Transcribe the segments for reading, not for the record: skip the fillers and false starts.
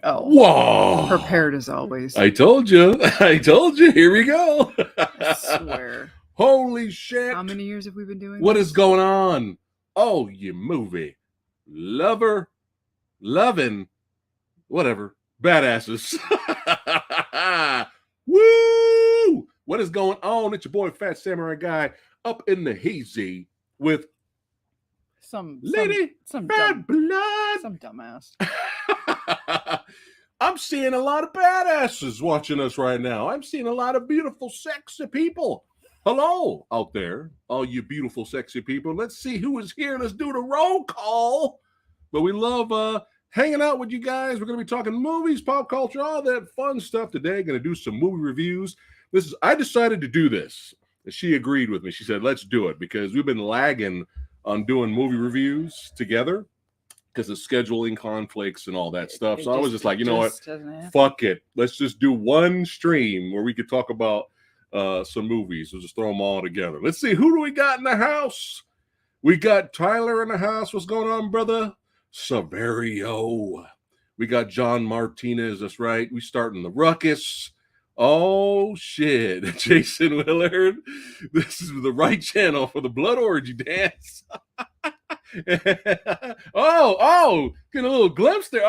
Oh, Whoa! prepared as always. I told you. I told you. Here we go. I swear. Holy shit. How many years have we been doing What this? is going on? Oh, you movie. Lover. Loving. Whatever. Badasses. Woo! What is going on? It's your boy Phat Samurai Guy up in the hazy with Some Bad Blood. Some dumbass. I'm seeing a lot of badasses watching us right now. I'm seeing a lot of beautiful, sexy people. Hello out there, all you beautiful, sexy people. Let's see who is here. Let's do the roll call. But we love hanging out with you guys. We're going to be talking movies, pop culture, all that fun stuff today. Going to do some movie reviews. I decided to do this. She agreed with me. She said, let's do it because we've been lagging on doing movie reviews together because of scheduling conflicts and all that stuff. So I was just like, you know what? Fuck it. Let's just do one stream where we could talk about some movies. We'll just throw them all together. Let's see. Who do we got in the house? We got Tyler in the house. What's going on, brother? Severio. We got John Martinez. That's right. We starting the ruckus. Oh, shit. Jason Willard. This is the right channel for the blood orgy dance. oh, get a little glimpse there.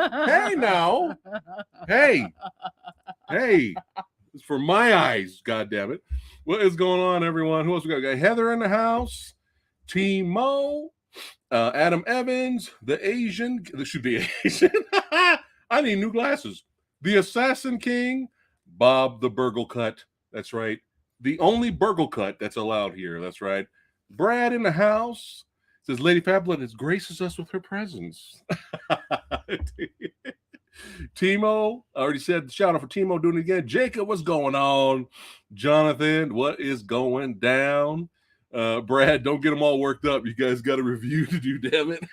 Hey now. Hey, it's for my eyes, God damn it. What is going on, everyone? Who else we got? We got Heather in the house, Timo, Adam Evans, the Asian. This should be Asian. I need new glasses. The Assassin King, Bob the Burgle Cut. That's right. The only burgle cut that's allowed here. That's right. Brad in the house says Lady Phablet has graces us with her presence. Timo, I already said shout out for Timo doing it again. Jacob, what's going on? Jonathan, what is going down? Brad, don't get them all worked up. You guys got a review to do, damn it.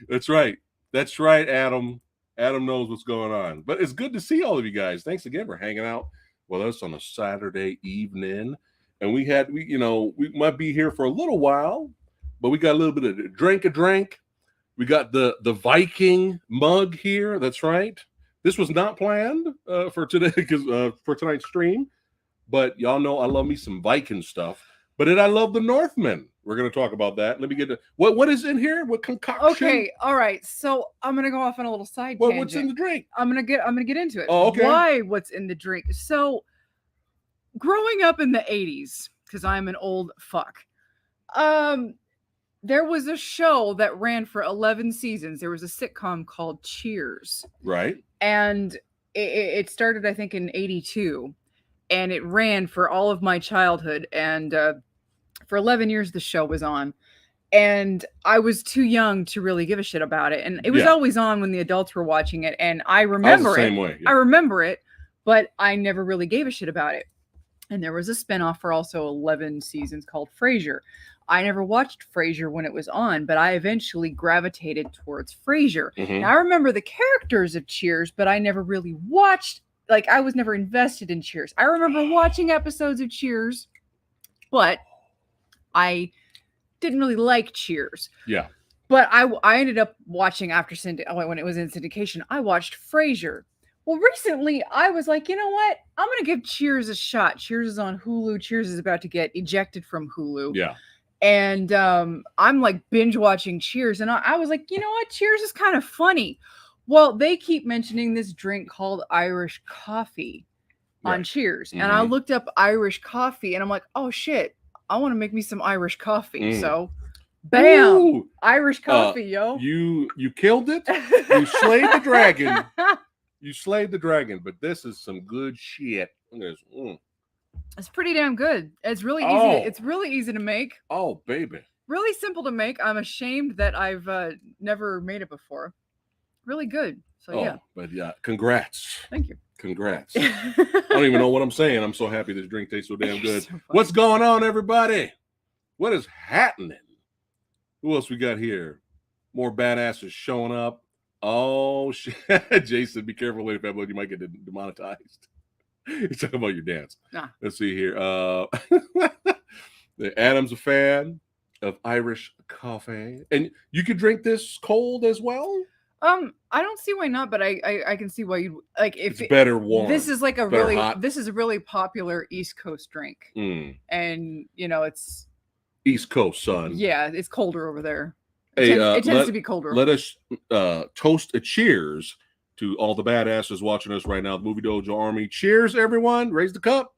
That's right. That's right, Adam. Adam knows what's going on. But it's good to see all of you guys. Thanks again for hanging out with us on a Saturday evening. And we might be here for a little while, but we got a little bit of drink. We got the Viking mug here. That's right. This was not planned for today because for tonight's stream, but y'all know I love me some Viking stuff. But I love the Northman. We're going to talk about that. Let me get to what is in here? What concoction? Okay, all right. So I'm going to go off on a little side tangent. What's in the drink? I'm going to get into it. Oh, okay. Why? What's in the drink? So growing up in the 80s, because I'm an old fuck, there was a show that ran for 11 seasons. There was a sitcom called Cheers. Right. And it started, I think, in 82. And it ran for all of my childhood. And for 11 years, the show was on. And I was too young to really give a shit about it. And it was always on when the adults were watching it. And I remember it. Same way. Yeah. I remember it, but I never really gave a shit about it. And there was a spinoff for also 11 seasons called Frasier. I never watched Frasier when it was on, but I eventually gravitated towards Frasier. Mm-hmm. Now, I remember the characters of Cheers, but I never really watched. Like, I was never invested in Cheers. I remember watching episodes of Cheers, but I didn't really like Cheers. Yeah. But I ended up watching when it was in syndication, I watched Frasier. Well, recently, I was like, you know what? I'm going to give Cheers a shot. Cheers is on Hulu. Cheers is about to get ejected from Hulu. Yeah. And I'm like binge watching Cheers. And I was like, you know what? Cheers is kind of funny. Well, they keep mentioning this drink called Irish coffee on Cheers. Mm-hmm. And I looked up Irish coffee and I'm like, oh shit, I want to make me some Irish coffee. So bam, ooh, Irish coffee, yo. You killed it. You slayed the dragon. You slayed the dragon, but this is some good shit. It's pretty damn good. It's really easy. It's really easy to make. Oh, baby. Really simple to make. I'm ashamed that I've never made it before. Really good. So yeah. But yeah, congrats. Thank you. Congrats. I don't even know what I'm saying. I'm so happy this drink tastes so damn good. So what's going on, everybody? What is happening? Who else we got here? More badasses showing up. Oh, shit. Jason, be careful, Lady Phablet. You might get demonetized. You're talking about your dance. Nah. Let's see here. Adam's a fan. of Irish coffee, and you could drink this cold as well. I don't see why not, but I can see why you like if It's better warm. This is like a better really hot. this is a really popular East Coast drink, and you know it's East Coast, son. Yeah, it's colder over there. Hey, it tends to be colder. Let us toast a cheers to all the badasses watching us right now. The Movie Dojo Army. Cheers, everyone! Raise the cup.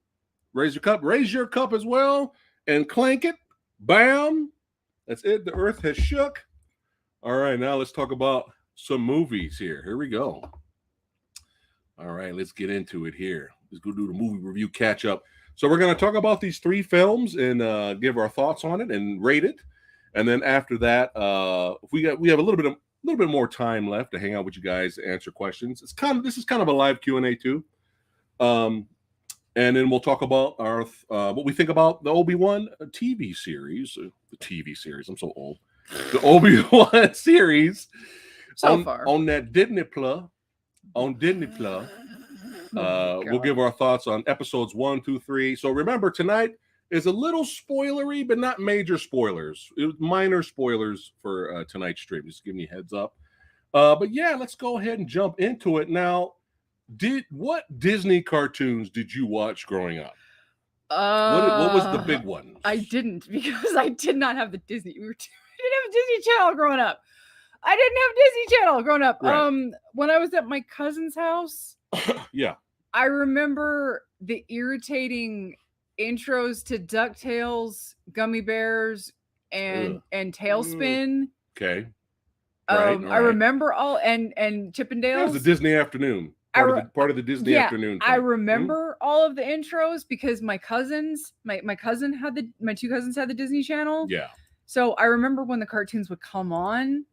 Raise your cup. Raise your cup as well, and clank it. Bam! That's it. The earth has shook. All right, now let's talk about some movies here. Here we go. All right, let's get into it here. Let's go do the movie review catch up. So we're going to talk about these 3 films and give our thoughts on it and rate it. And then after that, we have a little bit more time left to hang out with you guys, answer questions. This is kind of a live Q&A too. And then we'll talk about our what we think about the Obi-Wan TV series. The TV series. I'm so old. The Obi-Wan series. So far on that Disney Plus. On Disney Plus. We'll give our thoughts on episodes 1, 2, 3. So remember, tonight is a little spoilery, but not major spoilers. It was minor spoilers for tonight's stream. Just giving you a heads up. But yeah, let's go ahead and jump into it. Now, what Disney cartoons did you watch growing up? What was the big one? I didn't, because I did not have the Disney. I didn't have a Disney Channel growing up. Right. When I was at my cousin's house, yeah, I remember the irritating intros to DuckTales, Gummy Bears, and Tailspin. Okay. Right. I remember all and Chippendales. It was a Disney afternoon. Part of the Disney afternoon thing. I remember all of the intros because my cousins, my 2 cousins had the Disney Channel. Yeah. So I remember when the cartoons would come on,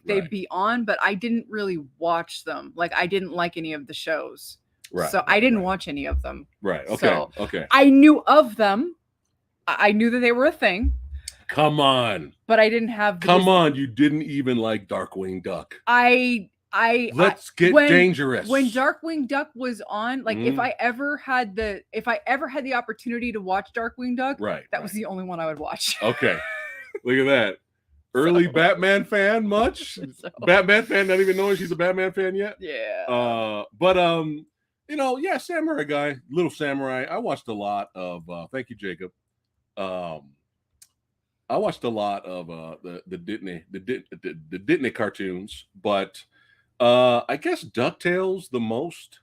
they'd be on, but I didn't really watch them. Like I didn't like any of the shows. Right. So I didn't watch any of them. Right. Okay. So okay. I knew of them. I knew that they were a thing. Come on. But I didn't have Come on, you didn't even like Darkwing Duck. Let's get dangerous. When Darkwing Duck was on, like if I ever had the opportunity to watch Darkwing Duck, that was the only one I would watch. Okay. Look at that. Early Batman fan much? Batman fan, not even knowing she's a Batman fan yet? Yeah. But Samurai Guy, Little Samurai. I watched a lot of thank you, Jacob. I watched a lot of the Disney cartoons, but I guess DuckTales the most.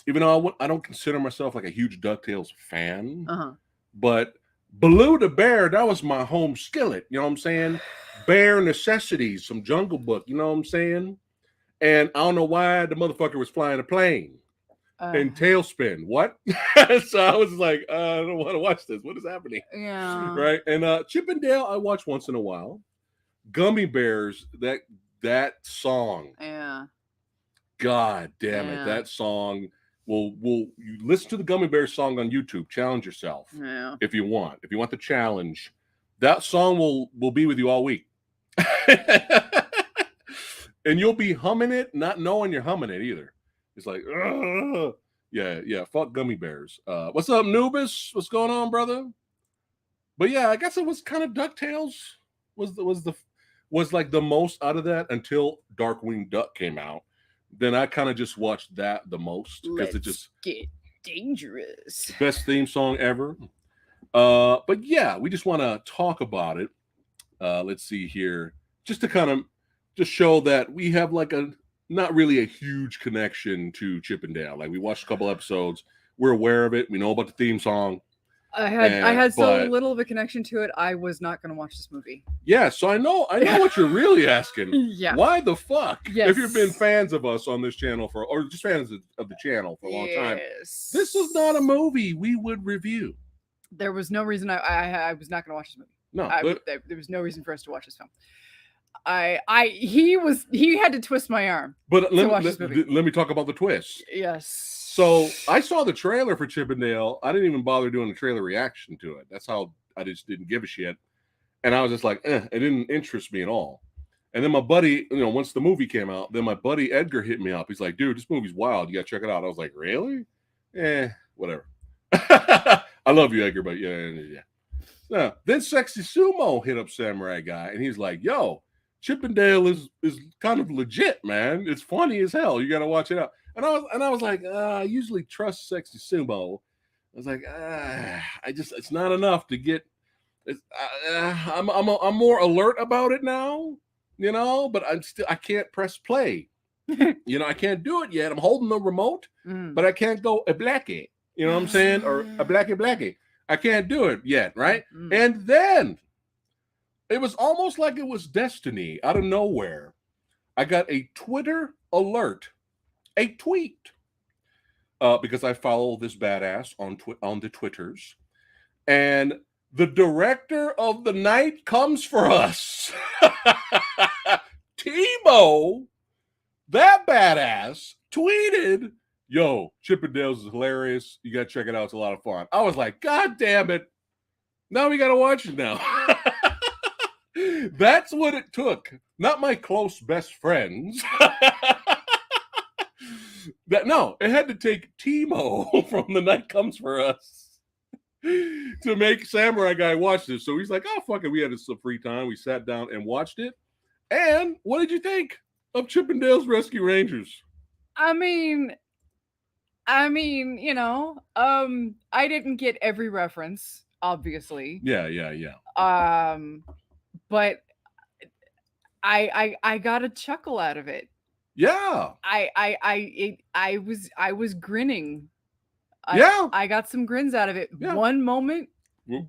Even though I don't consider myself like a huge DuckTales fan, but Baloo the Bear, that was my home skillet. You know what I'm saying? Bare necessities, some Jungle Book. You know what I'm saying? And I don't know why the motherfucker was flying a plane. And Tailspin. What? So I was like, I don't want to watch this. What is happening? Yeah. Right. And Chippendale, I watch once in a while. Gummy Bears, that song. Yeah. God damn it. That song. You listen to the Gummy Bears song on YouTube. Challenge yourself. Yeah. If you want. If you want the challenge. That song will be with you all week. And you'll be humming it, not knowing you're humming it either. It's like, yeah, fuck Gummy Bears. What's up, Nubis? What's going on, brother? But yeah, I guess it was kind of DuckTales was like the most out of that until Darkwing Duck came out. Then I kind of just watched that the most because it just get dangerous. Best theme song ever. But yeah, we just want to talk about it. Let's see here, just to kind of just show that we have like not really a huge connection to Chippendale. Like we watched a couple episodes, we're aware of it, we know about the theme song. I had so little of a connection to it, I was not going to watch this movie. Yeah, so I know what you're really asking. Yeah. Why the fuck? Yes. If you've been fans of us on this channel or just fans of the channel for a long time, this is not a movie we would review. There was no reason I was not going to watch this movie. No, there was no reason for us to watch this film. He had to twist my arm. But let me talk about the twist. Yes. So I saw the trailer for Chippendale. I didn't even bother doing a trailer reaction to it. That's how I just didn't give a shit. And I was just like, it didn't interest me at all. And then my buddy, once the movie came out, then my buddy Edgar hit me up. He's like, dude, this movie's wild. You got to check it out. I was like, really? Whatever. I love you, Edgar, but yeah. Yeah. Then Sexy Sumo hit up Samurai Guy, and he's like, "Yo, Chippendale is kind of legit, man. It's funny as hell. You got to watch it out." And I was like, I usually trust Sexy Sumo. I was like, it's not enough to get. I'm more alert about it now, but I can't press play. I can't do it yet. I'm holding the remote, but I can't go a blackie. You know what I'm saying? Or a blackie. I can't do it yet, right? And then it was almost like it was destiny out of nowhere. I got a Twitter alert, a tweet, because I follow this badass on the Twitters, and the director of the night comes for us. Timo, that badass, tweeted, "Yo, Chippendales is hilarious. You got to check it out. It's a lot of fun." I was like, God damn it. Now we got to watch it now. That's what it took. Not my close best friends. It had to take Timo from The Night Comes For Us to make Samurai Guy watch this. So he's like, oh, fuck it. We had some free time. We sat down and watched it. And what did you think of Chippendales Rescue Rangers? I mean, I didn't get every reference, obviously. Yeah. But I got a chuckle out of it. Yeah. I was grinning. I got some grins out of it. Yeah. One moment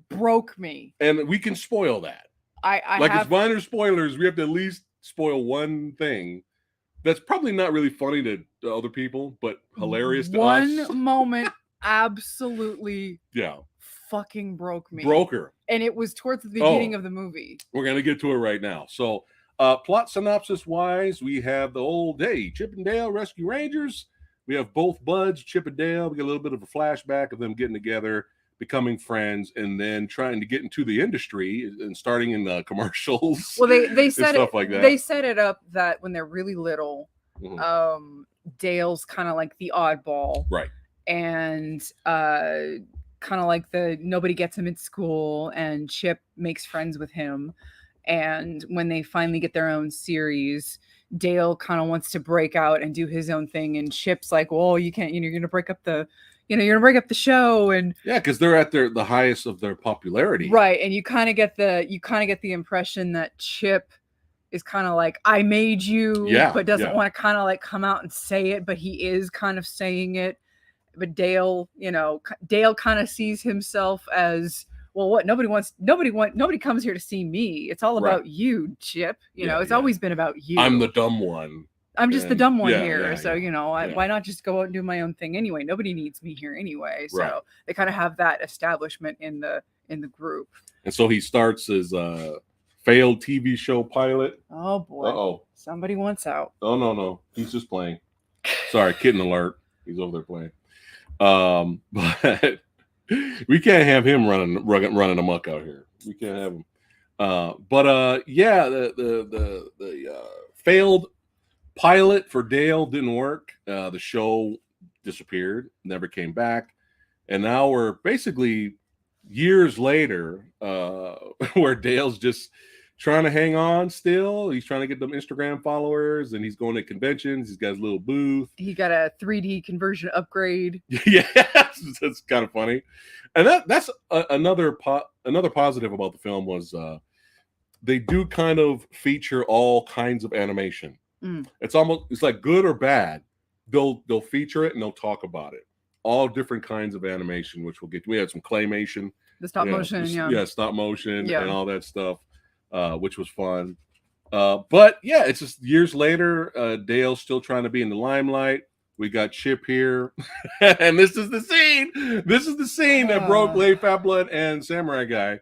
broke me. And we can spoil that. It's minor spoilers. We have to at least spoil one thing that's probably not really funny to other people, but hilarious to us. One moment absolutely fucking broke me. Broke her. And it was towards the beginning of the movie. We're going to get to it right now. So plot synopsis wise, we have the old, Chippendale Rescue Rangers. We have both buds, Chip and Dale. We get a little bit of a flashback of them getting together, becoming friends, and then trying to get into the industry and starting in the commercials. Well, they set stuff like that. They set it up that when they're really little, Dale's kind of like the oddball, right? And kind of like nobody gets him at school, and Chip makes friends with him. And when they finally get their own series, Dale kind of wants to break out and do his own thing, and Chip's like, well, you can't, you're gonna break up the show. And because they're at the highest of their popularity, right? And you kind of get the impression that Chip is kind of like, I made you, but doesn't want to kind of like come out and say it, but he is kind of saying it. But Dale kind of sees himself as, well, what nobody comes here to see me. It's all about you, Chip. It's always been about you. I'm the dumb one. I'm just the dumb one here. So, why not just go out and do my own thing anyway? Nobody needs me here anyway. So they kind of have that establishment in the group. And so he starts as a failed TV show pilot. Oh boy. Uh-oh. Somebody wants out. Oh no. He's just playing. Sorry, kitten alert. He's over there playing. But we can't have him running amok out here. We can't have him. The failed pilot for Dale didn't work. The show disappeared, never came back, and now we're basically years later, where Dale's just trying to hang on still. He's trying to get them Instagram followers, and he's going to conventions. He's got his little booth. He got a 3D conversion upgrade. Yeah, that's kind of funny. And that's another positive about the film was they do kind of feature all kinds of animation. It's like good or bad. They'll feature it and they'll talk about it. All different kinds of animation, which we'll get to. We had some claymation. The stop motion, stop motion and all that stuff. Which was fun. But it's just years later, Dale's still trying to be in the limelight. We got Chip here. And this is the scene. That broke Lay Fat Blood and Samurai Guy.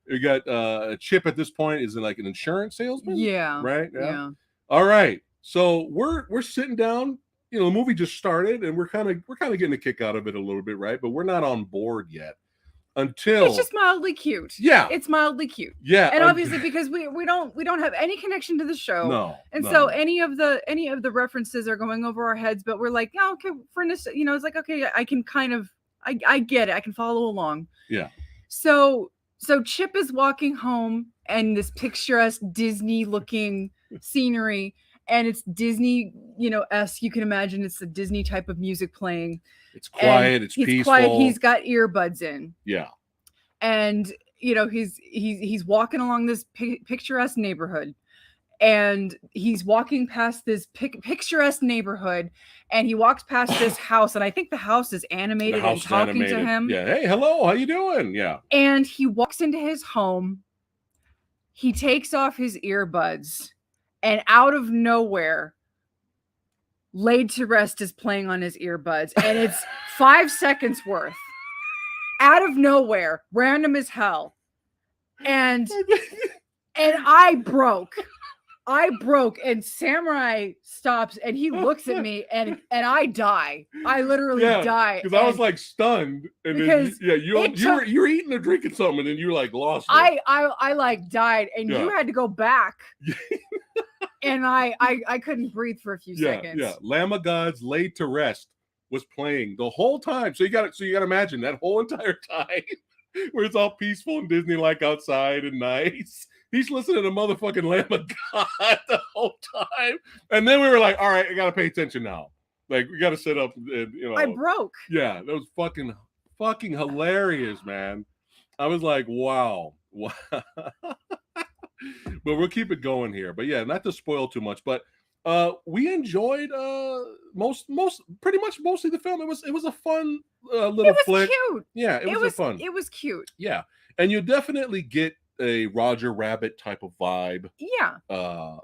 We got Chip at this point is like an insurance salesman. Yeah. Right? Yeah. All right. So we're sitting down. The movie just started and we're kind of getting a kick out of it a little bit, right? But we're not on board yet. Until it's just mildly cute. Yeah. It's mildly cute. Yeah. And obviously because we don't have any connection to the show. No. And so any of the references are going over our heads, but we're like, oh, okay, for this, it's like, okay, I can kind of I get it. I can follow along. Yeah. So So Chip is walking home and this picturesque Disney looking scenery, and it's Disney, esque. You can imagine it's the Disney type of music playing. It's quiet, And it's he's peaceful. quiet. He's got earbuds in. Yeah. And he's walking along this picturesque neighborhood, and he's walking past this picturesque neighborhood, and he walks past this house, and I think the house is animated and talking to him. Yeah. Hey, hello, how you doing? Yeah. And he walks into his home. He takes off his earbuds, and out of nowhere, Laid to Rest is playing on his earbuds, and it's 5 seconds worth. Out of nowhere, random as hell. And I broke, and Samurai stops, and he looks at me, and I die. I literally die. Because I was like stunned, and because then you were eating or drinking something, and you like lost it. I like died, and you had to go back. And I couldn't breathe for a few seconds. Yeah, Lamb of God's Laid to Rest was playing the whole time. So you got to imagine that whole entire time where it's all peaceful and Disney-like outside and nice. He's listening to motherfucking Lamb of God the whole time. And then we were like, all right, I got to pay attention now. Like, we got to sit up and, I broke. Yeah, that was fucking hilarious, man. I was like, wow. But we'll keep it going here. But yeah, not to spoil too much, but we enjoyed pretty much mostly the film. It was a fun little flick. Cute. Yeah, it was fun. It was cute. Yeah. And you definitely get a Roger Rabbit type of vibe. Yeah.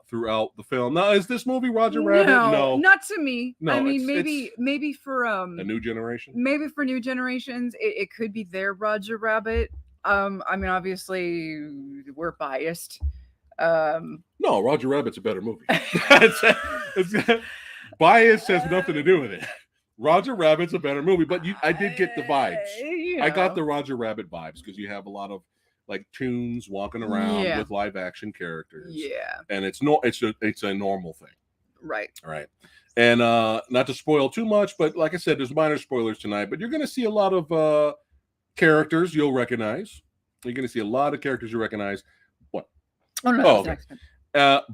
Throughout the film. Now, is this movie Roger Rabbit? No, not to me. No, I mean, maybe for a new generation. Maybe for new generations, it could be their Roger Rabbit. I mean, obviously, we're biased. No, Roger Rabbit's a better movie. Bias has nothing to do with it. Roger Rabbit's a better movie, but I did get the vibes. I got the Roger Rabbit vibes because you have a lot of like tunes walking around with live action characters. Yeah, and it's a normal thing. Right. And not to spoil too much, but like I said, there's minor spoilers tonight. But you're going to see a lot of characters you'll recognize. You're going to see a lot of characters you recognize. What? Oh no. Oh, okay.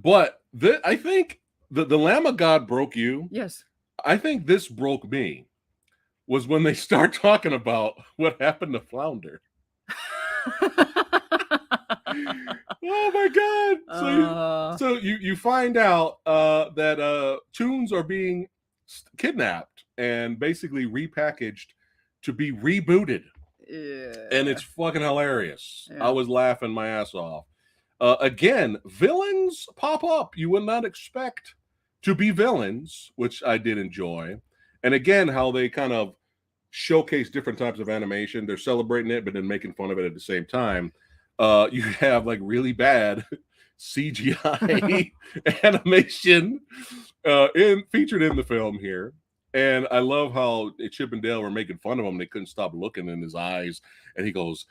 But I think the Lamb of God broke you. Yes. I think this broke me. Was when they start talking about what happened to Flounder. Oh my God! So you find out that Toons are being kidnapped and basically repackaged to be rebooted. Yeah. And it's fucking hilarious. Yeah. I was laughing my ass off. Again, villains pop up. You would not expect to be villains, which I did enjoy. And again, how they kind of showcase different types of animation. They're celebrating it, but then making fun of it at the same time. You have like really bad CGI animation featured in the film here. And I love how Chip and Dale were making fun of him. They couldn't stop looking in his eyes. And he goes,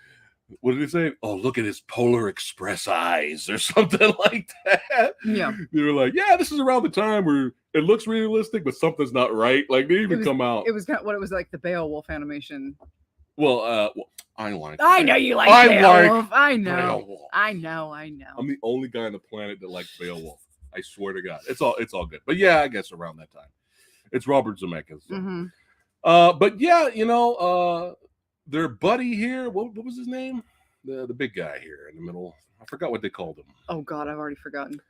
what did he say? Oh, look at his Polar Express eyes or something like that. Yeah. They were like, yeah, this is around the time where it looks realistic, but something's not right. Like, they even come out. It was kind of what it was like the Beowulf animation. Well, I like. I know you like Beowulf. I know. Beowulf. I know. I'm the only guy on the planet that likes Beowulf. I swear to God, it's all good. But yeah, I guess around that time, it's Robert Zemeckis. So. Mm-hmm. But yeah, their buddy here. What was his name? The big guy here in the middle. I forgot what they called him. Oh God, I've already forgotten.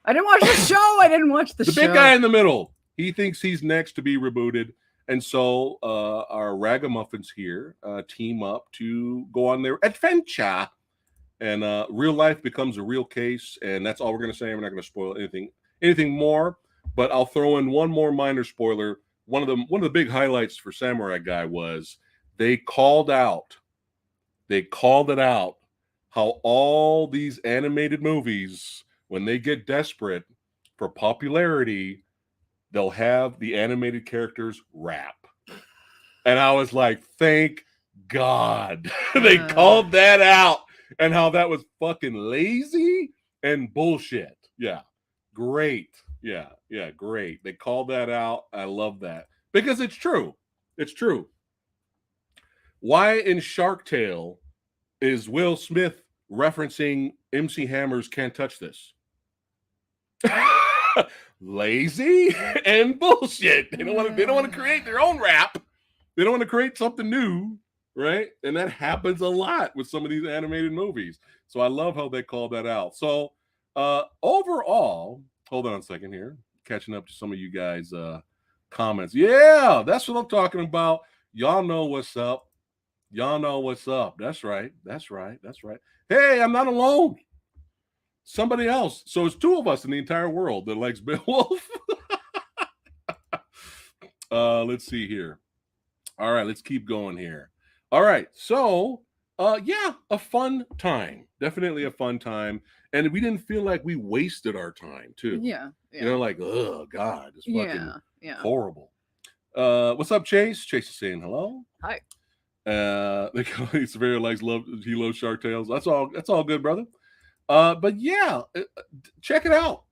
I didn't watch the show. I didn't watch the show. The big guy in the middle. He thinks he's next to be rebooted. And so our ragamuffins here team up to go on their adventure. And real life becomes a real case. And that's all we're going to say. We're not going to spoil anything more. But I'll throw in one more minor spoiler. One of the big highlights for Samurai Guy was they called it out how all these animated movies, when they get desperate for popularity, they'll have the animated characters rap. And I was like, thank God they called that out, and how that was fucking lazy and bullshit. Yeah. Great. Yeah. Great. They called that out. I love that because it's true. It's true. Why in Shark Tale is Will Smith referencing MC Hammer's Can't Touch This. Lazy and bullshit. They don't want to create their own rap. They don't want to create something new, right? And that happens a lot with some of these animated movies. So I love how they call that out. So overall, hold on a second here. Catching up to some of you guys' comments. Yeah, that's what I'm talking about. Y'all know what's up. Y'all know what's up. That's right. That's right. That's right. Hey, I'm not alone. Somebody else. So it's two of us in the entire world that likes Beowulf. Let's see here. All right, let's keep going here. All right. So, yeah, a fun time. Definitely a fun time. And we didn't feel like we wasted our time, too. Yeah. You know, like, oh, God, it's fucking horrible. What's up, Chase? Chase is saying hello. Hi. It's very likes he loves Shark Tales. That's all good, brother. But yeah, check it out.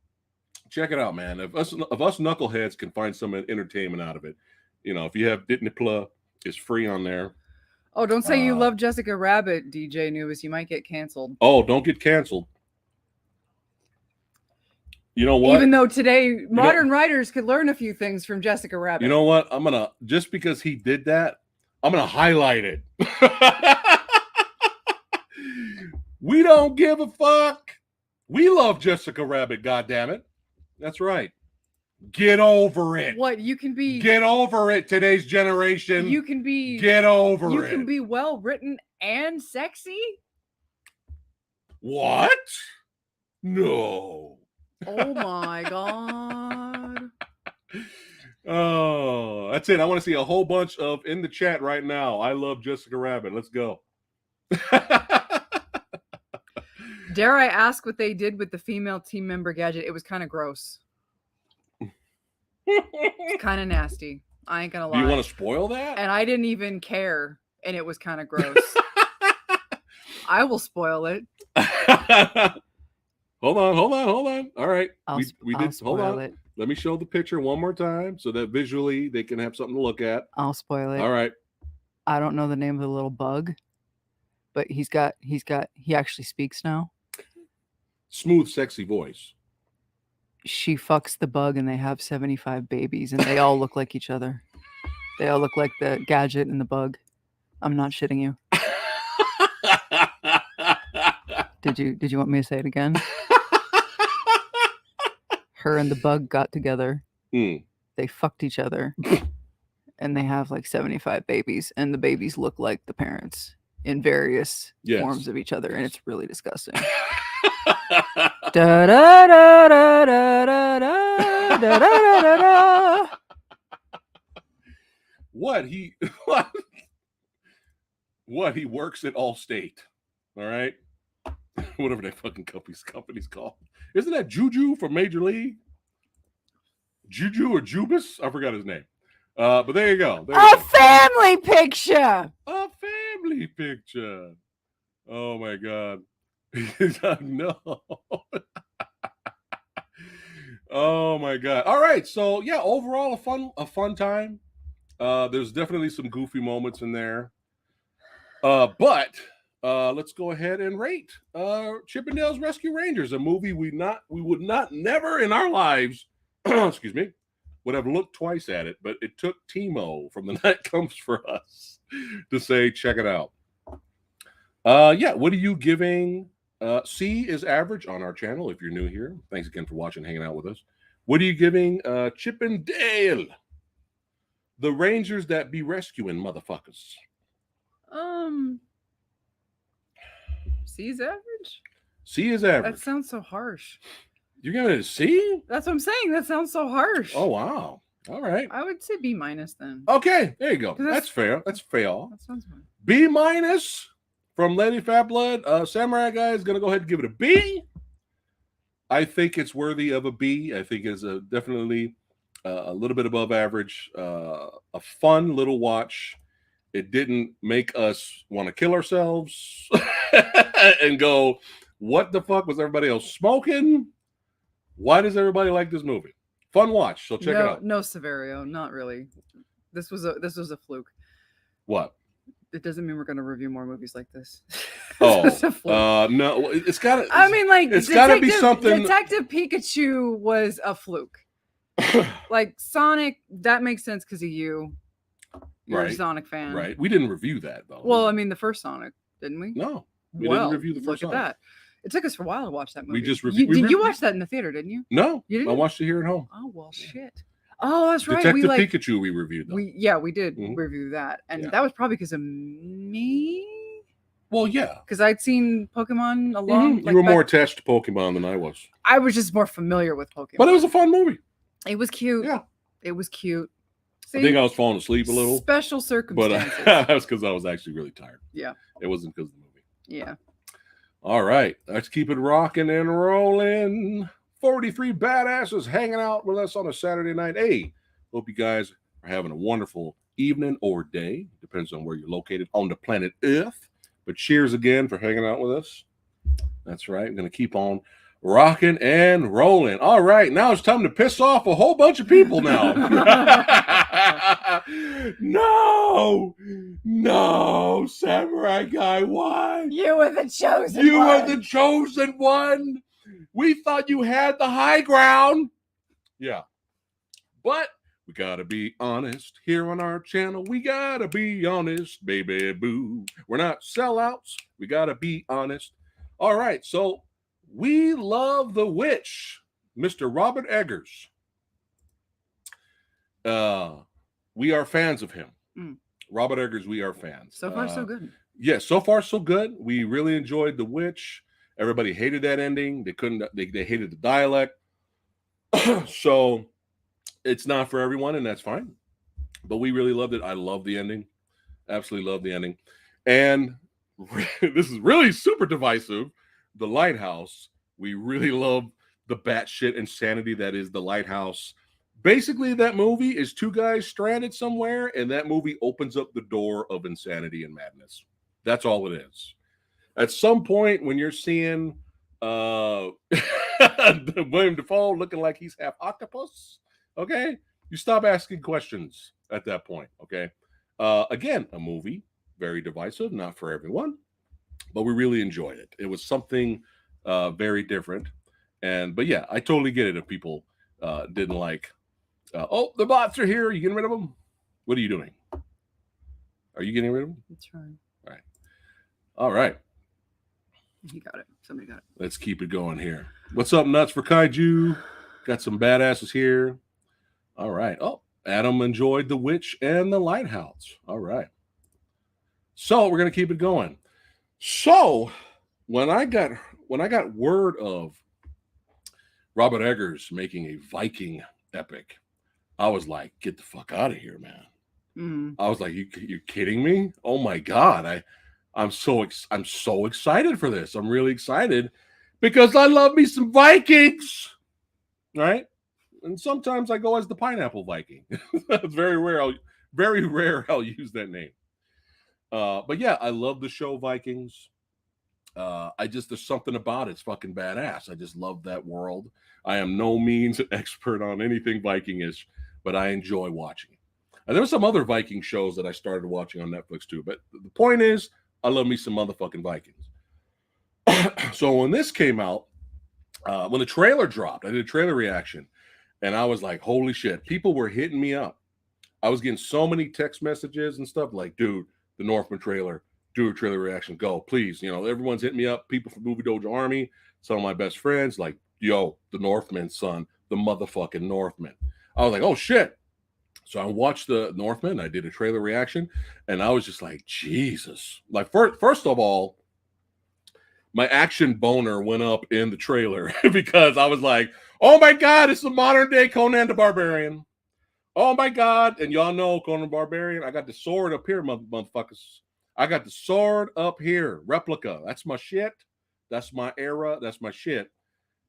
Check it out, man. If us knuckleheads can find some entertainment out of it, you know, if you have Disney Plus, it's free on there. Oh, don't say you love Jessica Rabbit, DJ News. You might get canceled. Oh, don't get canceled. You know what? Even though today modern writers could learn a few things from Jessica Rabbit. You know what? Just because he did that, I'm gonna highlight it. We don't give a fuck. We love Jessica Rabbit, goddammit. That's right. Get over it. What? You can be... Get over it, today's generation. You can be... Get over it. You can be well-written and sexy? What? No. Oh, my God. Oh, that's it. I want to see a whole bunch of in the chat right now. I love Jessica Rabbit. Let's go. Dare I ask what they did with the female team member gadget? It was kind of gross. It's kind of nasty. I ain't gonna lie. Do you want to spoil that? And I didn't even care, and it was kind of gross. I will spoil it. Hold on. All right. I'll spoil it. Let me show the picture one more time so that visually they can have something to look at. I'll spoil it. All right. I don't know the name of the little bug, but he actually speaks now. Smooth, sexy voice. She fucks the bug and they have 75 babies and they all look like each other. They all look like the gadget and the bug. I'm not shitting you. Did you want me to say it again? Her and the bug got together. They fucked each other. And they have like 75 babies. And the babies look like the parents in various forms of each other. And it's really disgusting. Da, da, da, da, da, da, da, da, da, da. What he works at Allstate. All right. Whatever that fucking company's called. Isn't that Juju from Major League? Juju or Jubis? I forgot his name. But there you go. Family picture. A family picture. Oh my God. No. Oh my God. All right. So yeah, overall a fun time. There's definitely some goofy moments in there. But let's go ahead and rate Chippendales Rescue Rangers, a movie we would not never in our lives excuse me, would have looked twice at it, but it took Timo from The Night Comes for Us to say check it out. Yeah, what are you giving? C is average on our channel if you're new here. Thanks again for watching, hanging out with us. What are you giving Chippendale? The Rangers that be rescuing motherfuckers. C is average? C is average. That sounds so harsh. You're gonna C? That's what I'm saying. That sounds so harsh. Oh wow. All right. I would say B minus then. Okay, there you go. That's fair. That's fair. That sounds fine. B minus from Lady Fat Blood. Samurai Guy is gonna go ahead and give it a B. I think it's worthy of a B. I think it's definitely a little bit above average. A fun little watch. It didn't make us want to kill ourselves and go, what the fuck was everybody else smoking? Why does everybody like this movie? Fun watch. So check it out. No, Severio, not really. This was a fluke. What? it doesn't mean we're going to review more movies like this. Oh, It's a fluke. no, it's got to. I mean, like, it's got to be something. Detective Pikachu was a fluke. Like Sonic, that makes sense because of you. You're a Sonic fan, right? We didn't review that though. Well, I mean, the first Sonic, didn't we? No, we didn't review the first Look at that. It took us a while to watch that movie. We just you watched that in the theater, didn't you? No, you didn't? I watched it here at home. Oh well, shit. Oh, that's right. Detective Pikachu, we reviewed. We did review that, and that was probably because of me. Well, yeah, because I'd seen Pokemon a long. You were more attached to Pokemon than I was. I was just more familiar with Pokemon, but it was a fun movie. It was cute. Yeah, it was cute. See, I think I was falling asleep a little. Special circumstances. But that was because I was actually really tired. Yeah, it wasn't because of the movie. Yeah. All right, let's keep it rocking and rolling. 43 badasses hanging out with us on a Saturday night. Hey, hope you guys are having a wonderful evening or day. Depends on where you're located on the planet Earth. But cheers again for hanging out with us. That's right. I'm going to keep on rocking and rolling. All right, now it's time to piss off a whole bunch of people now. No, Samurai Guy, why? You were the chosen one. You were the chosen one. We thought you had the high ground. Yeah. But we got to be honest here on our channel. We got to be honest, baby boo. We're not sellouts. We got to be honest. All right, so we love the witch, Mr. Robert Eggers. We are fans of him. Robert Eggers, we are fans. So far, so good. Yes, so far, so good. We really enjoyed The Witch. Everybody hated that ending. They hated the dialect. So it's not for everyone, and that's fine. But we really loved it. I love the ending. Absolutely love the ending. And this is really super divisive. The Lighthouse. We really love the batshit insanity that is The Lighthouse. Basically, that movie is two guys stranded somewhere, and that movie opens up the door of insanity and madness. That's all it is. At some point, when you're seeing William Dafoe looking like he's half octopus, okay, you stop asking questions at that point, okay? Again, a movie, very divisive, not for everyone, but we really enjoyed it. It was something very different. But yeah, I totally get it if people didn't like, oh, the bots are here. Are you getting rid of them? What are you doing? Are you getting rid of them? That's right. Right. All right. He got it. Somebody got it. Let's keep it going here. What's up, Nuts for Kaiju? Got some badasses here. All right. Oh, Adam enjoyed The Witch and The Lighthouse. All right. So we're going to keep it going. So when I got word of Robert Eggers making a Viking epic, I was like, get the fuck out of here, man. I was like, you're kidding me? Oh my God. I'm so excited for this. I'm really excited because I love me some Vikings, right? And sometimes I go as the Pineapple Viking. It's very rare. I'll use that name. But yeah, I love the show Vikings. There's something about it. It's fucking badass. I just love that world. I am no means an expert on anything Vikingish, but I enjoy watching it. And there were some other Viking shows that I started watching on Netflix too. But the point is, I love me some motherfucking Vikings. So when this came out, when the trailer dropped, I did a trailer reaction, and I was like, holy shit. People were hitting me up. I was getting so many text messages and stuff like, dude, the Northman trailer, do a trailer reaction, go, please. You know, everyone's hitting me up. People from Movie Dojo Army, some of my best friends, like, yo, the Northman, son, the motherfucking Northman. I was like, oh, shit. So I watched the Northman. I did a trailer reaction, and I was just like, Jesus. Like, first of all, my action boner went up in the trailer because I was like, oh, my God, it's the modern-day Conan the Barbarian. Oh, my God. And y'all know Conan the Barbarian. I got the sword up here, motherfuckers. I got the sword up here. Replica. That's my shit. That's my era. That's my shit.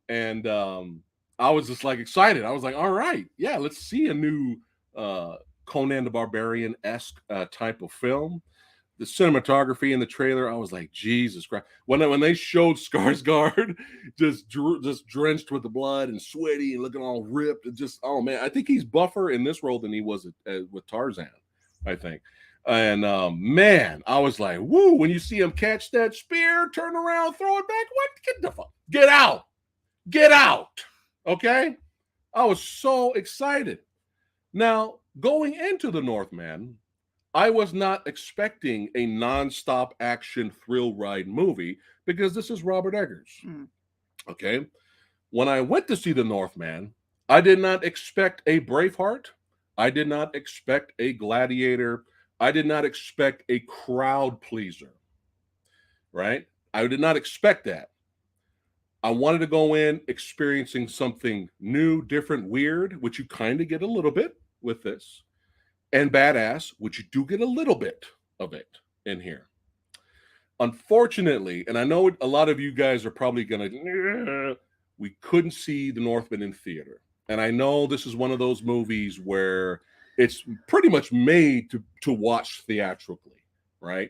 And I was just like excited. I was like, all right, yeah, let's see a new Conan the Barbarian-esque type of film. The cinematography in the trailer, I was like, Jesus Christ. When they showed Skarsgård just drenched with the blood and sweaty and looking all ripped, and just, oh man, I think he's buffer in this role than he was with Tarzan, I think. And man, I was like, woo, when you see him catch that spear, turn around, throw it back, what? Get the fuck, get out. Get out. Okay? I was so excited. Now, going into the Northman, I was not expecting a nonstop action thrill ride movie because this is Robert Eggers. Okay? When I went to see the Northman, I did not expect a Braveheart. I did not expect a Gladiator. I did not expect a crowd pleaser. Right? I did not expect that. I wanted to go in experiencing something new, different, weird, which you kind of get a little bit with this, and badass, which you do get a little bit of it in here. Unfortunately, and I know a lot of you guys are probably going to, we couldn't see the Northman in theater. And I know this is one of those movies where it's pretty much made to watch theatrically, right?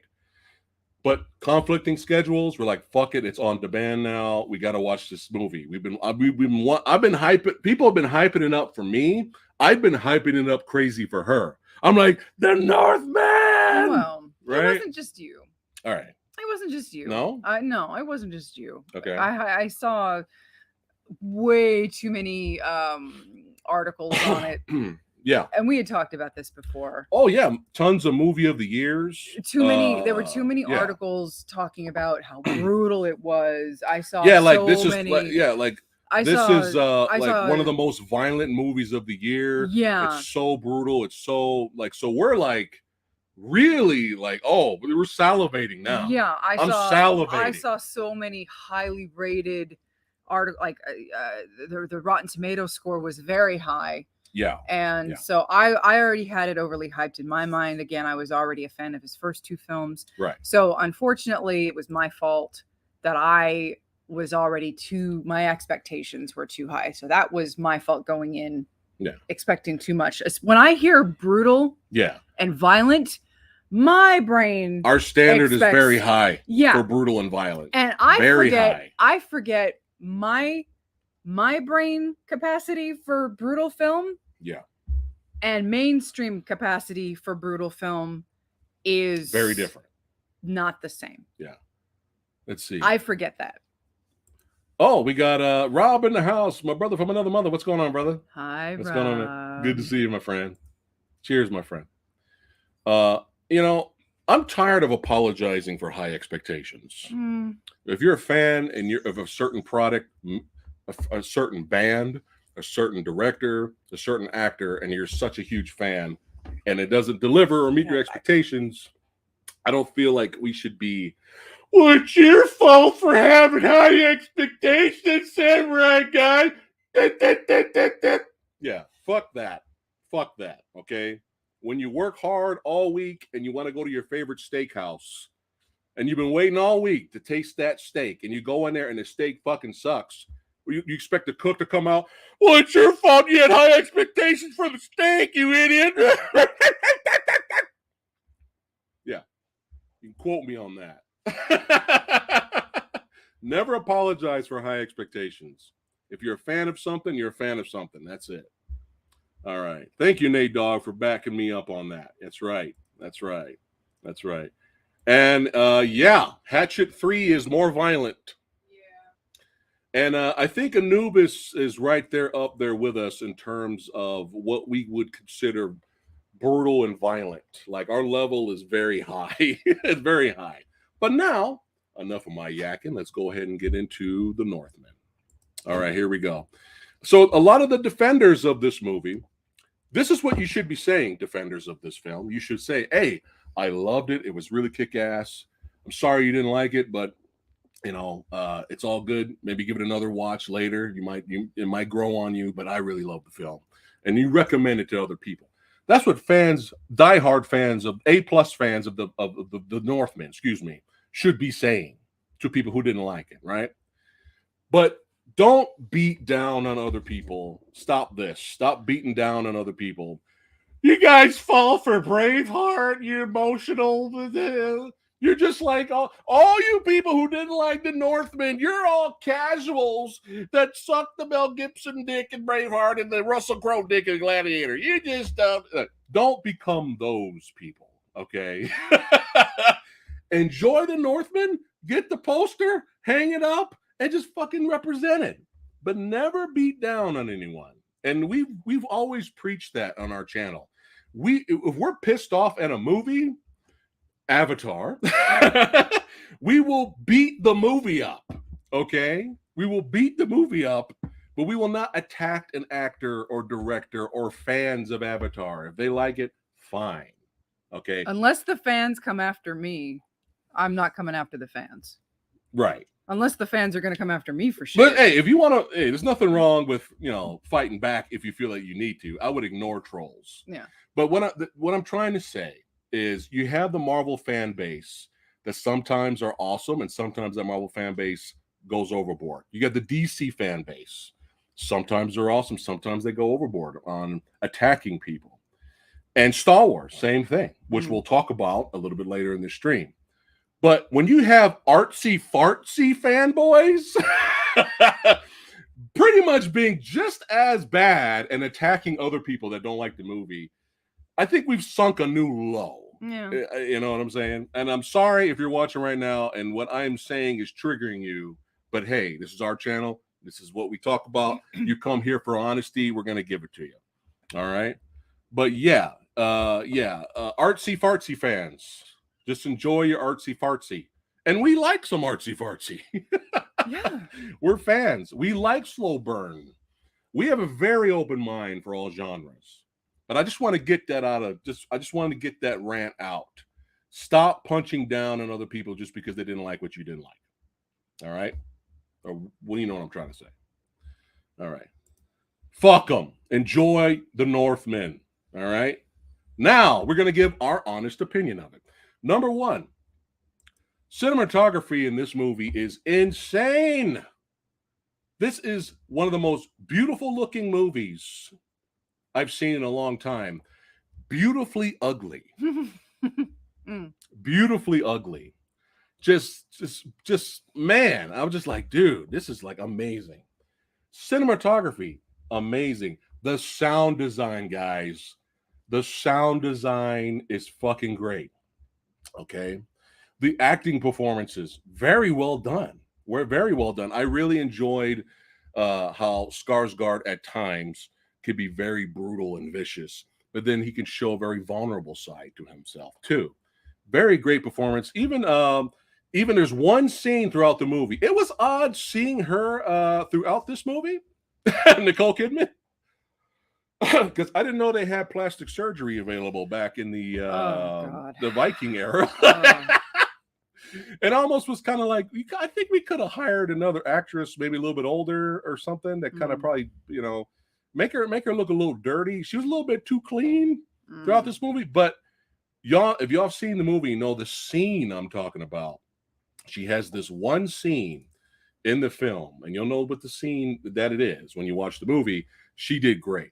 But conflicting schedules, we're like, fuck it, it's on demand now. We got to watch this movie. I've been hyping. People have been hyping it up for me. I've been hyping it up crazy for her. I'm like, the Northman. Well, right? It wasn't just you. All right. It wasn't just you. No? No, it wasn't just you. Okay. I saw way too many articles on it. Yeah. And we had talked about this before. Oh, yeah. Tons of movie of the years. Too many. There were too many articles talking about how brutal it was. I saw like so this many, is like this is one of the most violent movies of the year. Yeah. It's so brutal. It's so so we're like really like, oh, we're salivating now. Yeah, I'm salivating. I saw so many highly rated articles. Like the Rotten Tomato score was very high. Yeah. And so I already had it overly hyped in my mind. Again, I was already a fan of his first two films. Right. So unfortunately, it was my fault that I was already my expectations were too high. So that was my fault going in expecting too much. When I hear brutal and violent, my brain, our standard is very high for brutal and violent. And I forget my brain capacity for brutal film and mainstream capacity for brutal film is very different, not the same. Let's see, I forget that. Oh, we got Rob in the house, my brother from another mother. What's going on, brother? Hi, what's Rob. Going on, man? Good to see you, my friend. Cheers, my friend. I'm tired of apologizing for high expectations. If you're a fan and you're of a certain product, a certain band, a certain director, a certain actor, and you're such a huge fan, and it doesn't deliver or meet your expectations, I don't feel like we should be, well, it's your fault for having high expectations, Samurai Guy. Yeah, fuck that. Fuck that, okay? When you work hard all week and you want to go to your favorite steakhouse, and you've been waiting all week to taste that steak, and you go in there and the steak fucking sucks, you expect the cook to come out, well, it's your fault you had high expectations for the steak, you idiot. Yeah, you can quote me on that. Never apologize for high expectations. If you're a fan of something, you're a fan of something. That's it. All right. Thank you, Nate Dogg, for backing me up on that. That's right. That's right. That's right. And Hatchet 3 is more violent. And I think Anubis is right there up there with us in terms of what we would consider brutal and violent. Like our level is very high. It's very high. But now, enough of my yakking. Let's go ahead and get into the Northman. All right, here we go. So a lot of the defenders of this movie, this is what you should be saying, defenders of this film. You should say, hey, I loved it. It was really kick-ass. I'm sorry you didn't like it, but it's all good. Maybe give it another watch later. It might grow on you, but I really love the film. And you recommend it to other people. That's what fans, diehard fans of A+ fans of the Northman, should be saying to people who didn't like it, right? But don't beat down on other people. Stop this. Stop beating down on other people. You guys fall for Braveheart. You're emotional. You're just like all you people who didn't like the Northman. You're all casuals that suck the Mel Gibson dick in Braveheart and the Russell Crowe dick in Gladiator. You just don't become those people. Okay. Enjoy the Northman, get the poster, hang it up, and just fucking represent it. But never beat down on anyone. And we've always preached that on our channel. If we're pissed off at a movie, Avatar, we will beat the movie up. Okay? We will beat the movie up, but we will not attack an actor or director or fans of Avatar. If they like it, fine. Okay? Unless the fans come after me, I'm not coming after the fans. Right. Unless the fans are going to come after me for shit. But hey, if you want to, hey, there's nothing wrong with, fighting back if you feel that you need to. I would ignore trolls. Yeah. But what I'm trying to say is you have the Marvel fan base that sometimes are awesome and sometimes that Marvel fan base goes overboard. You got the DC fan base. Sometimes they're awesome, sometimes they go overboard on attacking people. And Star Wars, same thing, which we'll talk about a little bit later in the stream. But when you have artsy fartsy fanboys pretty much being just as bad and attacking other people that don't like the movie, I think we've sunk a new low. Yeah. You know what I'm saying? And I'm sorry if you're watching right now and what I'm saying is triggering you, but hey, this is our channel. This is what we talk about. You come here for honesty, we're going to give it to you. All right? But yeah, artsy fartsy fans. Just enjoy your artsy fartsy. And we like some artsy fartsy. Yeah. We're fans. We like slow burn. We have a very open mind for all genres. But I just want to get that I just wanted to get that rant out. Stop punching down on other people just because they didn't like what you didn't like. All right? Or well, you know what I'm trying to say. All right. Fuck them. Enjoy the Northman. All right? Now, we're going to give our honest opinion of it. Number one, cinematography in this movie is insane. This is one of the most beautiful looking movies I've seen in a long time. Beautifully ugly. Beautifully ugly. Just man, I was just like, dude, this is like amazing. Cinematography, amazing. The sound design, guys. The sound design is fucking great. Okay. The acting performances, very well done. Were very well done. I really enjoyed how Skarsgård at times could be very brutal and vicious, but then he can show a very vulnerable side to himself too. Very great performance. Even there's one scene throughout the movie. It was odd seeing her throughout this movie, Nicole Kidman. Because I didn't know they had plastic surgery available back in the Viking era. It almost was kind of like, I think we could have hired another actress, maybe a little bit older or something, that kind of probably, make her look a little dirty. She was a little bit too clean throughout this movie. But if y'all have seen the movie, you know the scene I'm talking about. She has this one scene in the film, and you'll know what the scene that it is when you watch the movie. She did great.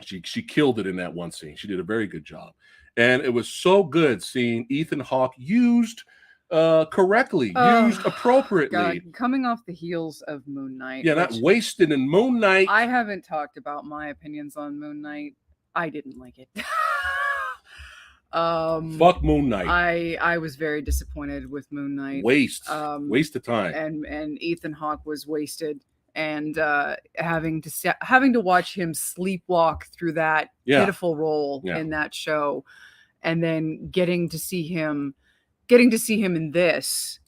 She killed it in that one scene. She did a very good job. And it was so good seeing Ethan Hawke used correctly, used appropriately. God, coming off the heels of Moon Knight. Yeah, not wasted in Moon Knight. I haven't talked about my opinions on Moon Knight. I didn't like it. Fuck Moon Knight. I was very disappointed with Moon Knight. Waste of time. And Ethan Hawke was wasted. And having to watch him sleepwalk through that pitiful role in that show, and then getting to see him in this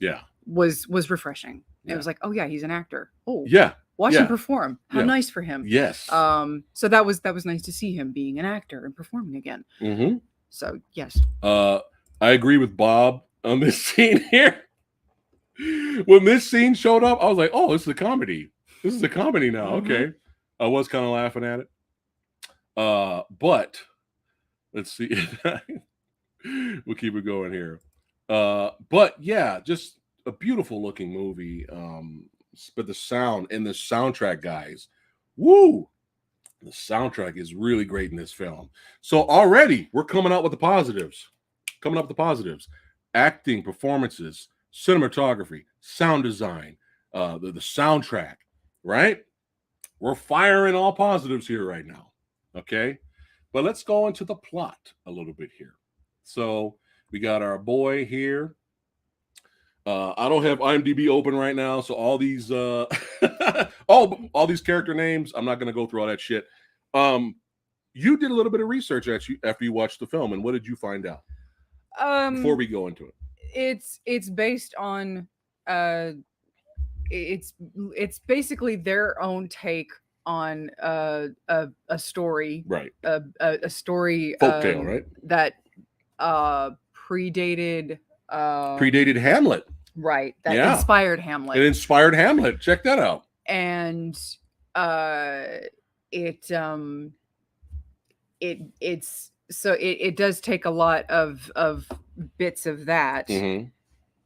was refreshing. It was like, oh yeah, he's an actor. Oh yeah, watch him perform. How nice for him. Yes. So that was nice to see him being an actor and performing again. Mm-hmm. So yes. I agree with Bob on this scene here. When this scene showed up, I was like, oh, this is a comedy. This is a comedy now. Mm-hmm. Okay. I was kind of laughing at it. But let's see. We'll keep it going here. But yeah, just a beautiful looking movie. But the sound and the soundtrack, guys. Woo! The soundtrack is really great in this film. So already we're coming out with the positives. Acting, performances, cinematography, sound design, the soundtrack. Right? We're firing all positives here right now. Okay? But let's go into the plot a little bit here. So we got our boy here. I don't have IMDb open right now, so all these all these character names, I'm not going to go through all that shit. You did a little bit of research after you watched the film, and what did you find out? Before we go into it, it's based on it's basically their own take on a story, right? A story Folktale, right? That predated Hamlet. Right. That inspired Hamlet. It inspired Hamlet. Check that out. And it does take a lot of bits of that,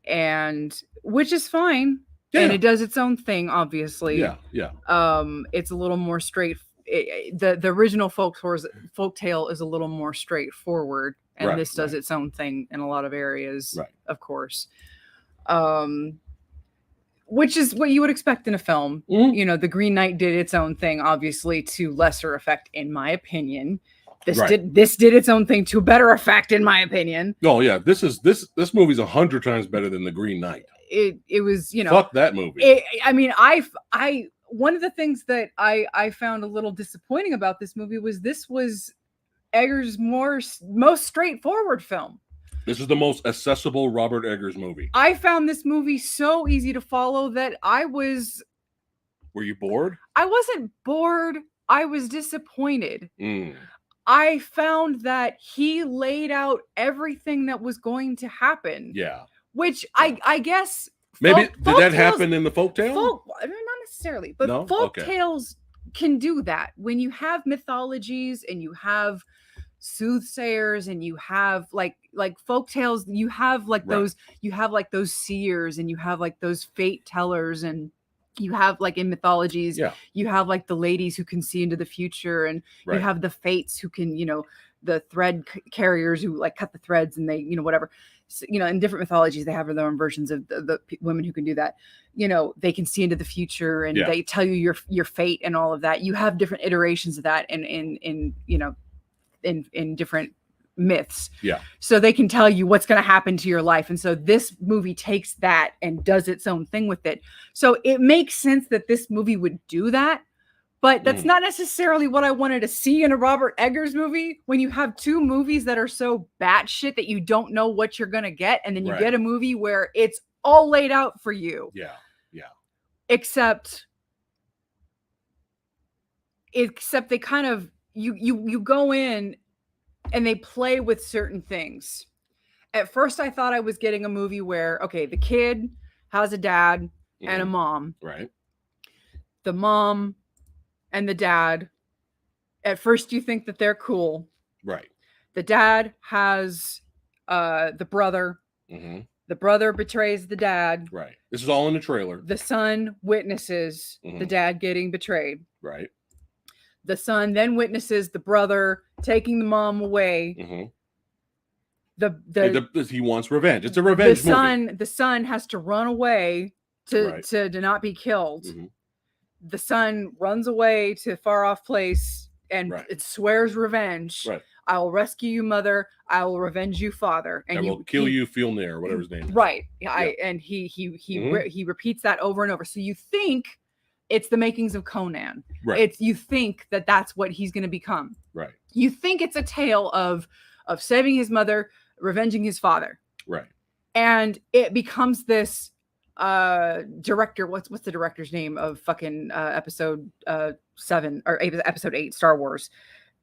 and which is fine. Yeah. And it does its own thing, obviously. Yeah. It's a little more straight. The original folktale is a little more straightforward, and this does its own thing in a lot of areas, of course. Which is what you would expect in a film. You know, The Green Knight did its own thing, obviously, to lesser effect, in my opinion. This did its own thing to better effect, in my opinion. Oh yeah, this movie's 100 times better than The Green Knight. It was, you know, fuck that movie. I mean, one of the things that I found a little disappointing about this movie was this was Eggers' most straightforward film. This is the most accessible Robert Eggers movie. I found this movie so easy to follow that I was... Were you bored? I wasn't bored. I was disappointed. I found that he laid out everything that was going to happen. Yeah. Which I guess... Maybe did that happen in the folktale? Not necessarily, but folktales can do that. When you have mythologies and you have soothsayers and you have like folktales, you have like those seers, and you have like those fate tellers, and you have like in mythologies, you have like the ladies who can see into the future, and you have the fates who can, you know, the thread carriers who like cut the threads, and they, you know, whatever. So, you know, in different mythologies, they have their own versions of the women who can do that. You know, they can see into the future, and they tell you your fate and all of that. You have different iterations of that in you know, in different myths. Yeah. So they can tell you what's going to happen to your life. And so this movie takes that and does its own thing with it. So it makes sense that this movie would do that. But that's not necessarily what I wanted to see in a Robert Eggers movie. When you have two movies that are so batshit that you don't know what you're going to get, and then you get a movie where it's all laid out for you. Yeah. Except they kind of, you go in and they play with certain things. At first I thought I was getting a movie where, okay, the kid has a dad and a mom. Right. The mom and the dad, at first you think that they're cool. Right. The dad has the brother. The brother betrays the dad. Right. This is all in the trailer. The son witnesses the dad getting betrayed. Right. The son then witnesses the brother taking the mom away. He wants revenge. It's a revenge movie. The son has to run away to not be killed. The son runs away to a far off place and it swears revenge. Right. I will rescue you, mother. I will revenge you, father. And I will kill you, Fjolnir, whatever his name is. Right. And he repeats that over and over. So you think it's the makings of Conan. Right. You think that that's what he's going to become. Right. You think it's a tale of saving his mother, revenging his father. Right. And it becomes this director, what's the director's name of fucking episode 7 or episode 8 Star Wars?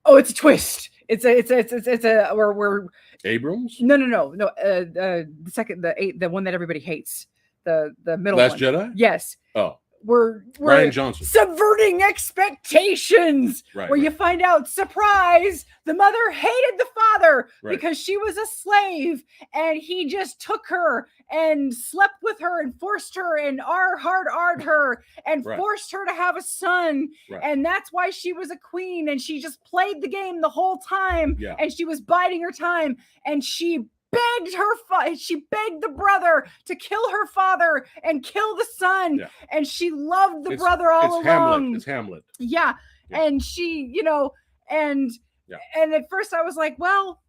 Oh, it's a twist. It's a we're Abrams? No. The second, the one that everybody hates, the middle Last one. Jedi? Yes. Oh. We're Rian Johnson subverting expectations, where you find out, surprise, the mother hated the father because she was a slave, and he just took her and slept with her and forced her and hard-R'd her and forced her to have a son, and that's why she was a queen, and she just played the game the whole time, and she was biding her time, and she begged the brother to kill her father and kill the son, and she loved the brother all along. It's Hamlet. Yeah. And she, you know, and at first I was like, well,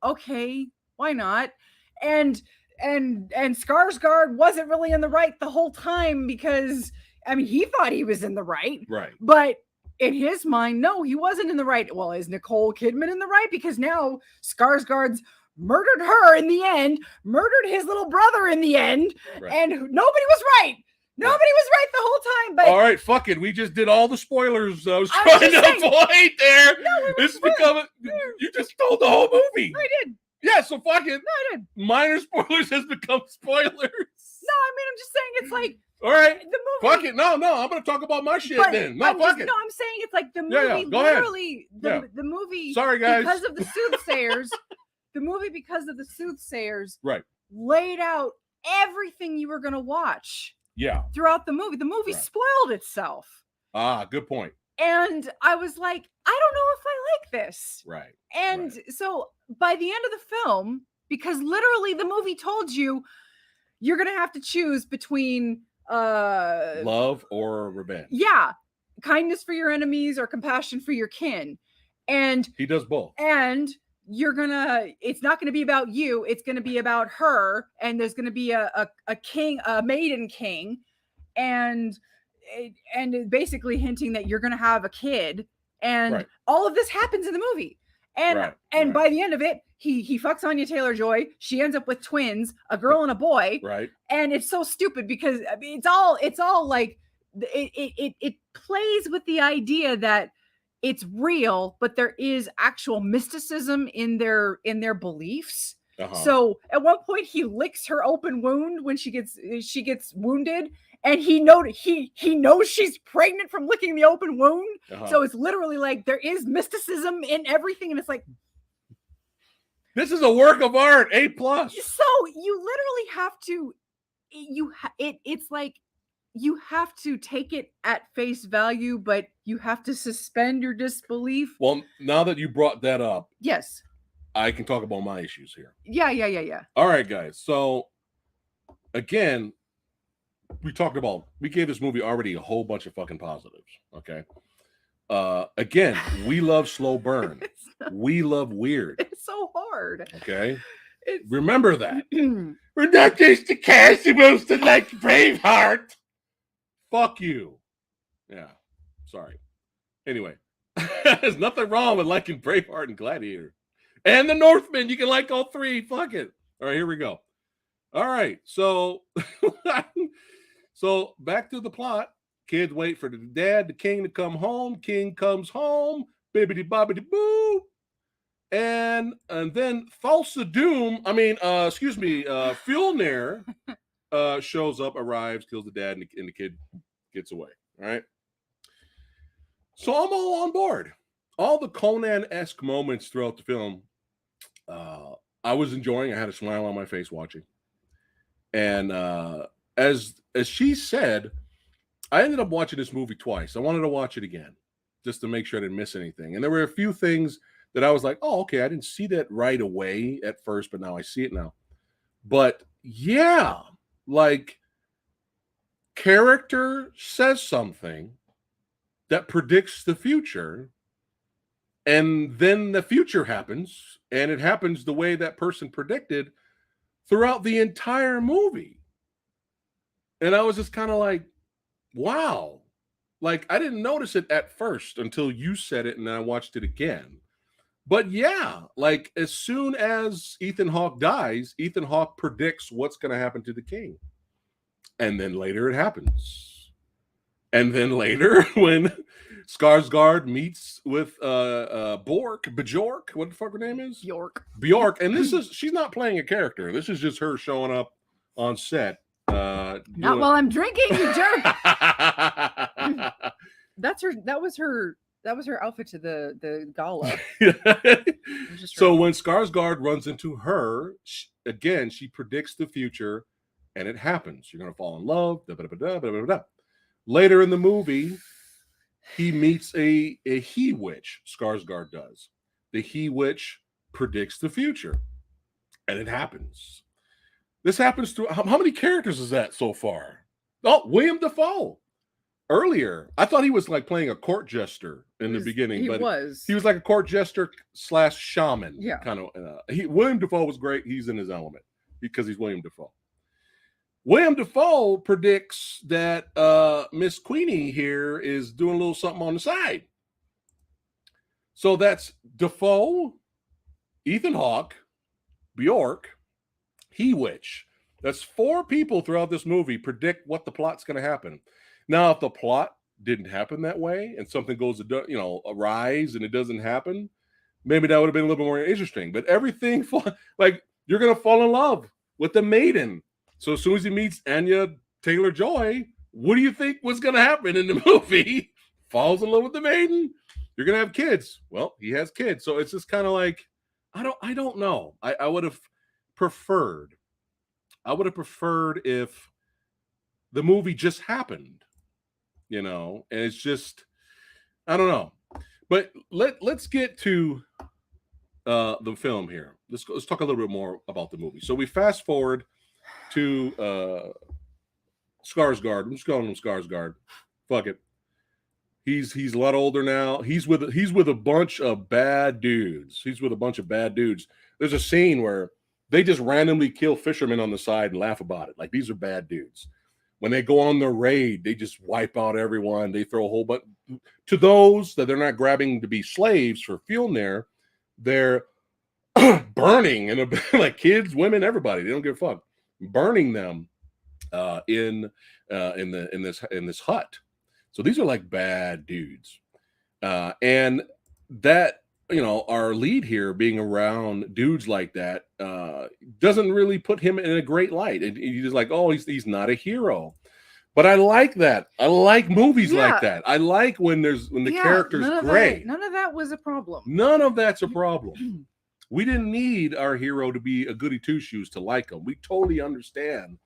okay, why not? And Skarsgård wasn't really in the right the whole time because I mean he thought he was in the right. Right. But in his mind, no, he wasn't in the right. Well, is Nicole Kidman in the right? Because now Skarsgård's murdered her in the end, murdered his little brother in the end, Right. and nobody was right. Nobody was right the whole time. But all right, fuck it. We just did all the spoilers. I was I was trying to just saying- avoid there. No, This is becoming. You just told the whole movie. I did. Yeah, so fuck it. No, I did. Minor spoilers has become spoilers. No, I mean, I'm just saying it's like All right. the movie. Fuck it. No, I'm going to talk about my shit But then. No, I'm fuck just, it. No, I'm saying it's like the movie Yeah, go ahead. literally, Yeah. the movie, Sorry, guys. because of the soothsayers, the movie, because of the soothsayers, Right. laid out everything you were going to watch Yeah. throughout the movie. The movie Right. spoiled itself. Ah, good point. And I was like, I don't know if I like this. Right. And so by the end of the film, because literally the movie told you you're going to have to choose between love or revenge. yeah, kindness for your enemies or compassion for your kin. And He does both. and it's not gonna be about you, it's gonna be about her, and there's gonna be a king, a maiden king, and basically hinting that you're gonna have a kid, and Right. all of this happens in the movie. And Right. by the end of it, he fucks Anya Taylor-Joy. She ends up with twins, a girl and a boy. Right. And it's so stupid because I mean, it's all like it plays with the idea that it's real, but there is actual mysticism in their beliefs. Uh-huh. So at one point he licks her open wound when she gets wounded, and he knows she's pregnant from licking the open wound. Uh-huh. So it's literally like there is mysticism in everything, and it's like This is a work of art, A+. so you literally have to it's like you have to take it at face value, but you have to suspend your disbelief. Well, now that you brought that up, Yes. I can talk about my issues here. Yeah. All right, guys. So, again, we gave this movie already a whole bunch of fucking positives. Okay. Again, we love slow burn. We love weird. It's so hard. Okay. Remember that. We're not just the casuals that like Braveheart. Fuck you. Yeah. Sorry. Anyway, there's nothing wrong with liking Braveheart and Gladiator. And the Northman. You can like all three. Fuck it. All right, here we go. All right. So, so back to the plot. Kids wait for the dad, the king, to come home. King comes home. Bibbidi bobbidi boo. And then Fjolnir shows up, arrives, kills the dad, and the kid gets away. All right. So I'm all on board. All the Conan-esque moments throughout the film, I was enjoying. I had a smile on my face watching. And as she said, I ended up watching this movie twice. I wanted to watch it again just to make sure I didn't miss anything. And there were a few things that I was like, oh, okay, I didn't see that right away at first, but now I see it now. But yeah, like character says something that predicts the future, and then the future happens, and it happens the way that person predicted throughout the entire movie. And I was just kind of like, wow. Like, I didn't notice it at first until you said it, and then I watched it again. But yeah, like as soon as Ethan Hawke dies, Ethan Hawke predicts what's going to happen to the king. And then later it happens. And then later when Skarsgård meets with Bjork, what the fuck her name is? Bjork. And she's not playing a character. This is just her showing up on set. Not while I'm drinking, you jerk. That was her outfit to the gala. So when Skarsgård runs into her, she predicts the future, and it happens. You're going to fall in love. Da, da, da, da, da, da, da. Later in the movie, he meets a he-witch. Skarsgård does. The he-witch predicts the future, and it happens. This happens to how many characters is that so far? Oh, William Dafoe. earlier. I thought he was like playing a court jester in the beginning, He but was. he was like a court jester / shaman. Yeah. Kind of. William Dafoe was great. He's in his element because he's William Dafoe. William Dafoe predicts that Miss Queenie here is doing a little something on the side. So that's Dafoe, Ethan Hawke, Bjork, He-Witch. That's 4 people throughout this movie predict what the plot's going to happen. Now, if the plot didn't happen that way and something goes, arise and it doesn't happen, maybe that would have been a little bit more interesting. But everything, like, you're going to fall in love with the maiden. So as soon as he meets Anya Taylor-Joy, what do you think was going to happen in the movie? Falls in love with the maiden. You're going to have kids. Well, he has kids. So it's just kind of like, I don't know. I would have preferred if the movie just happened, and it's just, I don't know. But let's get to the film here. Let's talk a little bit more about the movie. So we fast forward to Skarsgård. I'm just calling him Skarsgård. Fuck it. He's a lot older now. He's with a bunch of bad dudes. There's a scene where they just randomly kill fishermen on the side and laugh about it. Like, these are bad dudes. When they go on their raid, they just wipe out everyone. They throw a whole bunch. To those that they're not grabbing to be slaves for Fjolnir, they're burning, and like kids, women, everybody. They don't give a fuck. Burning them in this hut. So these are like bad dudes, and that, our lead here being around dudes like that doesn't really put him in a great light. He's just like, oh, he's not a hero. But I like that. I like movies like that. I like when the character's great. None of that was a problem. None of that's a problem. We didn't need our hero to be a goody two-shoes to like him. We totally understand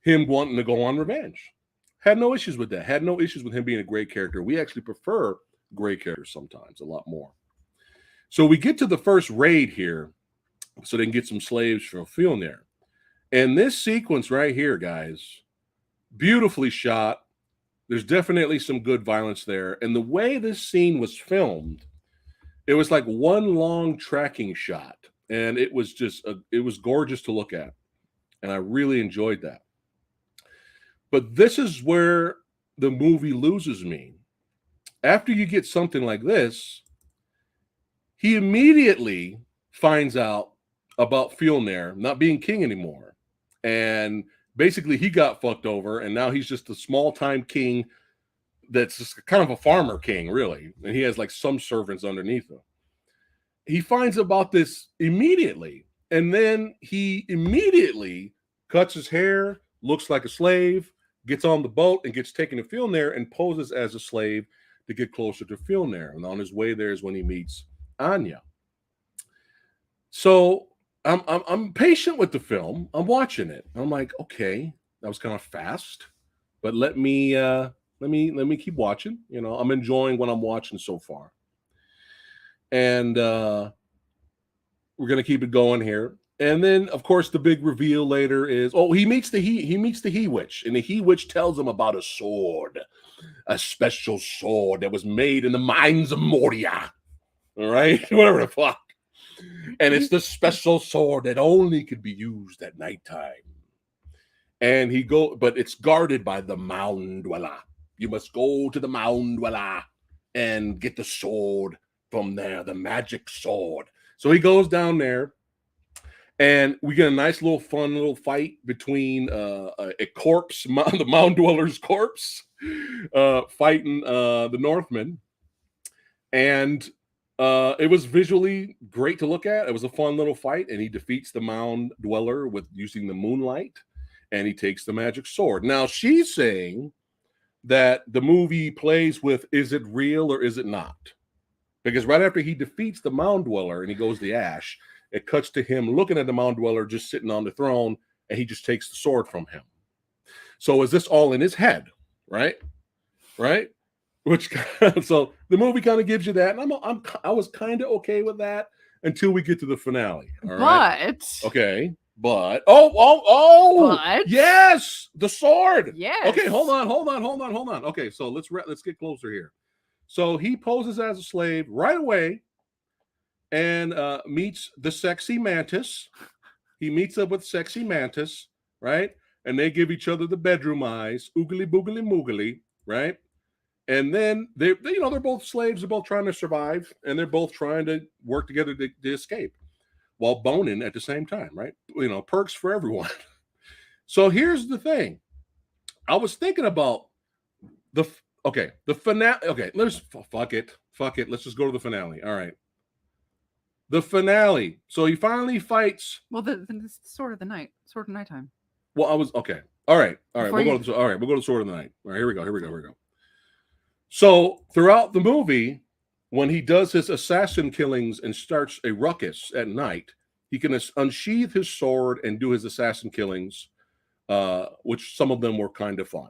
him wanting to go on revenge. Had no issues with that. Had no issues with him being a great character. We actually prefer great characters sometimes a lot more. So we get to the first raid here so they can get some slaves from Fjolnir. And this sequence right here, guys, beautifully shot. There's definitely some good violence there. And the way this scene was filmed, it was like one long tracking shot. And it was gorgeous to look at. And I really enjoyed that. But this is where the movie loses me. After you get something like this, he immediately finds out about Fjolnir not being king anymore. And basically he got fucked over, and now he's just a small-time king that's just kind of a farmer king, really. And he has like some servants underneath him. He finds about this immediately, and then he immediately cuts his hair, looks like a slave, gets on the boat and gets taken to Fjolnir and poses as a slave to get closer to Fjolnir. And on his way there is when he meets Anya. So I'm patient with the film. I'm watching it. I'm like, okay, that was kind of fast, but let me keep watching. I'm enjoying what I'm watching so far. And we're gonna keep it going here. And then, of course, the big reveal later is, he meets the He-Witch, and the He-Witch tells him about a sword, a special sword that was made in the mines of Moria. All right, whatever the fuck. And it's the special sword that only could be used at nighttime. And but it's guarded by the Mound Dweller. You must go to the Mound Dweller and get the sword from there, the magic sword. So he goes down there. And we get a nice fun little fight between a corpse, the Mound Dweller's corpse, fighting the Northman. And it was visually great to look at. It was a fun little fight. And he defeats the Mound Dweller with using the moonlight. And he takes the magic sword. Now, she's saying that the movie plays with, is it real or is it not? Because right after he defeats the Mound Dweller and he goes to ash, it cuts to him looking at the Mound Dweller just sitting on the throne, and he just takes the sword from him. So is this all in his head, right? Right? So the movie kind of gives you that, and I was kind of okay with that until we get to the finale. All right? But okay, But But? yes, the sword. Yes. Okay, hold on. Okay, so let's get closer here. So he poses as a slave right away and meets the sexy mantis. He meets up with sexy mantis, right? And they give each other the bedroom eyes, oogly boogly moogly, right? And then they're both slaves. They're both trying to survive, and they're both trying to work together to escape while boning at the same time, right? Perks for everyone. So here's the thing. I was thinking about the finale. Okay, fuck it. Let's just go to the finale. All right. The finale. So he finally fights. Well, the sword of the night. Sword of nighttime. Well, I was okay. All right. Before We'll go to Sword of the Night. All right, here we go. So throughout the movie, when he does his assassin killings and starts a ruckus at night, he can unsheath his sword and do his assassin killings, which some of them were kind of fun.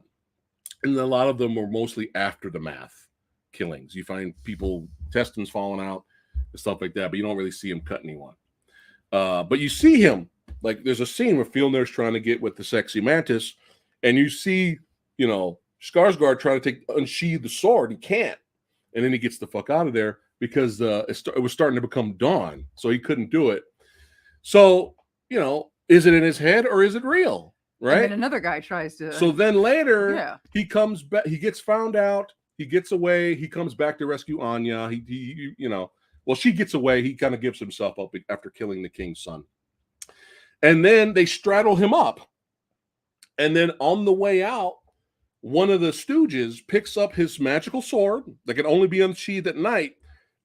And a lot of them were mostly after the math killings. You find people, intestines falling out and stuff like that, but you don't really see him cut anyone. But you see him, like there's a scene where Fjolnir's trying to get with the sexy mantis, and you see, Skarsgård trying to unsheathe the sword. He can't. And then he gets the fuck out of there because it was starting to become dawn, so he couldn't do it. So, is it in his head or is it real? Right? And then another guy tries to. So then later, he comes back. He gets found out. He gets away. He comes back to rescue Anya. Well, she gets away. He kind of gives himself up after killing the king's son. And then they straddle him up. And then on the way out, one of the stooges picks up his magical sword that can only be unsheathed at night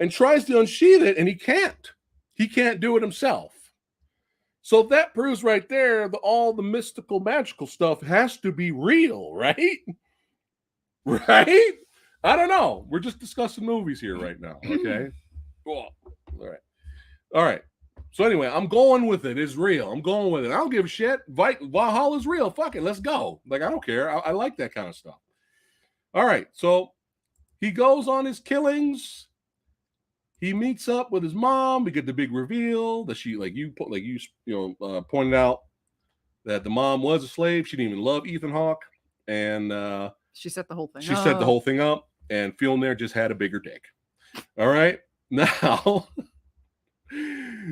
and tries to unsheath it, and he can't. He can't do it himself. So that proves right there that all the mystical, magical stuff has to be real, right? Right? I don't know. We're just discussing movies here right now, okay? Cool. All right. So anyway, I'm going with it. It's real. I'm going with it. I don't give a shit. Valhalla's real. Fuck it. Let's go. Like, I don't care. I like that kind of stuff. All right. So he goes on his killings. He meets up with his mom. We get the big reveal that she, pointed out that the mom was a slave. She didn't even love Ethan Hawke, and she set the whole thing. Set the whole thing up, and Fjolnir just had a bigger dick. All right, now.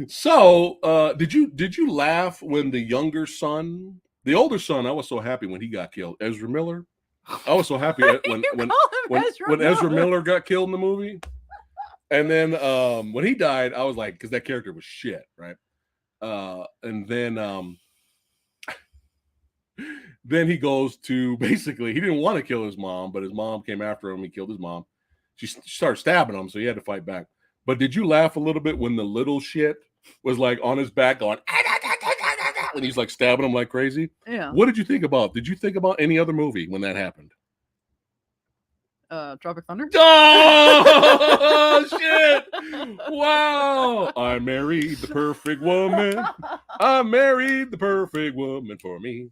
So, did you laugh when the older son? I was so happy when he got killed. Ezra Miller. I was so happy when Ezra Miller got killed in the movie. And then when he died, I was like, because that character was shit, right? And then then he goes to basically, he didn't want to kill his mom, but his mom came after him. He killed his mom. She started stabbing him, so he had to fight back. But did you laugh a little bit when the little shit was like on his back going, when he's like stabbing him like crazy? Yeah. What did you think about? Did you think about any other movie when that happened? Tropic Thunder? Oh, shit. Wow. I married the perfect woman. I married the perfect woman for me.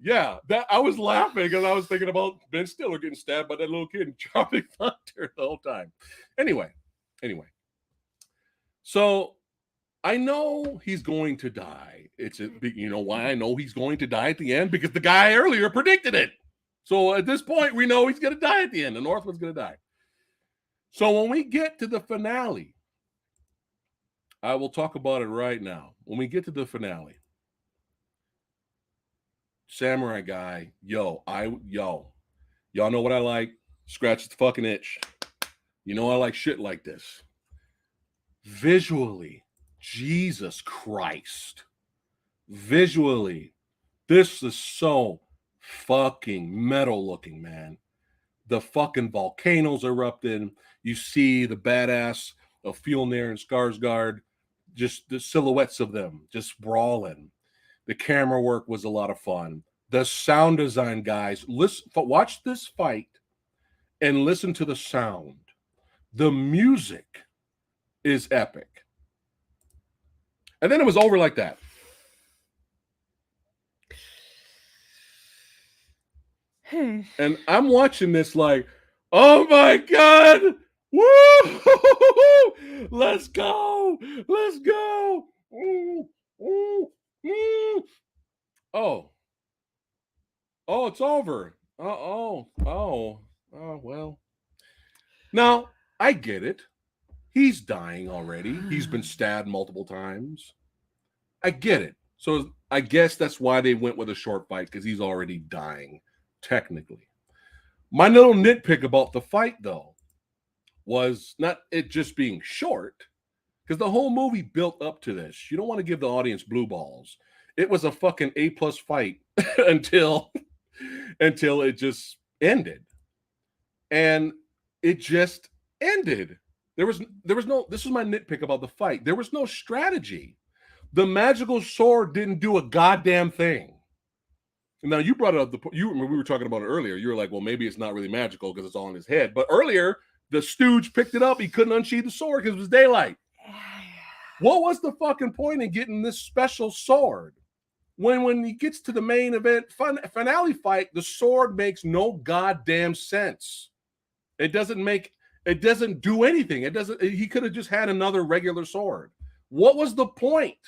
Yeah, that I was laughing because I was thinking about Ben Stiller getting stabbed by that little kid in Tropic Thunder the whole time. Anyway. So I know he's going to die. You know why I know he's going to die at the end? Because the guy earlier predicted it. So at this point, we know he's going to die at the end. The Northman's going to die. So when we get to the finale, I will talk about it right now. When we get to the finale, Samurai Guy, y'all know what I like? Scratch the fucking itch. You know I like shit like this. Visually, Jesus Christ. Visually, this is so fucking metal looking, man. The fucking volcanoes erupting. You see the badass of Fjolnir and Skarsgård, just the silhouettes of them just brawling. The camera work was a lot of fun. The sound design, guys, watch this fight and listen to the sound. The music is epic. And then it was over like that. And I'm watching this like, oh my God, woo! Let's go. Ooh. Oh, it's over. Oh, well. Now, I get it. He's dying already. He's been stabbed multiple times. I get it. So I guess that's why they went with a short fight, because he's already dying, technically. My little nitpick about the fight, though, was not it just being short, because the whole movie built up to this. You don't want to give the audience blue balls. It was a fucking A+ fight until it just ended. And it just ended. There was no, this was my nitpick about the fight. There was no strategy. The magical sword didn't do a goddamn thing. Now you brought up we were talking about it earlier. You were like, well, maybe it's not really magical because it's all in his head. But earlier, the stooge picked it up. He couldn't unsheath the sword because it was daylight. What was the fucking point in getting this special sword? When he gets to the main event finale fight, the sword makes no goddamn sense. It doesn't do anything. He could have just had another regular sword. What was the point?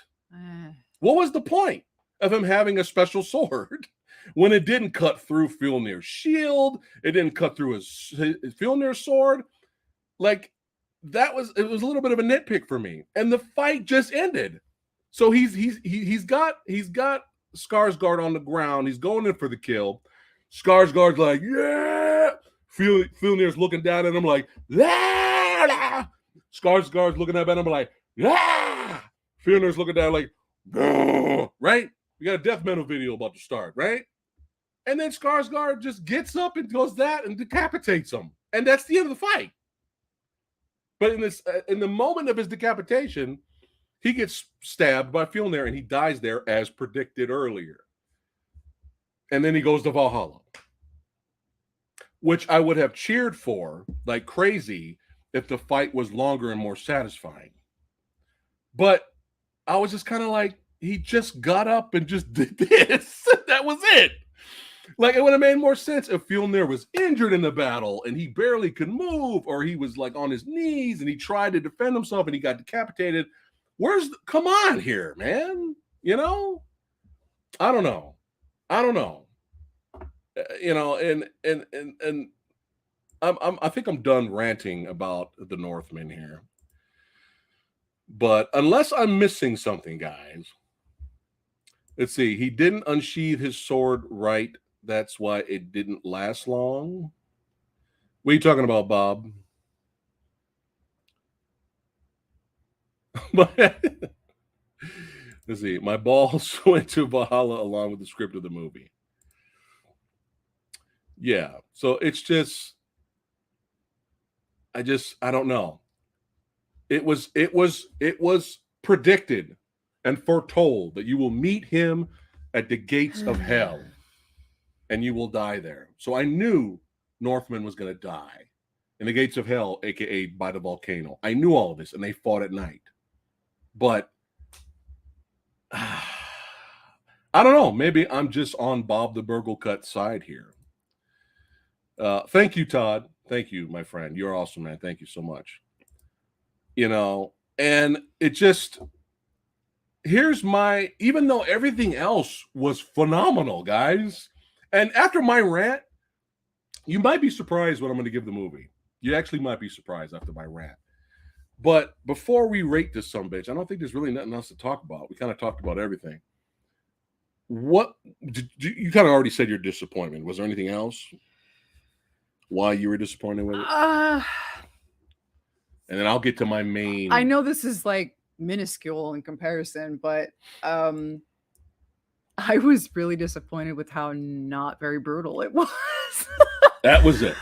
What was the point of him having a special sword when it didn't cut through Fjolnir's shield? It didn't cut through his Fjolnir's sword. Like, it was a little bit of a nitpick for me. And the fight just ended. So he's got Skarsgård on the ground. He's going in for the kill. Skarsgård's like, yeah. Fjolnir's looking down at him like, yeah. Skarsgård's looking up at him like, yeah. Fjolnir's looking down like, right? We got a death metal video about to start, right? And then Skarsgård just gets up and goes that and decapitates him. And that's the end of the fight. But in the moment of his decapitation, he gets stabbed by Fjolnir and he dies there as predicted earlier. And then he goes to Valhalla, which I would have cheered for like crazy if the fight was longer and more satisfying. But I was just kind of like, he just got up and just did this. That was it. Like, it would have made more sense if Fjolnir was injured in the battle and he barely could move, or he was like on his knees and he tried to defend himself and he got decapitated. Come on here, man. You know? I don't know. You know, and I think I'm done ranting about the Northman here. But unless I'm missing something, guys, let's see. He didn't unsheath his sword right. That's why it didn't last long. What are you talking about, Bob? Let's see. My balls went to Valhalla along with the script of the movie. Yeah. So it's just, I don't know. It was predicted and foretold that you will meet him at the gates of hell and you will die there. So I knew Northman was going to die in the gates of hell, aka by the volcano. I knew all of this, and they fought at night. But I don't know. Maybe I'm just on Bob the Burgle Cut side here. Thank you, Todd. Thank you, my friend. You're awesome, man. Thank you so much. You know, and it just, even though everything else was phenomenal, guys, and after my rant, you might be surprised what I'm going to give the movie. You actually might be surprised after my rant. But before we rate this sumbitch, I don't think there's really nothing else to talk about. We kind of talked about everything. What you kind of already said your disappointment. Was there anything else? Why you were disappointed with it? And then I'll get to my main. I know this is like minuscule in comparison, but I was really disappointed with how not very brutal it was. That was it.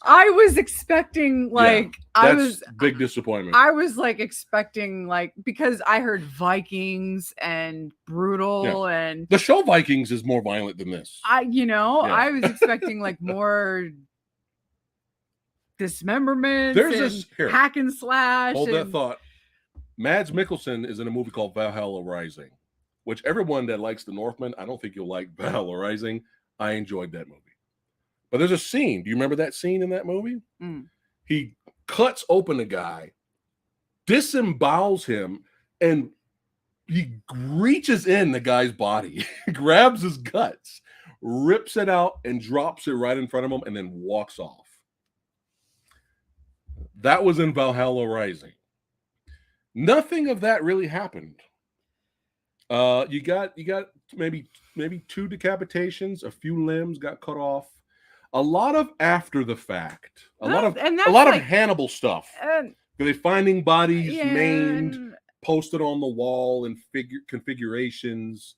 I was expecting big disappointment. I was like expecting because I heard Vikings and brutal and the show Vikings is more violent than this. I was expecting like more dismemberment. There's hack and slash. Hold that thought. Mads Mikkelsen is in a movie called Valhalla Rising, which everyone that likes the Northman, I don't think you'll like Valhalla Rising. I enjoyed that movie. But there's a scene. Do you remember that scene in that movie? He cuts open a guy, disembowels him, and he reaches in the guy's body, grabs his guts, rips it out, and drops it right in front of him, and then walks off. That was in Valhalla Rising. Nothing of that really happened. You got maybe 2 decapitations, a few limbs got cut off. A lot of after the fact, a lot of Hannibal stuff. They finding bodies maimed, posted on the wall in configurations.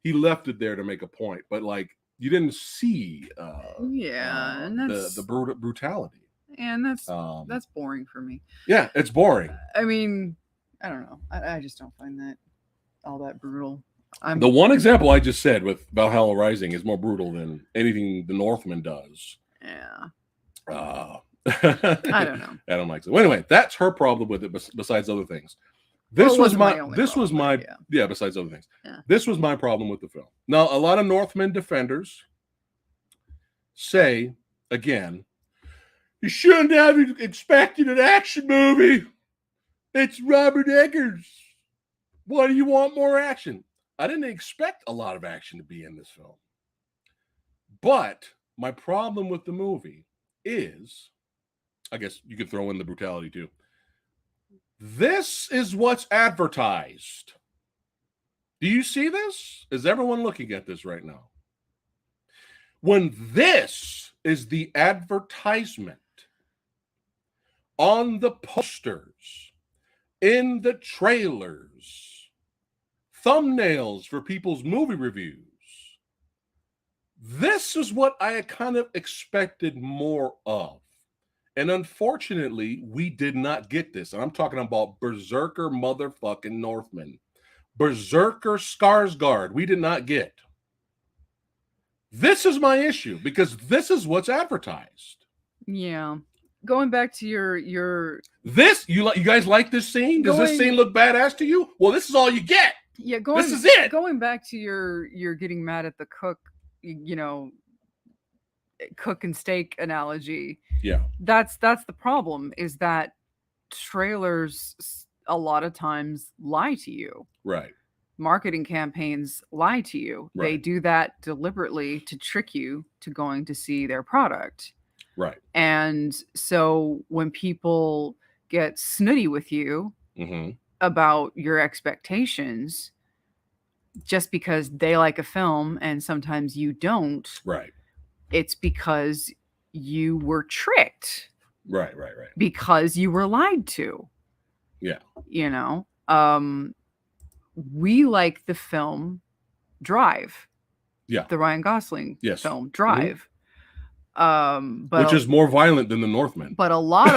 He left it there to make a point, but like you didn't see and that's the brutality. And that's boring for me. Yeah, it's boring. I mean, I don't know. I just don't find that all that brutal. The one example I just said with Valhalla Rising is more brutal than anything the Northman does. Yeah. I don't know. I don't like it. Well, anyway, that's her problem with it. Besides other things, besides other things, this was my problem with the film. Now, a lot of Northman defenders say again, you shouldn't have expected an action movie. It's Robert Eggers. Why do you want more action? I didn't expect a lot of action to be in this film. But my problem with the movie is, I guess you could throw in the brutality too. This is what's advertised. Do you see this? Is everyone looking at this right now? When this is the advertisement on the posters, in the trailers, thumbnails for people's movie reviews, this is what I had kind of expected more of. And unfortunately, we did not get this. And I'm talking about Berserker motherfucking Northman. Berserker Skarsgård, we did not get. This is my issue because this is what's advertised. Yeah. Going back to your this, you guys like this scene? Does this scene look badass to you? Well, this is all you get. Yeah, this is it. Going back to your getting mad at the cook, cook and steak analogy. Yeah. That's the problem, is that trailers a lot of times lie to you. Right. Marketing campaigns lie to you. Right. They do that deliberately to trick you to going to see their product. Right. And so when people get snooty with you about your expectations, just because they like a film and sometimes you don't, right, it's because you were tricked. Right. Because you were lied to. Yeah. We like the film Drive. Yeah. The Ryan Gosling film Drive. But which is more violent than the Northman. But a lot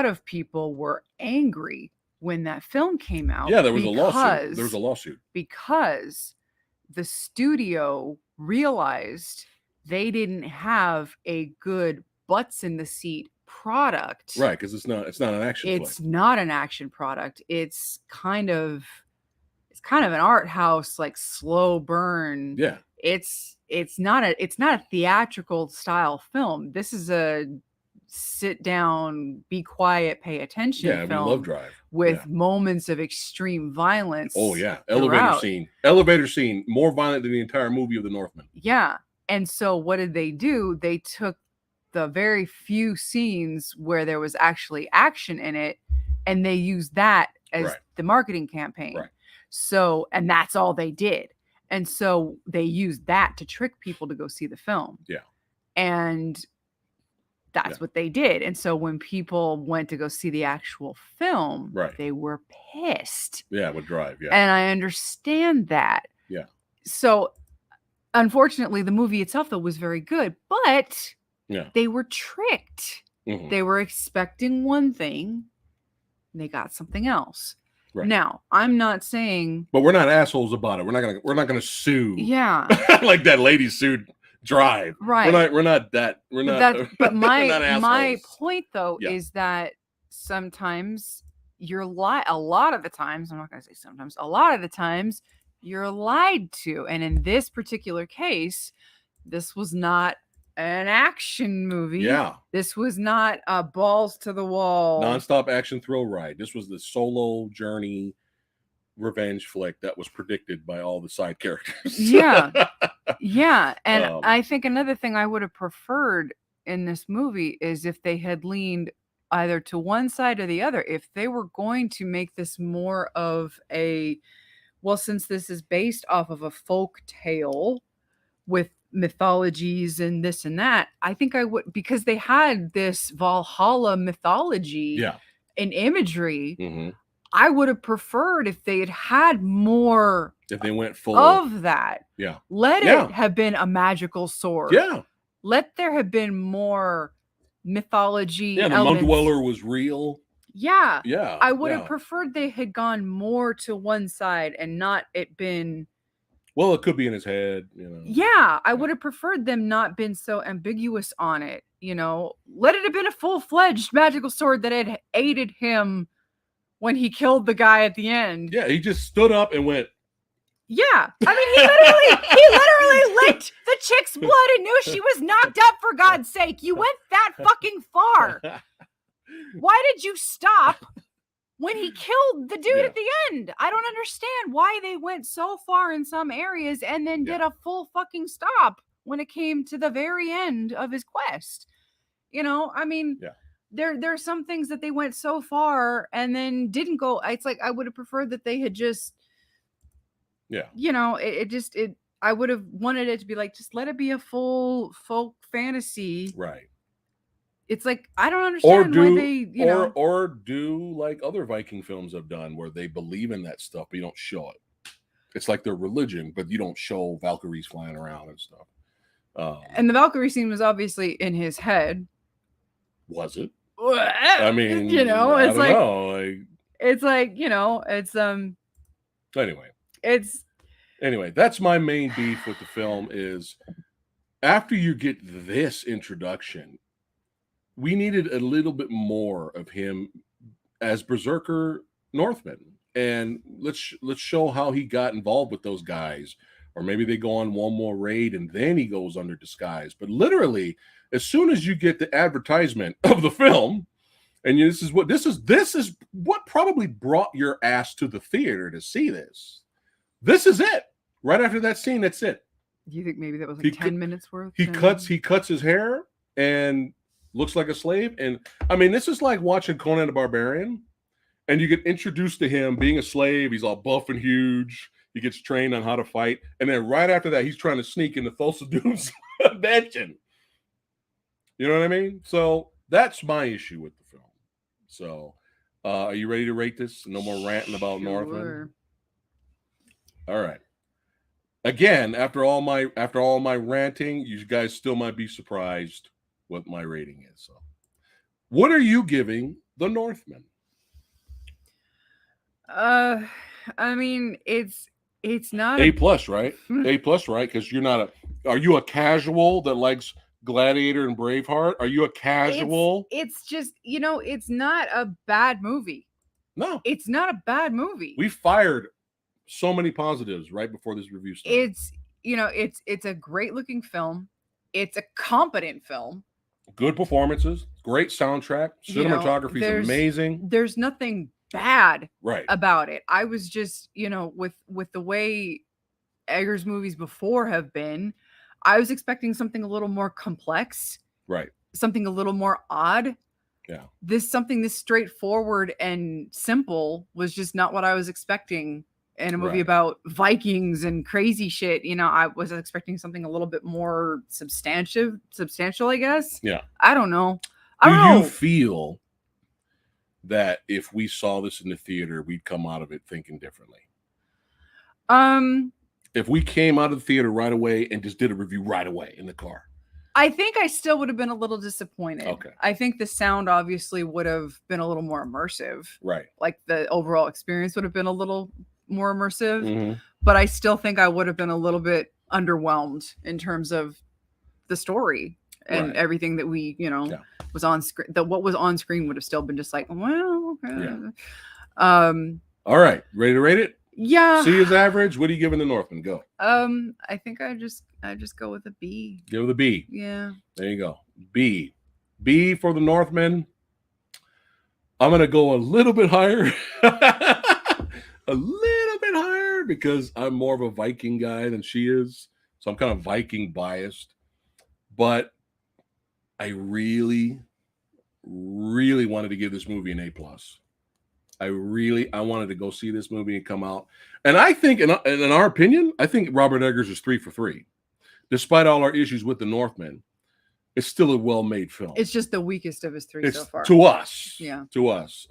of people were angry when that film came out. Yeah, there was a lawsuit. Because the studio realized they didn't have a good butts in the seat product. Right, because it's not an action flick. It's not an action product. It's kind of an art house, like slow burn. Yeah. It's not a theatrical style film. This is a sit down, be quiet, pay attention film. We love Drive. With moments of extreme violence. Oh yeah. Elevator scene, more violent than the entire movie of the Northman. Yeah. And so what did they do? They took the very few scenes where there was actually action in it, and they used that as the marketing campaign. Right. So, and that's all they did. And so they used that to trick people to go see the film. Yeah. And that's what they did. And so when people went to go see the actual film, they were pissed. Yeah, with Drive. Yeah. And I understand that. Yeah. So unfortunately, the movie itself, though, was very good, but they were tricked. Mm-hmm. They were expecting one thing, and they got something else. Right. Now, I'm not saying, but we're not assholes about it. We're not gonna sue. Yeah. Like that lady sued Drive. Right. We're not. But my point though is that sometimes a lot of the times, I'm not gonna say sometimes, a lot of the times you're lied to. And in this particular case, this was not an action movie. Yeah. This was not a balls to the wall nonstop action thrill ride. This was the solo journey revenge flick that was predicted by all the side characters. Yeah. Yeah. And Um, I think another thing I would have preferred in this movie is if they had leaned either to one side or the other. If they were going to make this more of a, well, since this is based off of a folk tale with mythologies and this and that, I think I would, because they had this Valhalla mythology yeah. and imagery. hmm I would have preferred if they had more If they went full of that. Yeah. Let Yeah. it have been a magical sword. Yeah. Let there have been more mythology. Yeah. The Monk Dweller was real. Yeah. Yeah. I would have preferred they had gone more to one side and not it been. Well, it could be in his head, you know. Yeah, I would have preferred them not been so ambiguous on it, you know. Let it have been a full-fledged magical sword that had aided him when he killed the guy at the end. Yeah, he just stood up and went. Yeah, I mean, he literally licked the chick's blood and knew she was knocked up. For God's sake, you went that fucking far. Why did you stop when he killed the dude at the end? I don't understand why they went so far in some areas and then did a full fucking stop when it came to the very end of his quest. You know, I mean, there are some things that they went so far and then didn't go. It's like I would have preferred that they had just, you know, I would have wanted it to be like, just let it be a full folk fantasy. Right. It's like, I don't understand why they, you know. Or do like other Viking films have done where they believe in that stuff, but you don't show it. It's like their religion, but you don't show Valkyries flying around and stuff. And the Valkyrie scene was obviously in his head. Was it? I mean, you know, it's like, it's like, you know, it's anyway, that's my main beef with the film is after you get this introduction, we needed a little bit more of him as Berserker Northman, and let's show how he got involved with those guys, or maybe they go on one more raid and then he goes under disguise. But literally, as soon as you get the advertisement of the film, and this is what probably brought your ass to the theater to see this. This is it. Right after that scene, that's it. Do you think maybe that was like 10 minutes worth? He cuts his hair and looks like a slave. And I mean, this is like watching Conan the Barbarian, and you get introduced to him being a slave. He's all buff and huge. He gets trained on how to fight. And then right after that, he's trying to sneak into Thulsa Doom's mansion. You know what I mean? So that's my issue with the film. So are you ready to rate this? No more ranting about Northman? All right. Again, after all my ranting, you guys still might be surprised what my rating is. So, what are you giving the Northman? I mean, it's not A+, right? A+, right? Because you're not are you a casual that likes Gladiator and Braveheart? Are you a casual? It's just, you know, it's not a bad movie. No, it's not a bad movie. We fired so many positives right before this review started. It's, you know, it's a great looking film. It's a competent film. Good performances, great soundtrack, cinematography is amazing. There's nothing bad about it. I was just, you know, with the way Eggers movies before have been, I was expecting something a little more complex. Right. Something a little more odd. Yeah. Something this straightforward and simple was just not what I was expecting in a movie about Vikings and crazy shit. You know, I was expecting something a little bit more substantial, I guess. Yeah. I don't know. Do you feel that if we saw this in the theater, we'd come out of it thinking differently? If we came out of the theater right away and just did a review right away in the car, I think I still would have been a little disappointed. Okay. I think the sound obviously would have been a little more immersive. Right. Like the overall experience would have been a little more immersive. Mm-hmm. But I still think I would have been a little bit underwhelmed in terms of the story and everything that we, you know, was on screen. What was on screen would have still been just like, well, okay. Yeah. All right. Ready to rate it? Yeah. C is average. What are you giving the Northman? Go. I think I just go with a B. Give it a B. Yeah. There you go. B. B for the Northman. I'm gonna go a little bit higher. a little bit higher because I'm more of a Viking guy than she is. So I'm kind of Viking biased. But I really, really wanted to give this movie an A+. I wanted to go see this movie and come out. And I think, in our opinion, I think Robert Eggers is 3 for 3. Despite all our issues with the Northman, it's still a well-made film. It's just the weakest of his 3 so far. To us. Yeah. To us.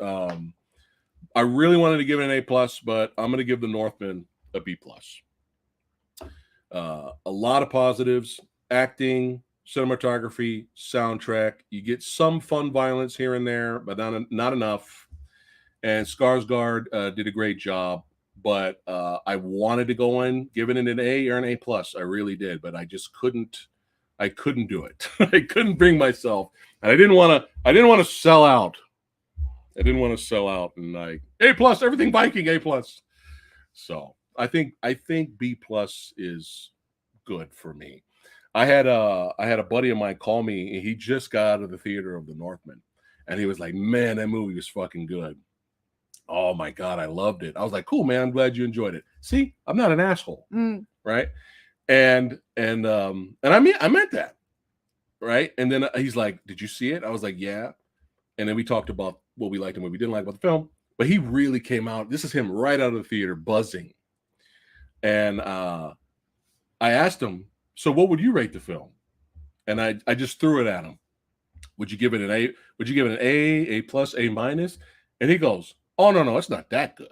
I really wanted to give it an A+, but I'm going to give the Northman a B+. A lot of positives: acting, cinematography, soundtrack. You get some fun violence here and there, but not enough. And Skarsgård did a great job, but I wanted to go in giving it an A or an A+. I really did, but I just couldn't. I couldn't do it. I couldn't bring myself, and I didn't want to sell out. I didn't want to sell out and like A+, everything Viking A+. So I think B+ is good for me. I had a buddy of mine call me, and he just got out of the theater of the Northman, and he was like, "Man, that movie was fucking good. Oh my God, I loved it." I was like, "Cool, man. I'm glad you enjoyed it." See, I'm not an asshole, right? And I meant that, right? And then he's like, "Did you see it?" I was like, "Yeah." And then we talked about what we liked and what we didn't like about the film. But he really came out. This is him right out of the theater, buzzing. And I asked him, "So what would you rate the film?" And I just threw it at him. Would you give it an A? Would you give it an A+, A-? And he goes, "Oh, no, it's not that good."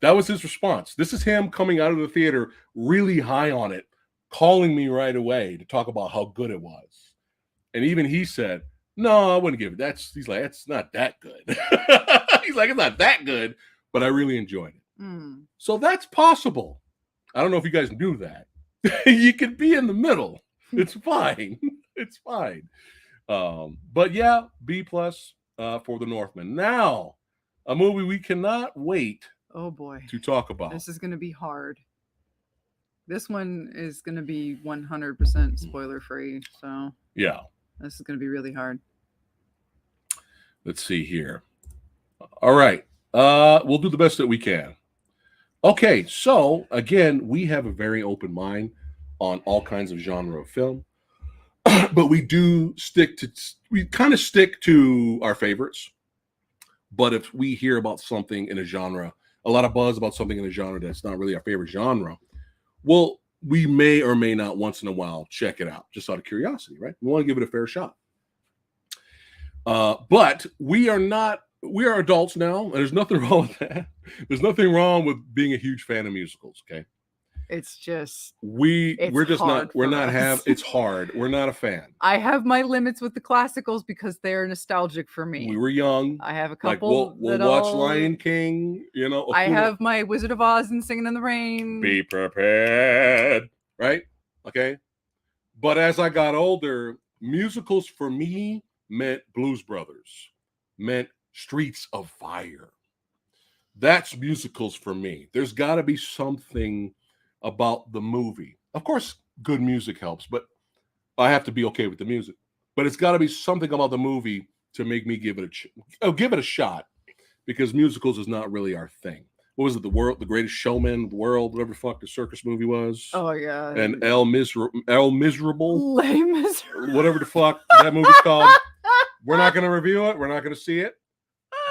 That was his response. This is him coming out of the theater really high on it, calling me right away to talk about how good it was. And even he said, "No, I wouldn't give it. He's like, it's not that good." He's like, "It's not that good, but I really enjoyed it." So that's possible. I don't know if you guys knew that. You could be in the middle. It's fine. It's fine. But yeah, B+ for the Northman. Now, a movie we cannot wait. Oh boy. To talk about. This is going to be hard. This one is going to be 100% spoiler free. So yeah, this is going to be really hard. Let's see here. All right. We'll do the best that we can. Okay. So again, we have a very open mind on all kinds of genre of film, but we kind of stick to our favorites. But if we hear about something in a genre, a lot of buzz about something in a genre that's not really our favorite genre, well, we may or may not once in a while check it out, just out of curiosity, right? We want to give it a fair shot. But we are adults now, and there's nothing wrong with that. There's nothing wrong with being a huge fan of musicals, okay? It's just it's hard. We're not a fan. I have my limits with the classicals because they're nostalgic for me. We were young. I have a couple. We'll watch Lion King. I have my Wizard of Oz and Singing in the Rain. Be prepared, right? Okay. But as I got older, musicals for me meant Blues Brothers, meant Streets of Fire. That's musicals for me. There's got to be something about the movie. Of course, good music helps, but I have to be okay with the music. But it's got to be something about the movie to make me give it a shot, because musicals is not really our thing. What was it? The Greatest Showman of the World, whatever the fuck the circus movie was. Oh yeah. And El Miserable, Les Miserables, whatever the fuck that movie's called. We're not going to review it. We're not going to see it.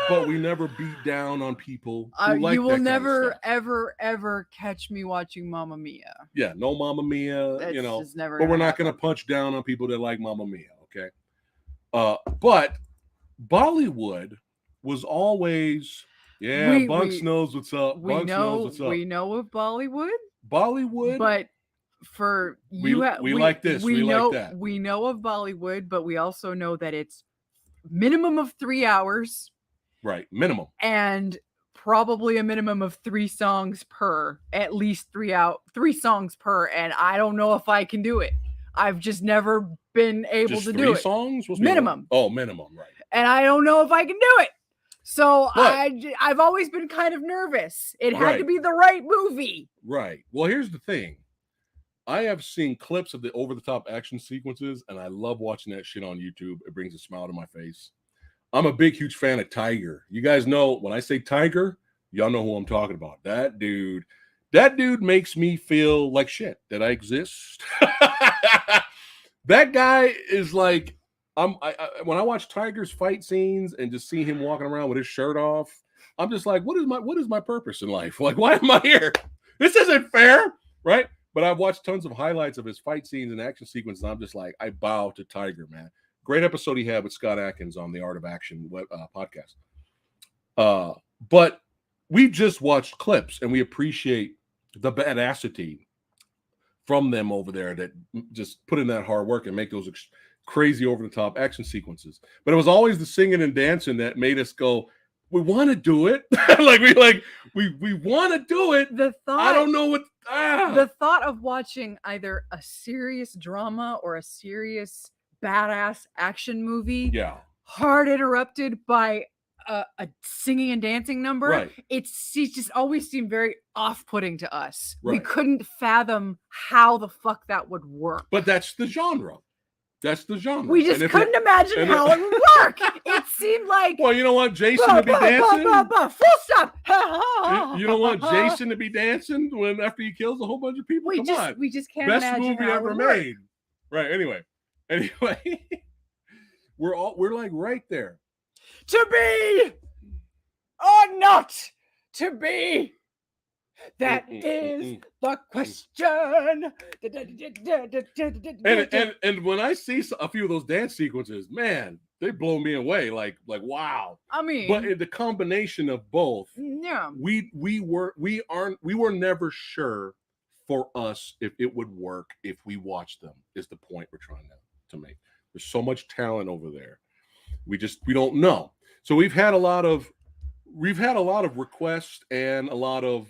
But we never beat down on people who like you will that never, kind of stuff. ever catch me watching Mamma Mia. Yeah, no Mamma Mia, That's just never but we're not going to punch down on people that like Mamma Mia, okay? But Bollywood was always, Bunks knows what's up. Bunks knows what's up. We know of Bollywood, but for we like this. We like that. We know of Bollywood, but we also know that it's minimum of 3 hours. Right, minimum. And probably a minimum of 3 songs per, at least 3 songs per. And I don't know if I can do it. I've just never been able to do it. 3 songs? What's minimum. Oh, minimum, right. And I don't know if I can do it. So I've always been kind of nervous. It had to be the right movie. Right. Well, here's the thing. I have seen clips of the over-the-top action sequences, and I love watching that shit on YouTube. It brings a smile to my face. I'm a big, huge fan of Tiger. You guys know when I say Tiger, Y'all know who I'm talking about. That dude makes me feel like shit that I exist. That guy is like, when I watch Tiger's fight scenes and just see him walking around with his shirt off, I'm just like, what is my purpose in life? Like, why am I here? This isn't fair, right? But I've watched tons of highlights of his fight scenes and action sequences. And I'm just like, I bow to Tiger, man. Great episode he had with Scott Atkins on the Art of Action podcast. But we just watched clips and we appreciate the badassity from them over there that just put in that hard work and make those crazy over the top action sequences. But it was always the singing and dancing that made us go, we want to do it. we want to do it. The thought, I don't know what the thought of watching either a serious drama or a serious badass action movie, hard interrupted by a singing and dancing number, right. It just always seemed very off-putting to us. Right. We couldn't fathom how the fuck that would work. But that's the genre. That's the genre. We just couldn't imagine how it would work. It seemed like, well, you know what, Jason to be dancing. Full stop. You don't want Jason to be dancing after he kills a whole bunch of people. We just can't imagine. Best movie ever made. Right. Anyway, we're like right there. To be or not to be? That is the question. And when I see a few of those dance sequences, man, they blow me away. Like wow. I mean, but the combination of both, yeah, we were never sure for us if it would work if we watched them. Is the point we're trying to make. There's so much talent over there. We don't know. So we've had a lot of requests and a lot of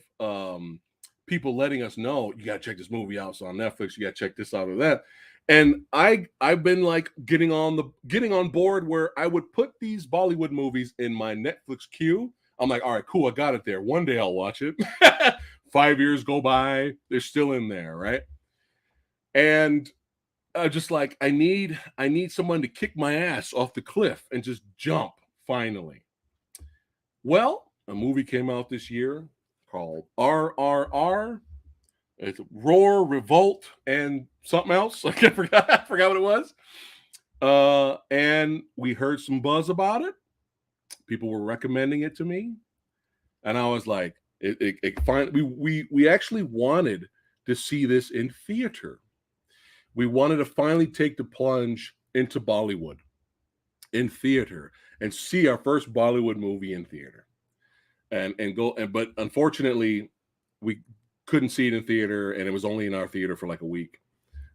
people letting us know, you gotta check this movie out. It's on Netflix. You gotta check this out or that. And I've been like getting on board where I would put these Bollywood movies in my Netflix queue. I'm like, all right, cool, I got it there. One day I'll watch it. 5 years go by, they're still in there, right? And just like I need someone to kick my ass off the cliff and just jump finally. Well, a movie came out this year called RRR. It's Roar, Revolt, and something else. I forgot what it was. And we heard some buzz about it. People were recommending it to me, and I was like, we actually wanted to see this in theater. We wanted to finally take the plunge into Bollywood in theater and see our first Bollywood movie in theater, but unfortunately we couldn't see it in theater, and it was only in our theater for like a week.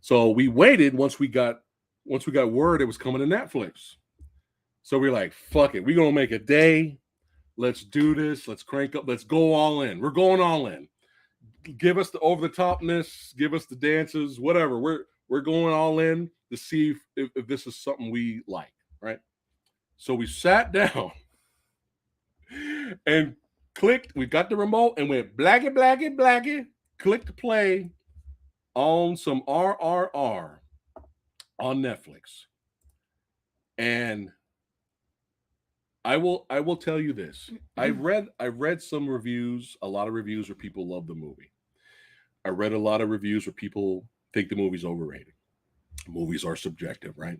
So we waited once we got word it was coming to Netflix. So we're like, fuck it, we're gonna make a day. Let's do this. Let's crank up. Let's go all in. We're going all in. Give us the over the topness. Give us the dances. Whatever. We're going all in to see if this is something we like, right? So we sat down and clicked. We got the remote and went blacky, blacky, blacky. Clicked play on some RRR on Netflix. And I will tell you this. I read some reviews, a lot of reviews where people love the movie. I read a lot of reviews where people think the movie's overrated. Movies are subjective, right?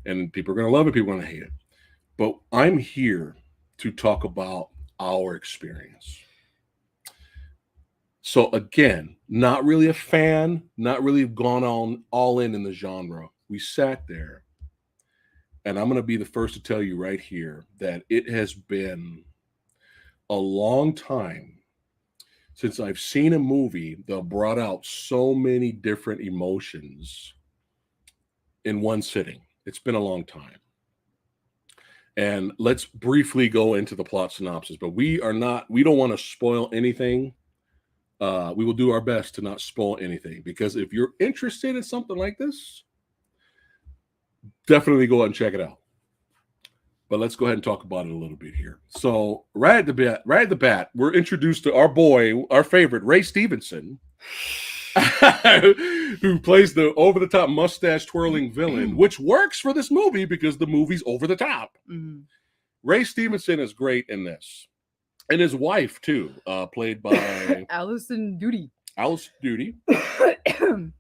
And people are going to love it, people are going to hate it. But I'm here to talk about our experience. So again, not really a fan, not really gone on all in the genre. We sat there, and I'm going to be the first to tell you right here that it has been a long time since I've seen a movie that brought out so many different emotions in one sitting. It's been a long time. And let's briefly go into the plot synopsis, but we don't want to spoil anything. We will do our best to not spoil anything, because if you're interested in something like this, definitely go ahead and check it out. But let's go ahead and talk about it a little bit here. So right at the bat, we're introduced to our boy, our favorite, Ray Stevenson, who plays the over-the-top mustache-twirling villain, which works for this movie because the movie's over the top. Mm-hmm. Ray Stevenson is great in this. And his wife too, played by Allison Duty. Alice Duty.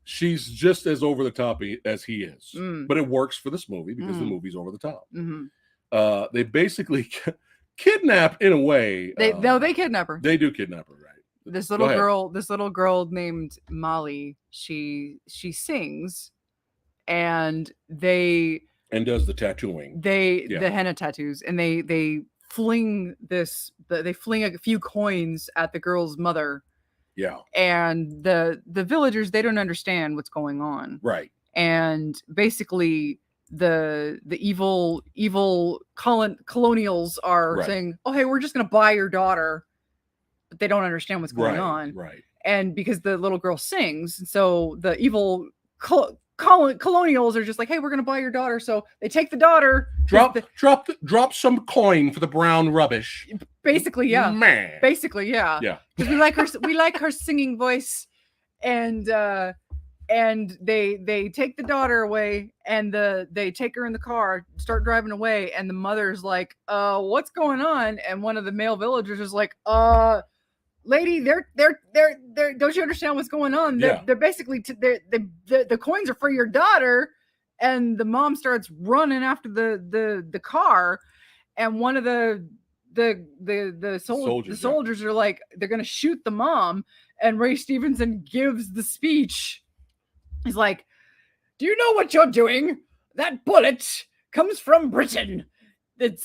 She's just as over the top as he is, but it works for this movie because the movie's over the top. They basically kidnap in a way. They kidnap her. They do kidnap her, right? This little girl named Molly. She sings, and does the tattooing. The henna tattoos, and they fling a few coins at the girl's mother. Yeah. And the villagers, they don't understand what's going on. Right. And basically the evil colonials are saying, "Oh, hey, we're just going to buy your daughter." But they don't understand what's going on. Right. And because the little girl sings, so the evil colonials are just like, "Hey, we're going to buy your daughter." So they take the daughter, drop some coin for the brown rubbish. Basically, yeah. Man. Basically, yeah. Yeah. Because we like her singing voice, and they take the daughter away, and they take her in the car, start driving away, and the mother's like, what's going on? And one of the male villagers is like, lady, they're don't you understand what's going on? They're basically the coins are for your daughter. And the mom starts running after the car, and one of the soldiers are like, they're gonna shoot the mom, and Ray Stevenson gives the speech. He's like, "Do you know what you're doing? That bullet comes from Britain. It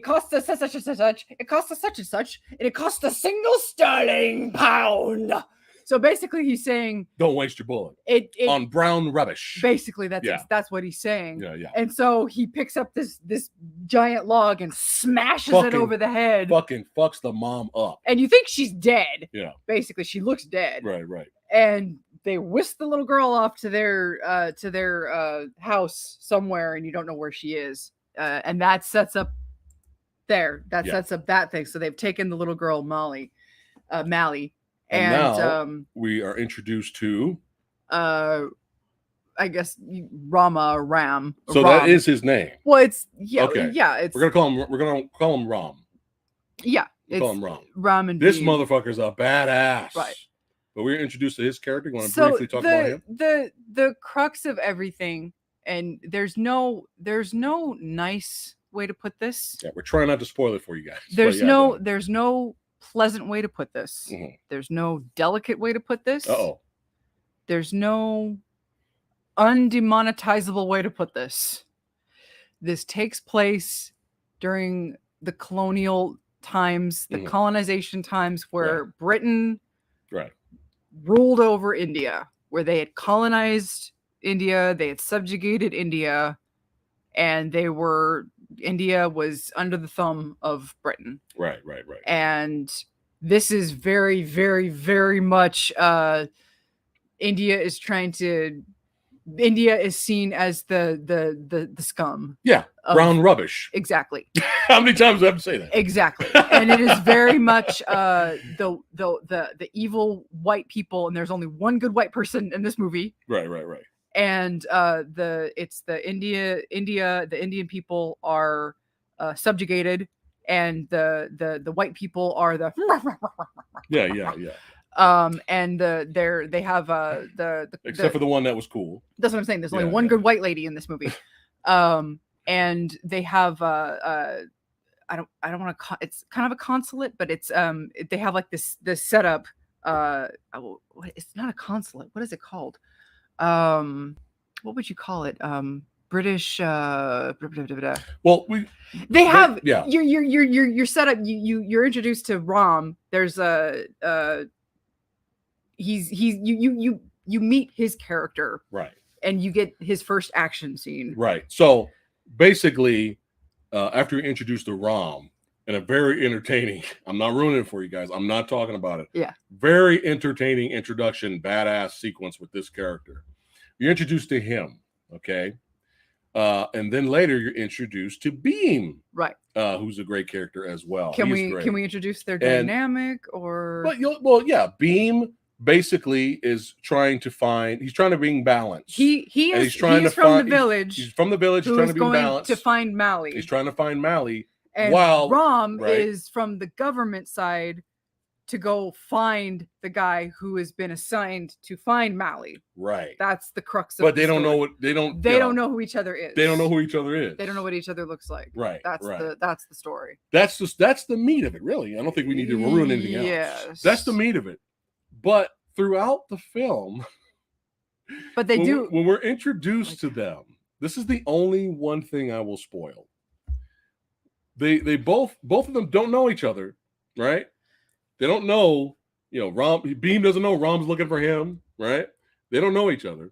costs us such and such. It costs us such and such, and it costs a single sterling pound." So basically, he's saying, "Don't waste your bullet on brown rubbish." Basically, that's what he's saying. Yeah. And so he picks up this giant log and smashes it over the head. Fucking fucks the mom up. And you think she's dead. Yeah. Basically, she looks dead. Right. And they whisk the little girl off to their house somewhere, and you don't know where she is. And that sets up sets up that thing. So they've taken the little girl Mally. And now we are introduced to I guess Rama or Ram. Or so Ram. that is his name. Well, it's okay. Yeah, it's we're gonna call him Ram. Yeah. Call him Ram. Ram and this motherfucker's a badass. Right. But we're introduced to his character. You want to briefly talk about him? The crux of everything, and there's no nice way to put this. Yeah, we're trying not to spoil it for you guys. There's no pleasant way to put this. Mm-hmm. There's no delicate way to put this. There's no undemonetizable way to put this. This takes place during the colonial times, the colonization times, where Britain ruled over India, where they had colonized India, they had subjugated India, and India was under the thumb of Britain. Right. And this is very, very, very much India is seen as the scum. Yeah. Brown rubbish. Exactly. How many times do I have to say that? Exactly. And it is very much the evil white people, and there's only one good white person in this movie. Right. And the Indian people are subjugated, and the white people are the yeah. And they have except for the one that was cool. That's what I'm saying. There's only one good white lady in this movie. And they have I don't want to it's kind of a consulate, but it's they have like this setup. It's not a consulate. What is it called? What would you call it? British well, they have you're set up, you're introduced to Ram. There's you meet his character, right, and you get his first action scene, right. So basically, after you introduce the Ram, and a very entertaining, I'm not ruining it for you guys, I'm not talking about it, very entertaining introduction, badass sequence with this character. You're introduced to him, okay, and then later you're introduced to Beam, right, who's a great character as well. Can we introduce their dynamic? Beam basically is trying to bring balance. He's from the village. He's from the village. He's trying to bring balance. To find Mally. He's trying to find Mally, And While- Rom right. is from the government side to go find the guy who has been assigned to find Mally. Right. That's the crux of But the they don't know story. what they don't. They you don't know who each other is. They don't know who each other is. They don't know what each other looks like. Right. That's right. that's the story. That's the meat of it, really. I don't think we need to ruin anything else. That's the meat of it. But throughout the film, but they when we're introduced to them, this is the only one thing I will spoil. They both of them don't know each other, right? They don't know, Beam doesn't know Rom's looking for him, right? They don't know each other.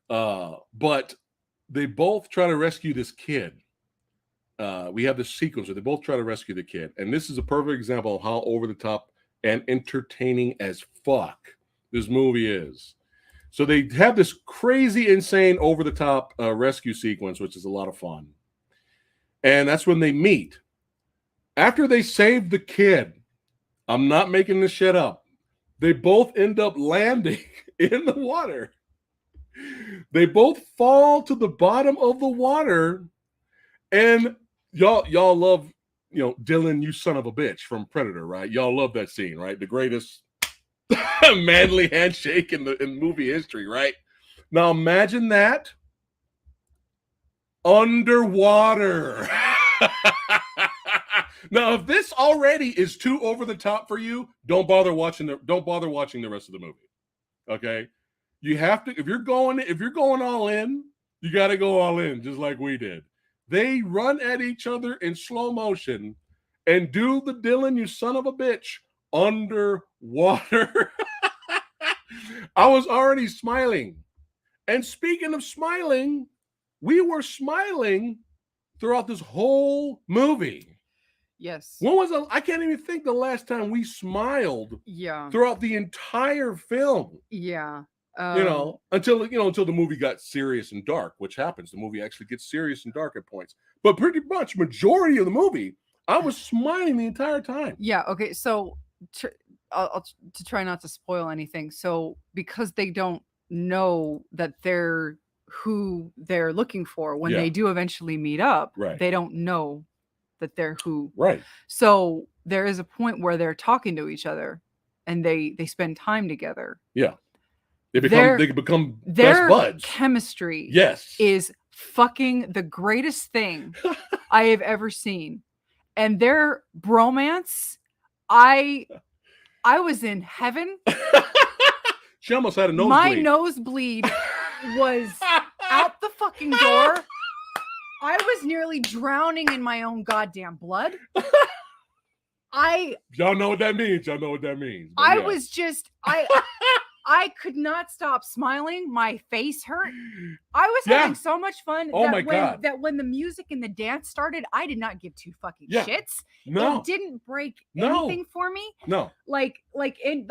But they both try to rescue this kid. We have this sequence where they both try to rescue the kid. And this is a perfect example of how over the top and entertaining as fuck this movie is. So they have this crazy, insane, over the top rescue sequence, which is a lot of fun. And that's when they meet. After they save the kid, I'm not making this shit up, they both end up landing in the water. They both fall to the bottom of the water. And y'all love, Dylan, you son of a bitch from Predator, right? Y'all love that scene, right? The greatest manly handshake in movie history, right? Now imagine that underwater. Now, if this already is too over the top for you, don't bother watching the rest of the movie. Okay? You have to, if you're going all in, you got to go all in, just like we did. They run at each other in slow motion and do the Dylan, you son of a bitch, underwater. I was already smiling. And speaking of smiling, we were smiling throughout this whole movie. Yes. When was I can't even think the last time we smiled. Yeah. Throughout the entire film. Yeah. Until the movie got serious and dark, which happens. The movie actually gets serious and dark at points. But pretty much majority of the movie, I was smiling the entire time. Yeah. Okay. So I'll to try not to spoil anything. So because they don't know that they're who they're looking for when they do eventually meet up, right. They don't know that they're who. Right. So there is a point where they're talking to each other and they spend time together. Yeah. They become best buds. Chemistry is fucking the greatest thing I have ever seen. And their bromance, I was in heaven. She almost had a nosebleed. My nosebleed was out the fucking door. I was nearly drowning in my own goddamn blood. Y'all know what that means. I was just I could not stop smiling. My face hurt. I was having so much fun that when the music and the dance started, I did not give two fucking shits. No. It didn't break anything for me. No. I think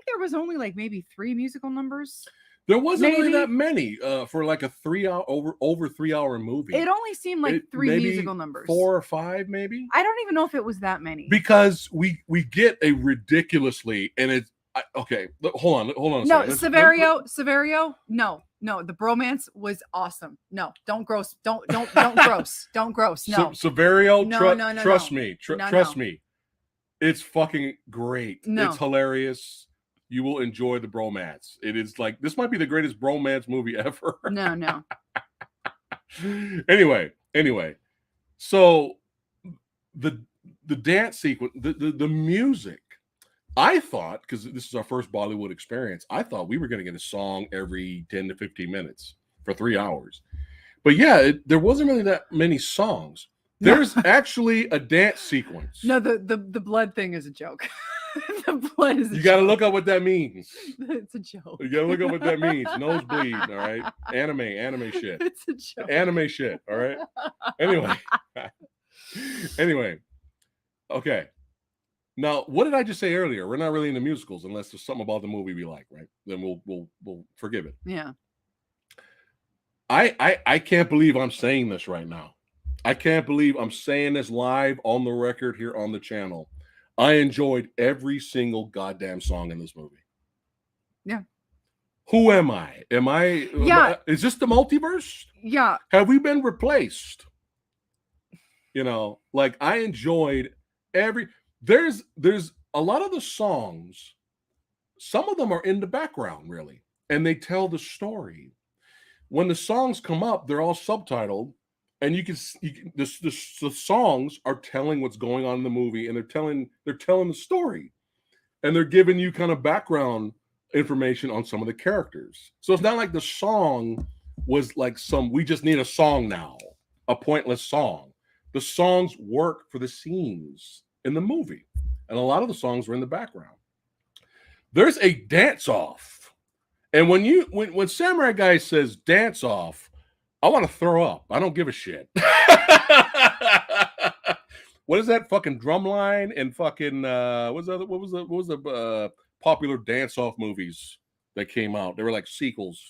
there was only maybe 3 musical numbers. There wasn't really that many for like a 3 hour over 3 hour movie. It only seemed like 3 musical numbers. 4 or 5 maybe. I don't even know if it was that many. Because we get a ridiculously, and it's okay. Hold on. No, Severio. No, the bromance was awesome. No, don't gross. Don't gross. Don't gross. No, Severio. Trust me. Trust me. It's fucking great. No. It's hilarious. You will enjoy the bromance. It is this might be the greatest bromance movie ever. No. Anyway. So the dance sequence, the music. I thought, because this is our first Bollywood experience, I thought we were going to get a song every 10 to 15 minutes for 3 hours. But there wasn't really that many songs. There's actually a dance sequence. No, the blood thing is a joke. The blood is a joke. You got to look up what that means. It's a joke. You got to look up what that means. Nosebleed, all right? Anime shit. It's a joke. Anime shit, all right? Anyway. Okay. Now, what did I just say earlier? We're not really into musicals unless there's something about the movie we like, right? Then we'll forgive it. Yeah. I can't believe I'm saying this right now. I can't believe I'm saying this live on the record here on the channel. I enjoyed every single goddamn song in this movie. Yeah. Who am I? Is this the multiverse? Yeah. Have we been replaced? You know, like I enjoyed every there's a lot of the songs, some of them are in the background really, and they tell the story. When the songs come up, they're all subtitled, and the songs are telling what's going on in the movie, and they're telling the story, and they're giving you kind of background information on some of the characters. So it's not like the song was like some we just need a song now, a pointless song. The songs work for the scenes in the movie, and a lot of the songs were in the background. There's a dance off, and when Samurai Guy says dance off, I want to throw up. I don't give a shit. What is that fucking drum line and fucking what was the popular dance off movies that came out? They were like sequels.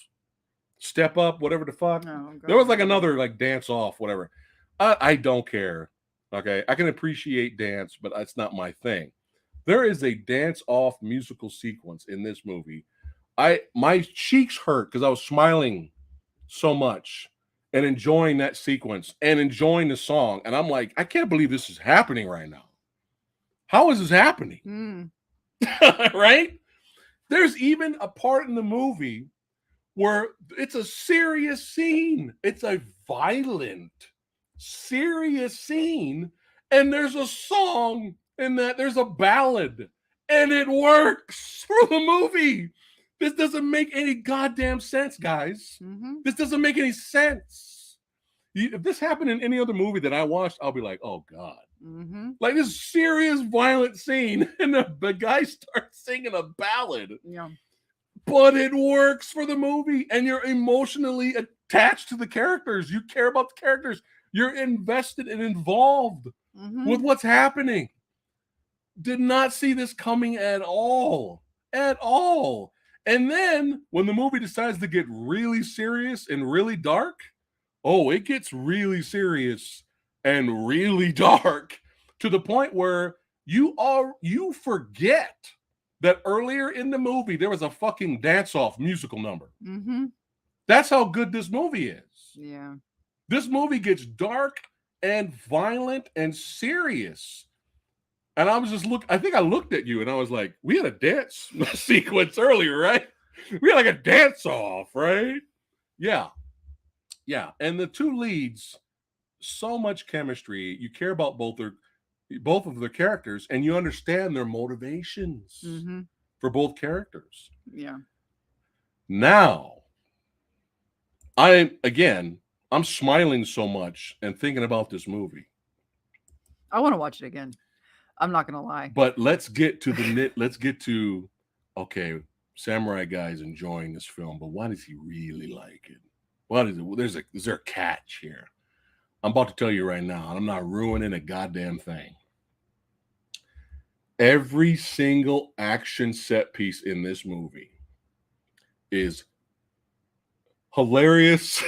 Step Up, whatever the fuck. Oh, There was like God. another like dance off, whatever. I don't care. Okay, I can appreciate dance, but that's not my thing. There is a dance off musical sequence in this movie. My cheeks hurt because I was smiling so much and enjoying that sequence and enjoying the song. And I'm like, I can't believe this is happening right now. How is this happening? Right? There's even a part in the movie where it's a serious scene. It's a violent, serious scene. And there's a song in that, there's a ballad, and it works for the movie. This doesn't make any goddamn sense, guys. This doesn't make any sense. If this happened in any other movie that I watched, I'll be like, oh God. Like this serious violent scene, and the guy starts singing a ballad. Yeah. But it works for the movie, and you're emotionally attached to the characters. You care about the characters. You're invested and involved with what's happening. Did not see this coming at all. At all. And then when the movie decides to get really serious and really dark, oh, it gets really serious and really dark to the point where you forget that earlier in the movie there was a fucking dance-off musical number. That's how good this movie is. Yeah. This movie gets dark and violent and serious. And I was just I think I looked at you and I was like, we had a dance sequence earlier, right? We had like a dance-off, right? Yeah. Yeah. And the two leads, so much chemistry. You care about both of their characters, and you understand their motivations for both characters. Yeah. Now, I'm smiling so much and thinking about this movie. I want to watch it again. I'm not gonna lie. But let's get to okay, Samurai Guy's enjoying this film, but why does he really like it? What is it? Is there a catch here? I'm about to tell you right now, and I'm not ruining a goddamn thing. Every single action set piece in this movie is hilarious,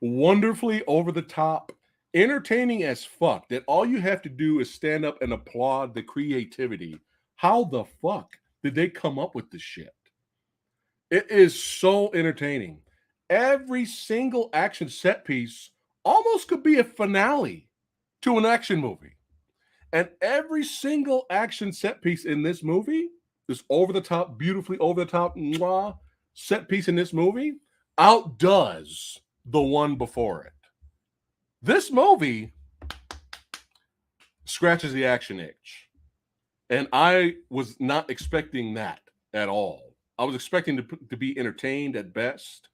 wonderfully over the top, entertaining as fuck, that all you have to do is stand up and applaud the creativity. How the fuck did they come up with this shit? It is so entertaining. Every single action set piece almost could be a finale to an action movie. And every single action set piece in this movie, this over the top, beautifully over the top set piece in this movie, outdoes the one before it. This movie scratches the action itch. And I was not expecting that at all. I was expecting to be entertained at best.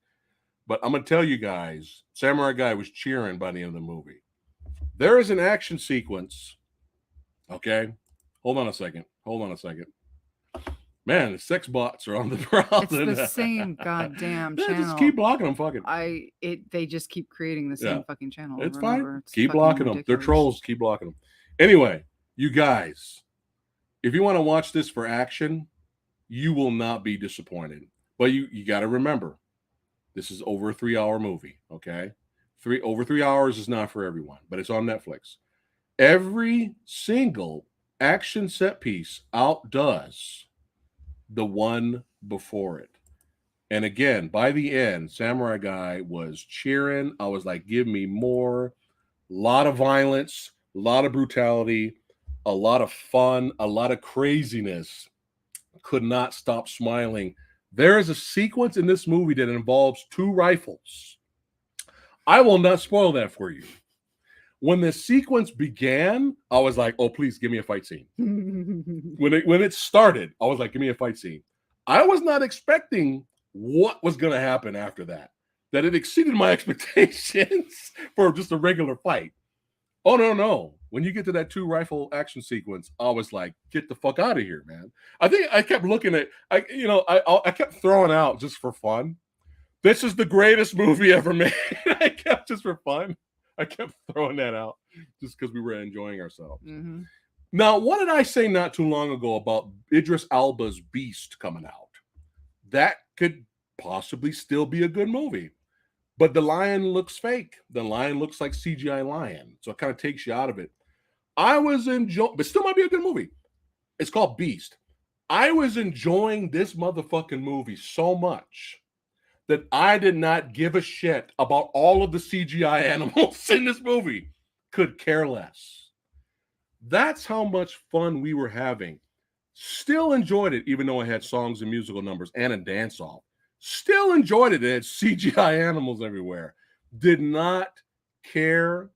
But I'm going to tell you guys, Samurai Guy was cheering by the end of the movie. There is an action sequence. Okay. Hold on a second. Man, the sex bots are on the prowl. It's the same goddamn Yeah, channel. just keep blocking them. Fucking. They just keep creating the same fucking channel. It's over and fine. over. It's Keep fucking blocking them. They're ridiculous. trolls. Keep blocking them. Anyway, you guys, if you want to watch this for action, you will not be disappointed. But you got to remember, this is over a 3-hour movie. Okay, over 3 hours is not for everyone, but it's on Netflix. Every single action set piece outdoes the one before it. And again, by the end, Samurai Guy was cheering. I was like, give me more. lot of violence, a lot of brutality, a lot of fun, a lot of craziness. Could not stop smiling. There is a sequence in this movie that involves 2 rifles. I will not spoil that for you. When the sequence began, I was like, "Oh, please give me a fight scene." When it started, I was like, "Give me a fight scene." I was not expecting what was going to happen after that. That it exceeded my expectations for just a regular fight. Oh no! When you get to that 2 rifle action sequence, I was like, "Get the fuck out of here, man!" I think I kept looking at, I kept throwing out just for fun. This is the greatest movie ever made. I kept just for fun. I kept throwing that out just because we were enjoying ourselves. Mm-hmm. Now, what did I say not too long ago about Idris Elba's Beast coming out? That could possibly still be a good movie. But the lion looks fake. The lion looks like CGI lion. So it kind of takes you out of it. I was enjoying, but still might be a good movie. It's called Beast. I was enjoying this motherfucking movie so much that I did not give a shit about all of the CGI animals in this movie. Could care less. That's how much fun we were having. Still enjoyed it, even though I had songs and musical numbers and a dance off. Still enjoyed it. It had CGI animals everywhere. Did not care.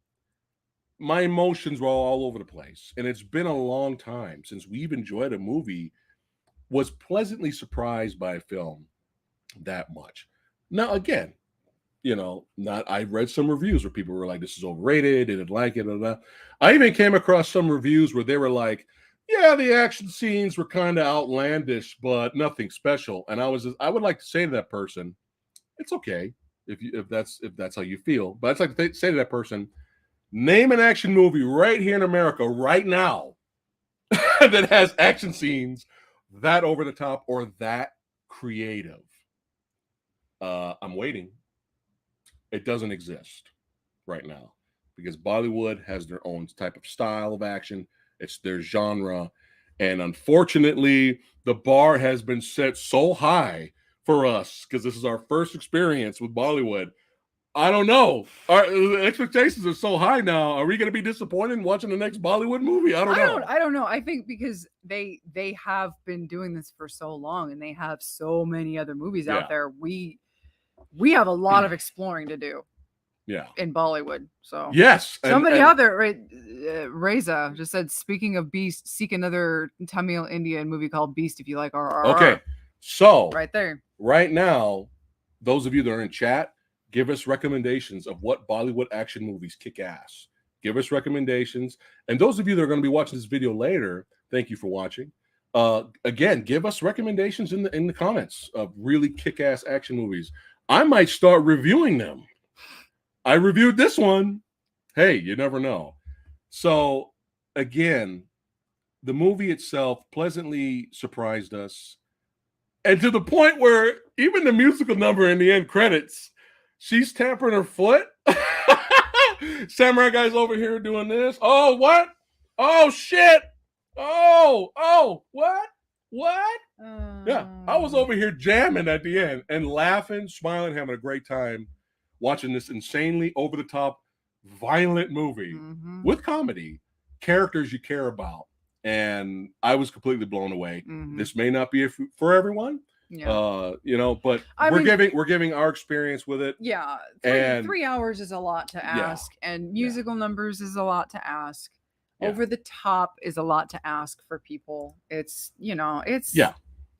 My emotions were all over the place. And it's been a long time since we've enjoyed a movie, was pleasantly surprised by a film that much. Now, again, I read some reviews where people were like, "This is overrated, they didn't like it." Blah, blah. I even came across some reviews where they were like, "Yeah, the action scenes were kind of outlandish, but nothing special." And I would like to say to that person, it's okay if that's how you feel. But I'd like to say to that person, name an action movie right here in America right now that has action scenes that over the top or that creative. I'm waiting. It doesn't exist right now because Bollywood has their own type of style of action. It's their genre. And unfortunately, the bar has been set so high for us because this is our first experience with Bollywood. I don't know. Our expectations are so high now. Are we going to be disappointed watching the next Bollywood movie? I don't know. I don't know. I think because they have been doing this for so long and they have so many other movies out there. We have a lot of exploring to do. Yeah. In Bollywood. So yes. Somebody out there, right? Reza just said, speaking of Beast, seek another Tamil Indian movie called Beast if you like RRR. Okay. So right there. Right now, those of you that are in chat, give us recommendations of what Bollywood action movies kick ass. Give us recommendations. And those of you that are going to be watching this video later, thank you for watching. Again, give us recommendations in the comments of really kick-ass action movies. I might start reviewing them. I reviewed this one. Hey, you never know. So, again, the movie itself pleasantly surprised us. And to the point where even the musical number in the end credits, she's tapping her foot. Samurai Guy's over here doing this. Oh, what? Oh, shit. Oh, what? What? Yeah, I was over here jamming at the end and laughing, smiling, having a great time watching this insanely over-the-top, violent movie with comedy, characters you care about. And I was completely blown away. This may not be for everyone, but we're giving our experience with it. Yeah, 3 hours is a lot to ask, and musical numbers is a lot to ask. Over the top is a lot to ask for people. It's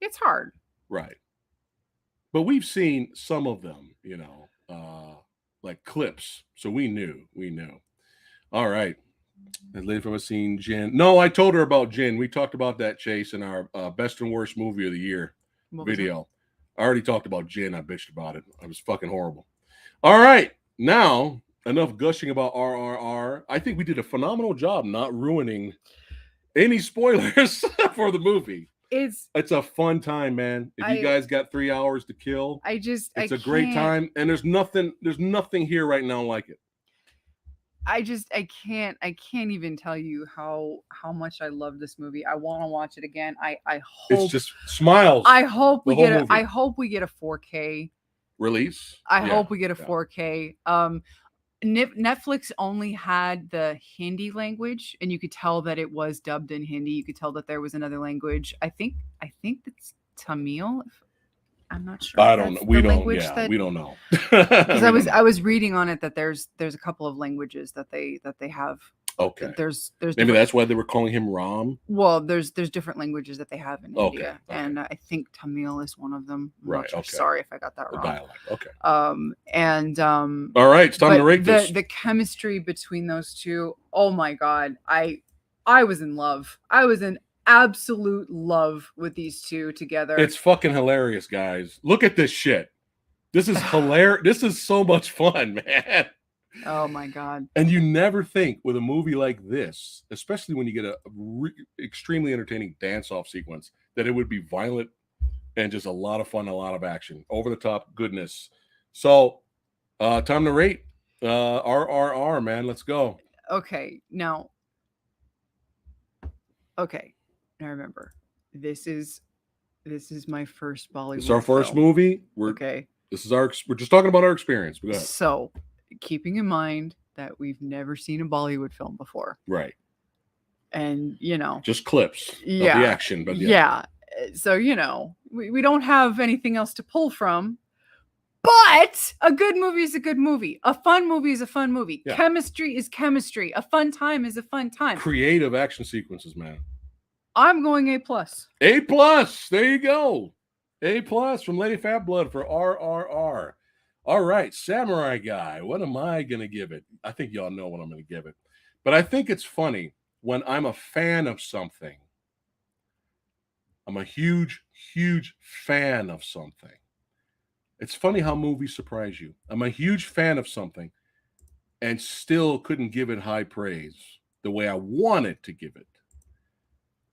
it's hard, right? But we've seen some of them, like clips, so we knew. All right. And lady from a scene, Jen. No, I told her about Jen. We talked about that, Chase, in our best and worst movie of the year video. I already talked about Jen. I bitched about it. I was fucking horrible. All right. Now, enough gushing about RRR. I think we did a phenomenal job not ruining any spoilers for the movie. It's a fun time, man. If you guys got 3 hours to kill, it's a great time. And there's nothing here right now like it. I can't even tell you how much I love this movie. I want to watch it again. I hope it's just smiles. I hope we get a 4K release. I hope we get a 4K. Netflix only had the Hindi language, and you could tell that it was dubbed in Hindi. You could tell that there was another language. I think it's Tamil. I'm not sure. I don't know. We don't. Yeah, we don't know. Because I was reading on it that there's a couple of languages that they have. Okay. There's maybe that's why they were calling him Ram. Well, there's different languages that they have in India, and I think Tamil is one of them. Right. Okay. Sorry if I got that wrong. Dialect. Okay. All right, it's time to rate this. The chemistry between those two. Oh my god, I was in love. I was in absolute love with these two together. It's fucking hilarious, guys. Look at this shit. This is hilarious. This is so much fun, man. Oh my god. And you never think with a movie like this, especially when you get a extremely entertaining dance-off sequence, that it would be violent and just a lot of fun, a lot of action, over the top goodness. So time to rate RRR, man. Let's go. Okay, now remember, this is my first Bollywood. It's our first film. movie. We're just talking about our experience. Go ahead. So, keeping in mind that we've never seen a Bollywood film before, right? And just clips of the action, but so we don't have anything else to pull from. But a good movie is a good movie. A fun movie is a fun movie. Yeah. Chemistry is chemistry. A fun time is a fun time. Creative action sequences, man. I'm going A+. A+. There you go. A+ from Lady Fat Blood for RRR. All right, Samurai Guy. What am I going to give it? I think y'all know what I'm going to give it. But I think it's funny when I'm a fan of something. I'm a huge, huge fan of something. It's funny how movies surprise you. I'm a huge fan of something and still couldn't give it high praise the way I wanted to give it.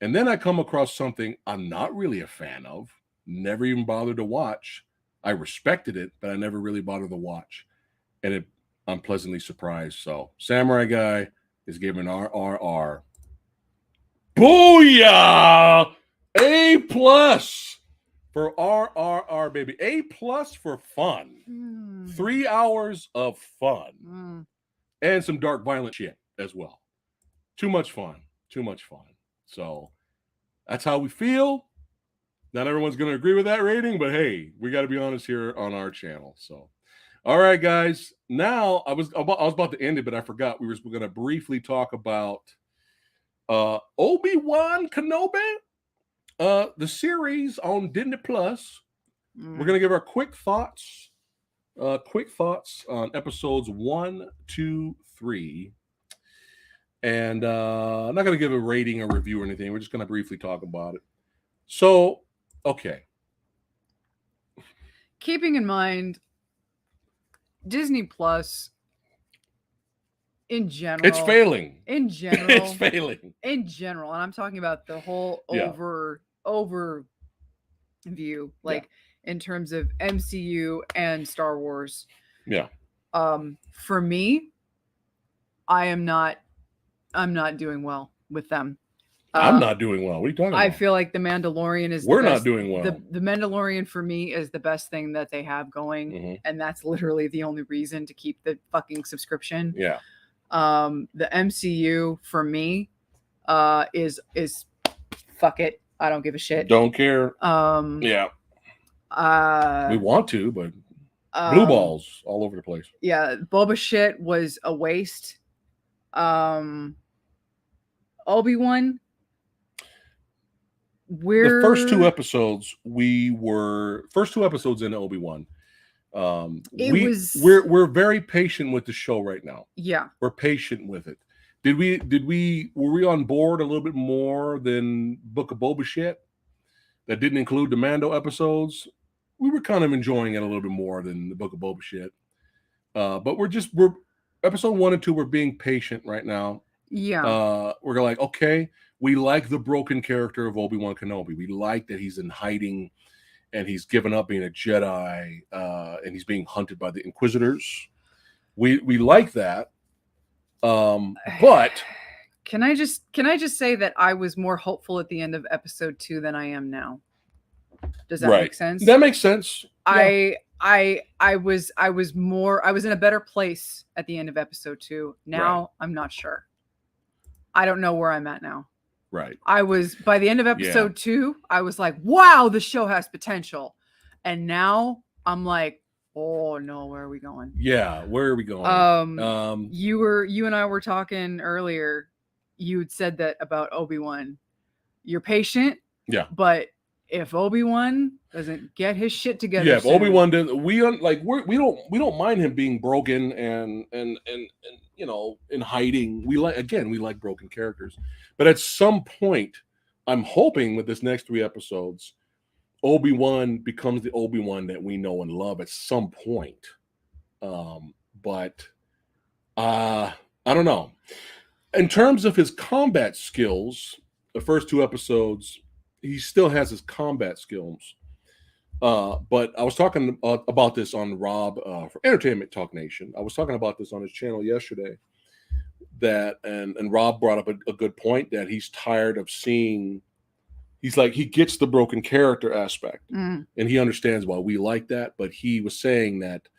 And then I come across something I'm not really a fan of, never even bothered to watch. I respected it, but I never really bothered to watch. And I'm pleasantly surprised. So Samurai Guy is given RRR. Booyah! A+ for RRR, baby. A+ for fun. 3 hours of fun. And some dark, violent shit as well. Too much fun. Too much fun. So that's how we feel. Not everyone's going to agree with that rating, but hey, we got to be honest here on our channel. So, all right, guys. Now, I was about to end it, but I forgot. We were going to briefly talk about Obi-Wan Kenobi. The series on Disney Plus. We're going to give our quick thoughts on episodes 1, 2, 3. And I'm not going to give a rating or review or anything. We're just going to briefly talk about it. So, okay. Keeping in mind, Disney Plus, in general. It's failing. In general. It's failing. In general. And I'm talking about the whole overview, like in terms of MCU and Star Wars. Yeah. For me, I'm not doing well with them. I'm not doing well. What are you talking about? I feel like The Mandalorian is We're not doing well. The Mandalorian for me is the best thing that they have going. And that's literally the only reason to keep the fucking subscription. Yeah. The MCU for me is fuck it. I don't give a shit. Don't care. Yeah. We want to, but blue balls all over the place. Yeah, Boba shit was a waste. Obi-Wan. The first two episodes in Obi-Wan. We're very patient with the show right now. Yeah. We're patient with it. Were we on board a little bit more than Book of Boba shit? That didn't include the Mando episodes. We were kind of enjoying it a little bit more than the Book of Boba shit. But we're episode 1 and 2, we're being patient right now. Yeah. We're like, okay, we like the broken character of Obi-Wan Kenobi. We like that he's in hiding and he's given up being a Jedi, and he's being hunted by the Inquisitors. We like that. But can I just say that I was more hopeful at the end of episode 2 than I am now? Does that make sense? That makes sense. Yeah. I was in a better place at the end of episode 2. Now I'm not sure. I don't know where I'm at now. Right. I was by the end of episode 2, I was like, wow, the show has potential. And now I'm like, oh no, where are we going? Yeah, where are we going? You and I were talking earlier. You had said that about Obi-Wan. You're patient. Yeah. But if Obi-Wan doesn't get his shit together, if Obi-Wan does, we don't mind him being broken and you know, in hiding. We like broken characters, but at some point, I'm hoping with this next 3 episodes, Obi-Wan becomes the Obi-Wan that we know and love at some point. But I don't know. In terms of his combat skills, the first 2 episodes, he still has his combat skills. But I was talking about this on Rob for Entertainment Talk Nation. I was talking about this on his channel yesterday. And Rob brought up a good point that he's tired of seeing. He's like, he gets the broken character aspect, and he understands why we like that. But he was saying that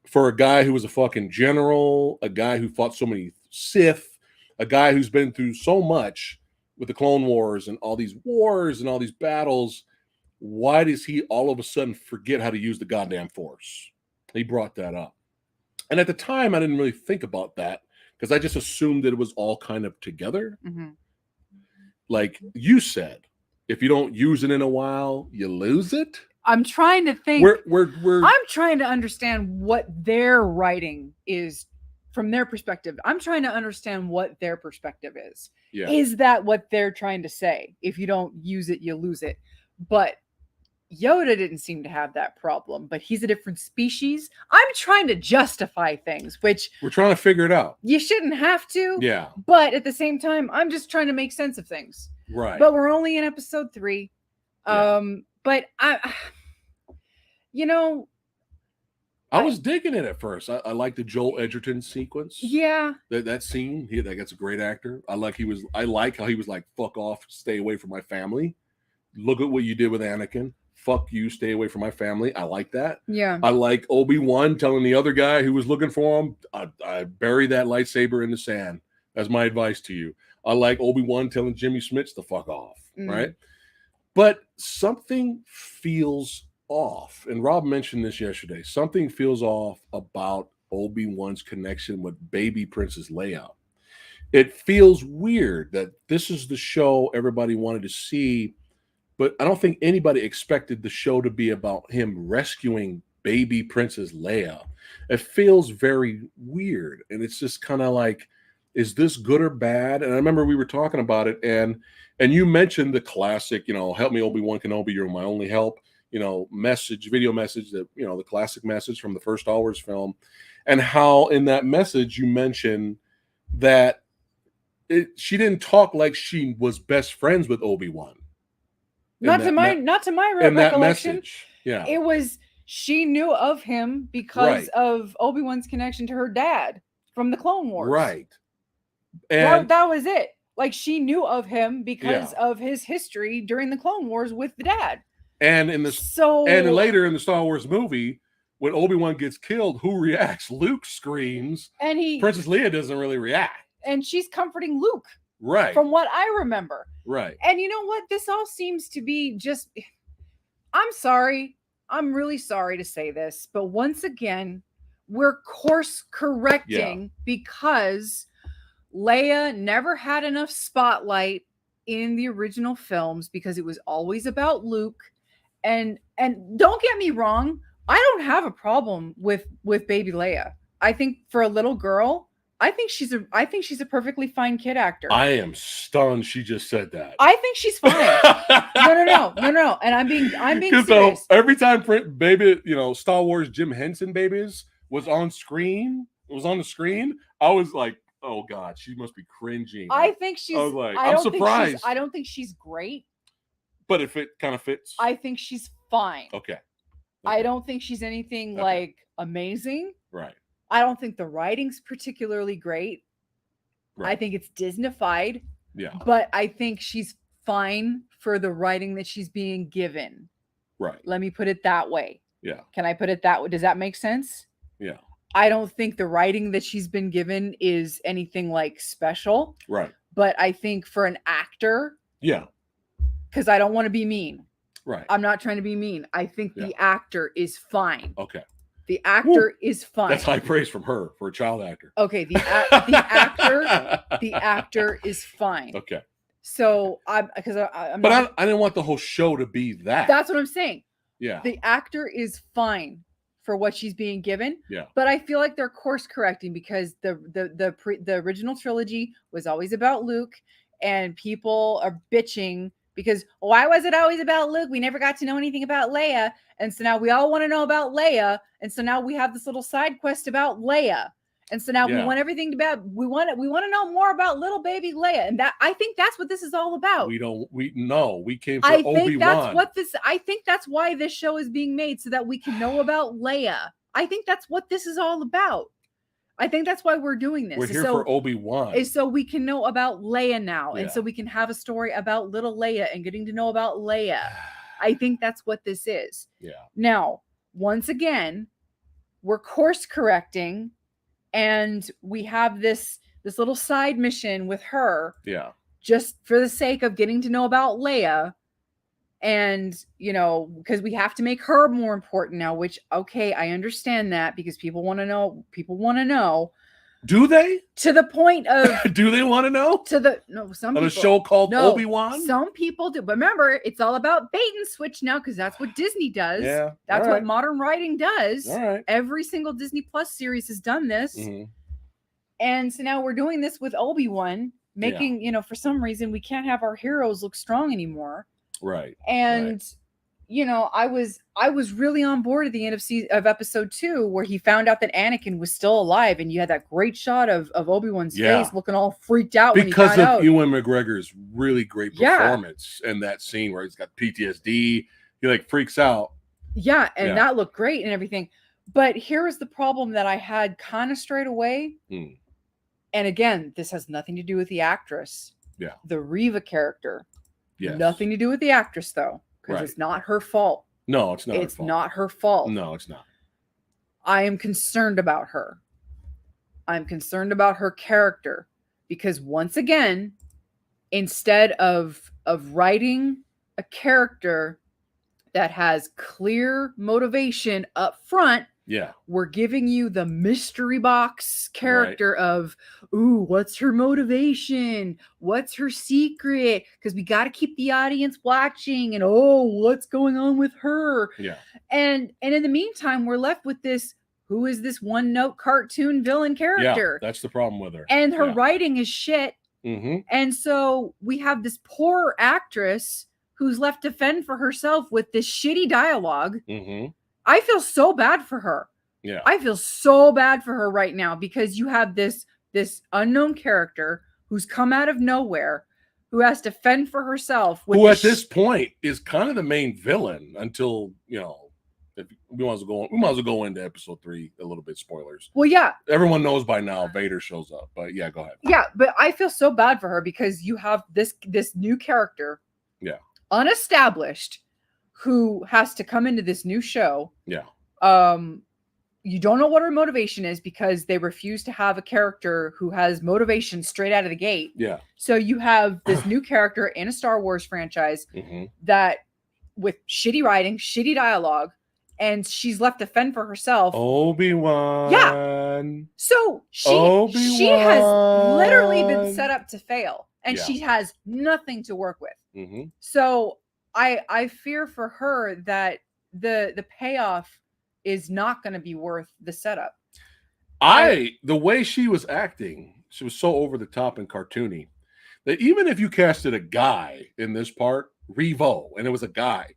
for a guy who was a fucking general, a guy who fought so many Sith, a guy who's been through so much with the Clone Wars and all these wars and all these battles, why does he all of a sudden forget how to use the goddamn Force? He brought that up. And at the time, I didn't really think about that because I just assumed that it was all kind of together. Mm-hmm. Like you said, if you don't use it in a while, you lose it. I'm trying to think. I'm trying to understand what their writing is from their perspective. I'm trying to understand what their perspective is. Yeah. Is that what they're trying to say? If you don't use it, you lose it. But Yoda didn't seem to have that problem, but he's a different species. I'm trying to justify things, which we're trying to figure it out. You shouldn't have to. Yeah. But at the same time, I'm just trying to make sense of things. Right. But we're only in episode 3. Yeah. But I was digging it at first. I like the Joel Edgerton sequence. Yeah. That scene. That's a great actor. I like how he was like, fuck off, stay away from my family. Look at what you did with Anakin. Fuck you, stay away from my family. I like that. Yeah. I like Obi-Wan telling the other guy who was looking for him, I bury that lightsaber in the sand. That's my advice to you. I like Obi-Wan telling Jimmy Smits to fuck off, right? But something feels off. And Rob mentioned this yesterday. Something feels off about Obi-Wan's connection with baby Princess Leia. It feels weird that this is the show everybody wanted to see, but I don't think anybody expected the show to be about him rescuing baby Princess Leia. It feels very weird. And it's just kind of like, is this good or bad? And I remember we were talking about it, and you mentioned the classic, help me, Obi-Wan Kenobi, you're my only help, video message that, the classic message from the first Star Wars film, and how in that message you mentioned that she didn't talk like she was best friends with Obi-Wan. Not to my recollection. That message, yeah. It was, she knew of him because of Obi-Wan's connection to her dad from the Clone Wars. Right. And that was it. Like, she knew of him because of his history during the Clone Wars with the dad. And later in the Star Wars movie, when Obi-Wan gets killed, who reacts? Luke screams. And Princess Leia doesn't really react. And she's comforting Luke. Right. From what I remember. Right. And you know what? This all seems to be just, I'm sorry. I'm really sorry to say this, but once again, we're course correcting because Leia never had enough spotlight in the original films because it was always about Luke. And don't get me wrong, I don't have a problem with baby Leia. I think for a little girl, I think she's a perfectly fine kid actor. I am stunned she just said that. I think she's fine. No. And I'm being serious. So every time baby, Star Wars Jim Henson babies was on the screen, I was like, oh God, she must be cringing. I think she's. I was like, I'm surprised. I don't think she's great. But if it kind of fits, I think she's fine. Okay. I don't think she's anything like amazing. Right. I don't think the writing's particularly great. Right. I think it's Disney-fied. Yeah. But I think she's fine for the writing that she's being given. Right. Let me put it that way. Yeah. Can I put it that way? Does that make sense? Yeah. I don't think the writing that she's been given is anything like special. Right. But I think for an actor, yeah, because I don't want to be mean. Right. I'm not trying to be mean. I think the actor is fine. Okay. The actor is fine. That's high praise from her for a child actor. Okay, the actor is fine. Okay. So I'm But I didn't want the whole show to be that. That's what I'm saying. Yeah. The actor is fine for what she's being given. Yeah. But I feel like they're course correcting because the original trilogy was always about Luke, and people are bitching because why was it always about Luke? We never got to know anything about Leia. And so now we all want to know about Leia. And so now we have this little side quest about Leia. And so now we want everything to be we want to know more about little baby Leia. And that I think that's what this is all about. We came for Obi-Wan. I think that's why this show is being made, so that we can know about Leia. I think that's what this is all about. I think that's why we're doing this. We're here for Obi-Wan. Is so we can know about Leia now. And so we can have a story about little Leia and getting to know about Leia. I think that's what this is. Yeah. Now, once again, we're course correcting, and we have this little side mission with her. Yeah. Just for the sake of getting to know about Leia. And, because we have to make her more important now, which, okay, I understand that because people want to know. Do they? To the point of... do they want to know? Some people. On a show called Obi-Wan? Some people do. But remember, it's all about bait and switch now, because that's what Disney does. Yeah. That's what modern writing does. All right. Every single Disney Plus series has done this. Mm-hmm. And so now we're doing this with Obi-Wan, making, for some reason, we can't have our heroes look strong anymore. Right. And, I was really on board at the end of episode 2, where he found out that Anakin was still alive, and you had that great shot of Obi-Wan's face looking all freaked out because when he found of Ewan McGregor's really great performance in that scene where he's got PTSD. He freaks out. Yeah, and that looked great and everything. But here is the problem that I had kind of straight away. And again, this has nothing to do with the actress. Yeah. The Reva character. Yes. Nothing to do with the actress, though, because it's not her fault. No, it's not. It's not her fault. No, it's not. I am concerned about her. I'm concerned about her character, because once again, instead of writing a character that has clear motivation up front, we're giving you the mystery box character of, ooh, what's her motivation? What's her secret? Because we got to keep the audience watching, and what's going on with her? Yeah. And in the meantime, we're left with this, who is this one-note cartoon villain character? Yeah, that's the problem with her. And her writing is shit. Mm-hmm. And so we have this poor actress who's left to fend for herself with this shitty dialogue. Mm-hmm. I feel so bad for her. Yeah. I feel so bad for her right now, because you have this unknown character who's come out of nowhere, who has to fend for herself. Who at this point is kind of the main villain until, if we might as well go into episode 3 a little bit. Spoilers. Well, yeah. Everyone knows by now Vader shows up, but yeah, go ahead. Yeah, but I feel so bad for her because you have this new character. Yeah. Unestablished, who has to come into this new show. Yeah. You don't know what her motivation is, because they refuse to have a character who has motivation straight out of the gate. Yeah. So you have this new character in a Star Wars franchise that, with shitty writing, shitty dialogue, and she's left to fend for herself. Obi-Wan. Yeah. So she has literally been set up to fail, and she has nothing to work with. Mm-hmm. So I fear for her that the payoff is not going to be worth the setup. The way she was acting, she was so over the top and cartoony that even if you casted a guy in this part, Revo, and it was a guy,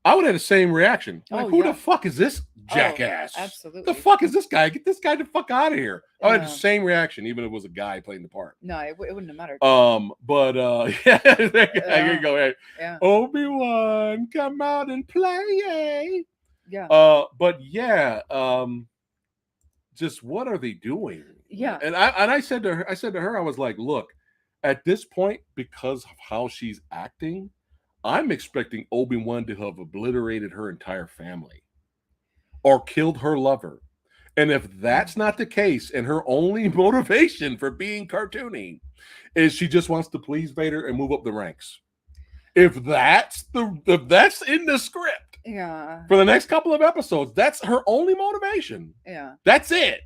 I would have the same reaction. Who the fuck is this jackass? Absolutely. The fuck is this guy? Get this guy the fuck out of here. I had the same reaction, even if it was a guy playing the part. No, it wouldn't have mattered. But here you go. Hey. Yeah. Obi-Wan, come out and play. Yeah. But yeah, just what are they doing? Yeah. And I said to her, I was like, look, at this point, because of how she's acting, I'm expecting Obi-Wan to have obliterated her entire family. or killed her lover. And if that's not the case, and her only motivation for being cartoony is she just wants to please Vader and move up the ranks. If that's in the script Yeah. for the next couple of episodes, that's her only motivation. Yeah. That's it.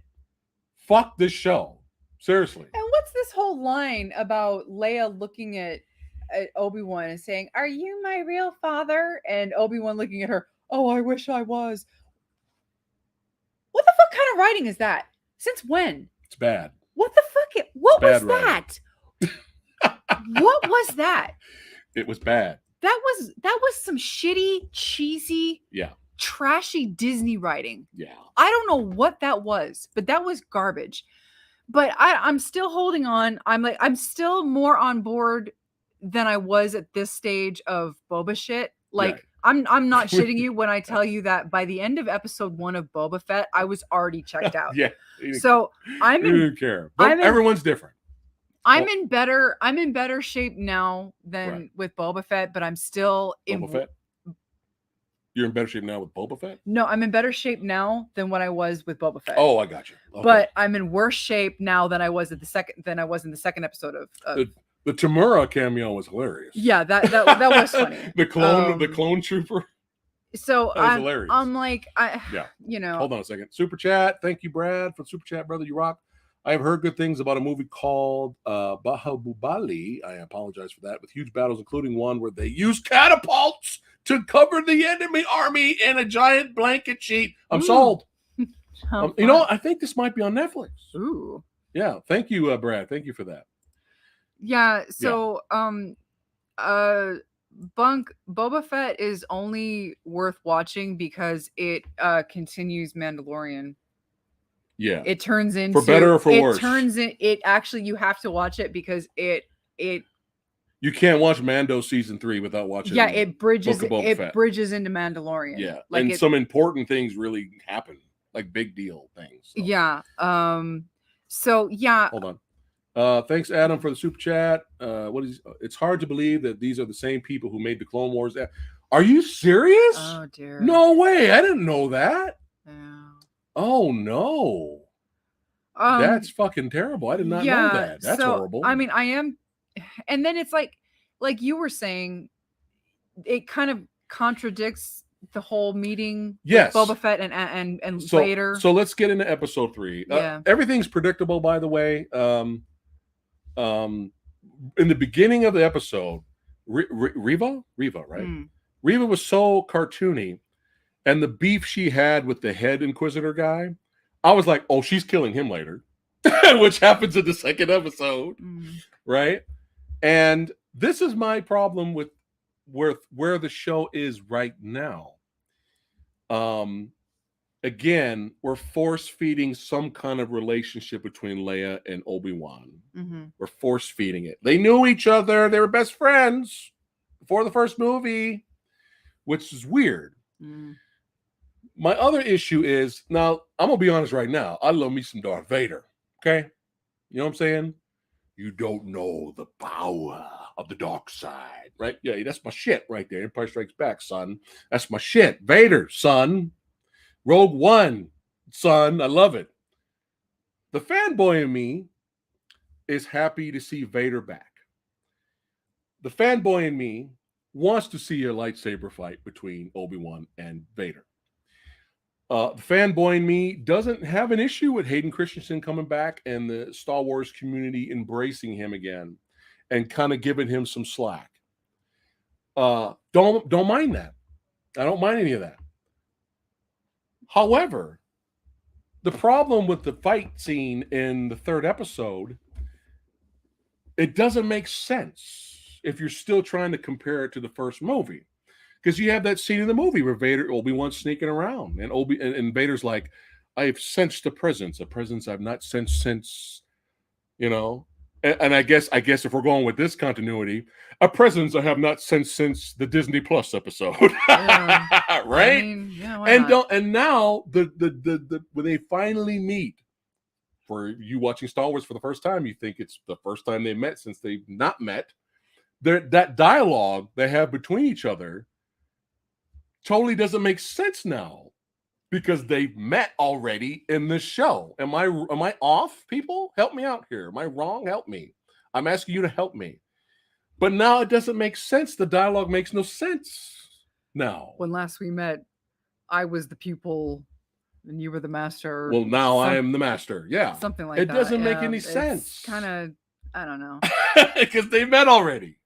Fuck this show. Seriously. And what's this whole line about Leia looking at Obi-Wan and saying, "Are you my real father?" And Obi-Wan looking at her, "Oh, I wish I was." What the fuck kind of writing is that? Since when? It's bad. What the fuck? What was bad writing. that? What was that? It was bad. That was some shitty, cheesy, trashy Disney writing. Yeah. I don't know what that was, but that was garbage. But I'm still holding on. I'm still more on board than I was at this stage of Boba shit. Like, I'm not shitting you when I tell you that by the end of episode 1 of Boba Fett, I was already checked out. Yeah. So I didn't care. But everyone's different. I'm in better shape now than with Boba Fett, but I'm still in Boba Fett? You're in better shape now with Boba Fett? No, I'm in better shape now than when I was with Boba Fett. Oh, I got you. Okay. But I'm in worse shape now than I was in the second episode of the Tamura cameo was hilarious. Yeah, that was funny. the clone trooper. So hilarious. I'm like, Hold on a second. Super chat. Thank you, Brad, for super chat, brother. You rock. I have heard good things about a movie called Bahabubali. I apologize for that. With huge battles, including one where they use catapults to cover the enemy army in a giant blanket sheet. I'm sold. I think this might be on Netflix. Ooh. Yeah. Thank you, Brad. Thank you for that. Yeah. So, Boba Fett is only worth watching because it continues Mandalorian. Yeah. It turns into, for better or for worse. It actually, you have to watch it because it you can't watch Mando season 3 without watching. Yeah, it bridges Fett. bridges into Mandalorian. Yeah. Like some important things really happen, like big deal things. So. Yeah. So yeah. Hold on. Thanks, Adam, for the super chat. It's hard to believe that these are the same people who made the Clone Wars. Are you serious? Oh dear. No way. I didn't know that. Yeah. Oh no. That's fucking terrible. I did not know that. That's horrible. I mean, I am, and then it's like you were saying, it kind of contradicts the whole meeting with Boba Fett and Vader. So let's get into episode 3. Everything's predictable, by the way. In the beginning of the episode, Reva, right? Reva was so cartoony, and the beef she had with the head Inquisitor guy, I was like, oh, she's killing him later, which happens in the second episode, right? And this is my problem with where the show is right now. Again, we're force feeding some kind of relationship between Leia and Obi-Wan. We're force feeding it. They knew each other. They were best friends before the first movie, which is weird. My other issue is, now, I'm going to be honest right now. I love me some Darth Vader. Okay? You know what I'm saying? You don't know the power of the dark side, right? Yeah, that's my shit right there. Empire Strikes Back, son. That's my shit. Vader, son. Rogue One, son. I love it. The fanboy in me is happy to see Vader back. The fanboy in me wants to see a lightsaber fight between Obi-Wan and Vader. The fanboy in me doesn't have an issue with Hayden Christensen coming back and the Star Wars community embracing him again and kind of giving him some slack. Don't mind that. I don't mind any of that. However, the problem with the fight scene in the third episode, it doesn't make sense if you're still trying to compare it to the first movie. Because you have that scene in the movie where Obi-Wan's sneaking around, and Vader's like, I've sensed a presence I've not sensed since, And I guess if we're going with this continuity, a presence I have not sensed since the Disney Plus episode, right? I mean, why not? And now the when they finally meet, for you watching Star Wars for the first time, you think it's the first time they met since they've not met. That dialogue they have between each other totally doesn't make sense now, because they met already in this show. Am I off, people? Help me out here. Am I wrong? Help me. I'm asking you to help me. But now it doesn't make sense. The dialogue makes no sense now. When last we met, I was the pupil and you were the master. Well, now I am the master. Yeah. Something like it that. It doesn't make any sense. Kind of, I don't know. Because they met already.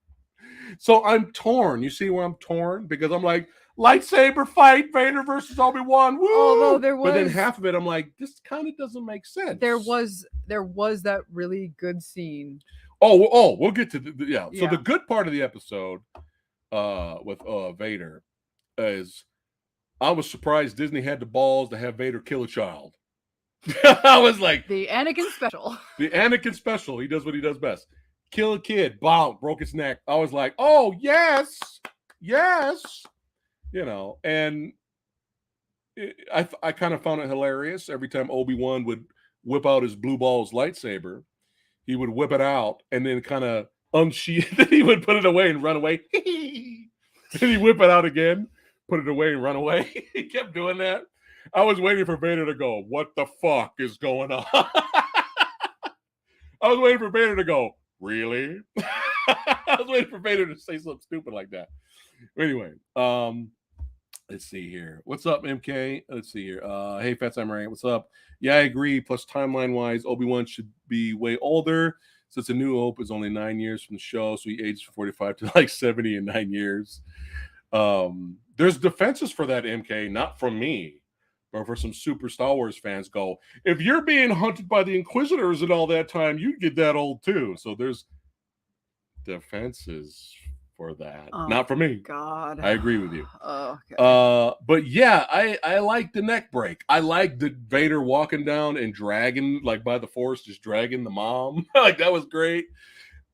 So I'm torn. You see where I'm torn? Because I'm like, lightsaber fight, Vader versus Obi-Wan. Woo! Although there was, but then half of it, I'm like, this kind of doesn't make sense. There was that really good scene. We'll get to yeah. So the good part of the episode, with Vader, is I was surprised Disney had the balls to have Vader kill a child. I was like, the Anakin special. The Anakin special. He does what he does best. Kill a kid, bonk, broke his neck. I was like, oh yes, and I kind of found it hilarious every time Obi-Wan would whip out his blue balls lightsaber. He would whip it out and then kind of unsheath. Then he would put it away and run away. Then he'd whip it out again, put it away and run away. He kept doing that. I was waiting for Vader to go, what the fuck is going on? I was waiting for Vader to go, really? I was waiting for Vader to say something stupid like that. Anyway, let's see here. What's up, MK? Let's see here. Hey, PhatSamuraiGuy, what's up? Yeah, I agree. Plus, timeline-wise, Obi-Wan should be way older since A New Hope is only 9 years from the show, so he ages from 45 to like 70 in 9 years. There's defenses for that, MK, not from me, but for some super Star Wars fans go, if you're being hunted by the Inquisitors and all that time, you'd get that old too. So there's defenses for that. Not for me. God. I agree with you. Okay. But yeah, I like the neck break. I like the Vader walking down and dragging, like by the Force, just dragging the mom. Like that was great.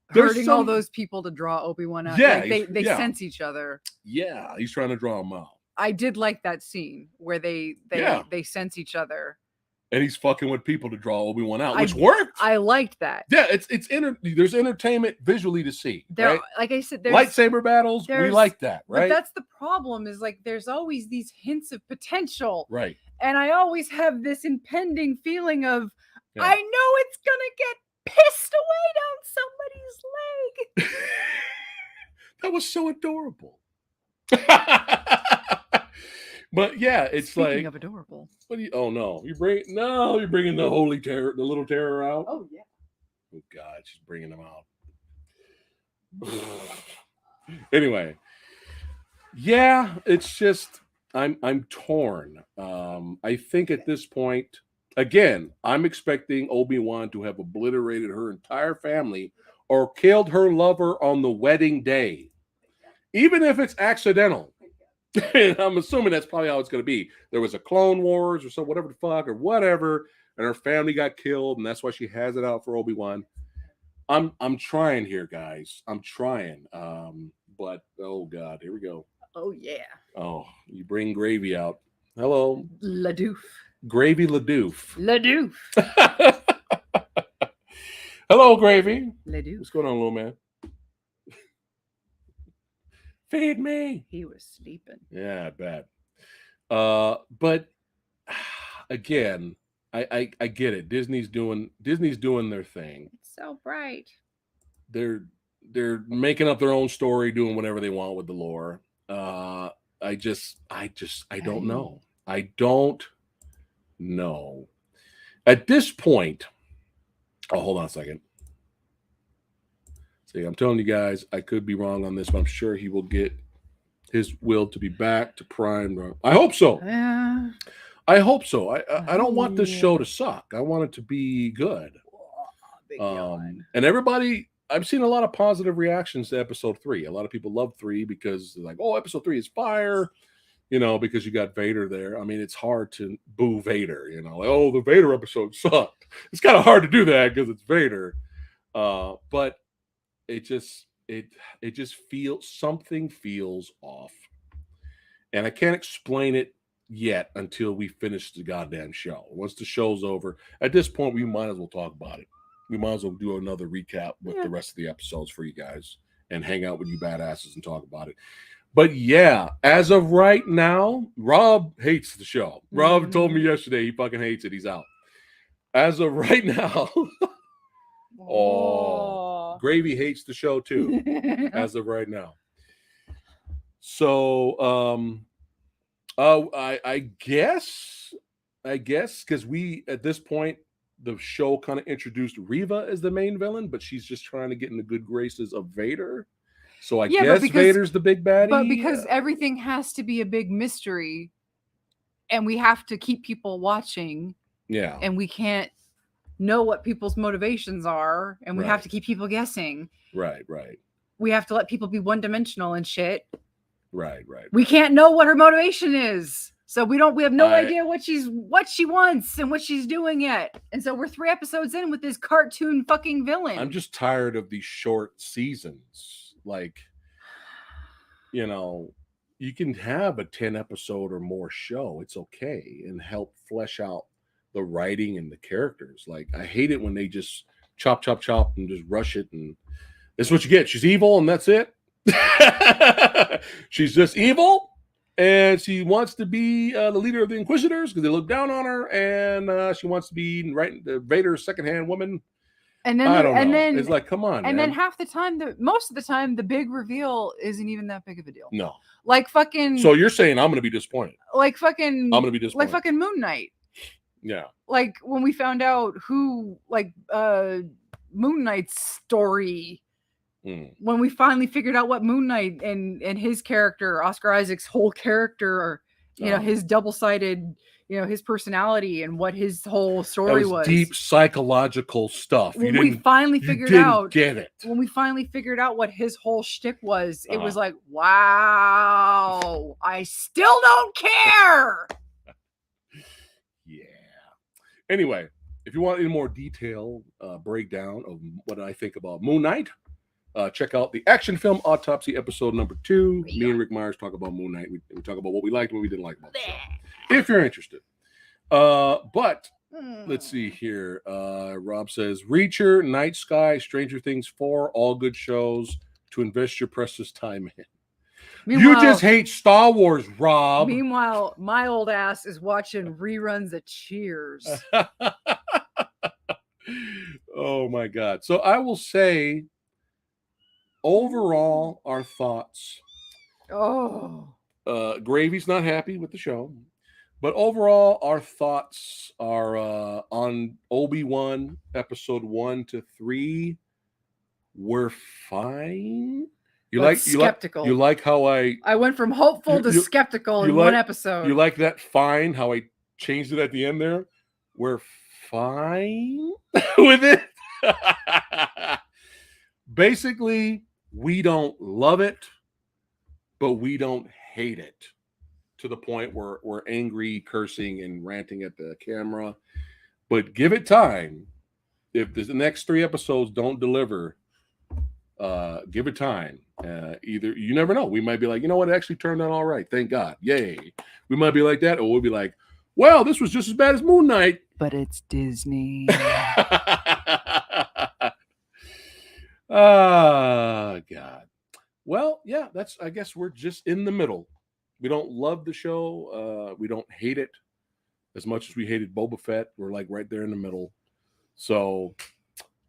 Hurting all those people to draw Obi-Wan out. Yeah, like they sense each other. Yeah, he's trying to draw him out. I did like that scene where they sense each other. And he's fucking with people to draw Obi-Wan out, which worked. I liked that. Yeah, there's entertainment visually to see. Right? Like I said, there's lightsaber battles. We like that, right? But that's the problem. Is like there's always these hints of potential, right? And I always have this impending feeling of I know it's gonna get pissed away down somebody's leg. That was so adorable. But yeah, it's Speaking of adorable. What do you? Oh no, you're bringing the holy terror, the little terror out. Oh yeah. Oh God, she's bringing them out. Anyway, yeah, it's just I'm torn. I think at this point, again, I'm expecting Obi-Wan to have obliterated her entire family or killed her lover on the wedding day, even if it's accidental. I'm assuming that's probably how it's going to be. There was a Clone Wars or whatever the fuck or whatever, and her family got killed, and that's why she has it out for Obi-Wan. I'm trying here, guys. I'm trying. But oh God, here we go. Oh yeah. Oh, you bring gravy out. Hello, Ladoof. Gravy Ladoof. Ladoof. Hello, Gravy. Ladoof. What's going on, little man? Feed me. He was sleeping. Yeah, I bet. But again, I get it. Disney's doing their thing. It's so bright. They're making up their own story, doing whatever they want with the lore. I don't know. I don't know. At this point, hold on a second. See, I'm telling you guys, I could be wrong on this, but I'm sure he will get his will to be back to Prime. I hope so. Yeah. I hope so. I don't want this show to suck. I want it to be good. And everybody, I've seen a lot of positive reactions to episode 3. A lot of people love 3 because they're like, oh, episode 3 is fire. Because you got Vader there. I mean, it's hard to boo Vader, like, oh, the Vader episode sucked. It's kind of hard to do that because it's Vader. But it just feels off. And I can't explain it yet until we finish the goddamn show. Once the show's over, at this point, we might as well talk about it. We might as well do another recap with the rest of the episodes for you guys and hang out with you badasses and talk about it. But yeah, as of right now, Rob hates the show. Rob told me yesterday he fucking hates it. He's out. As of right now, Gravy hates the show too. As of right now. So, I guess because we at this point the show kind of introduced Reva as the main villain, but she's just trying to get in the good graces of Vader. So I guess Vader's the big baddie. But because everything has to be a big mystery, and we have to keep people watching. Yeah. And we can't know what people's motivations are, and we have to keep people guessing. Right. We have to let people be one-dimensional and shit. Right. We can't know what her motivation is. So we have no idea what she wants and what she's doing yet. And so we're 3 episodes in with this cartoon fucking villain. I'm just tired of these short seasons. Like, you know, you can have a 10 episode or more show. It's okay, and help flesh out the writing and the characters. Like, I hate it when they just chop and just rush it, and this is what you get. She's evil and that's it. She's just evil, and she wants to be the leader of the Inquisitors because they look down on her, and she wants to be Vader's secondhand woman. And then I don't know. It's like, come on, and man. then most of the time, the big reveal isn't even that big of a deal. No. Like fucking. So you're saying I'm going to be disappointed? Like fucking. I'm going to be disappointed. Like fucking Moon Knight. Yeah. Like when we found out who, Moon Knight's story. When we finally figured out what Moon Knight and his character, Oscar Isaac's whole character, or his double-sided, his personality and what his whole story was. Deep psychological stuff. When we finally figured out, get it. When we finally figured out what his whole shtick was, it was like, wow, I still don't care. Yeah. Anyway, if you want any more detailed breakdown of what I think about Moon Knight, check out the Action Film Autopsy episode number 2. Me and Rick Myers talk about Moon Knight. We talk about what we liked and what we didn't like about the show. If you're interested. But let's see here. Rob says, Reacher, Night Sky, Stranger Things 4, all good shows to invest your precious time in. You just hate Star Wars, Rob. Meanwhile, my old ass is watching reruns of Cheers. Oh, my God. So I will say, overall, our thoughts. Gravy's not happy with the show. But overall, our thoughts are on Obi-Wan episode 1 to 3. We're fine. Skeptical. You like how I went from hopeful to skeptical in one episode. You like that fine, how I changed it at the end there? We're fine with it. Basically, we don't love it, but we don't hate it to the point where we're angry, cursing, and ranting at the camera. But give it time. If the next 3 episodes don't deliver, give it time. Either you never know. We might be like, you know what, it actually turned out all right. Thank God. Yay. We might be like that, or we'll be like, well, this was just as bad as Moon Knight. But it's Disney. Oh, God. Well, yeah, I guess we're just in the middle. We don't love the show. We don't hate it as much as we hated Boba Fett. We're like right there in the middle. So,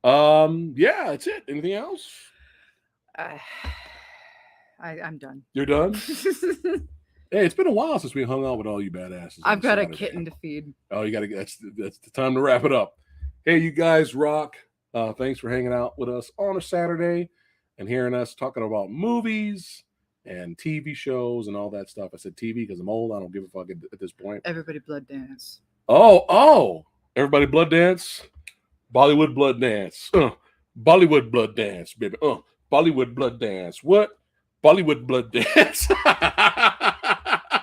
yeah, that's it. Anything else? I'm done. You're done? Hey, it's been a while since we hung out with all you badasses. I've got a kitten to feed. Oh, you got to. That's the time to wrap it up. Hey, you guys rock. Thanks for hanging out with us on a Saturday and hearing us talking about movies and TV shows and all that stuff. I said TV because I'm old. I don't give a fuck at this point. Everybody blood dance. Oh, everybody blood dance. Bollywood blood dance. Bollywood blood dance, baby. Bollywood blood dance. What? Bollywood blood dance.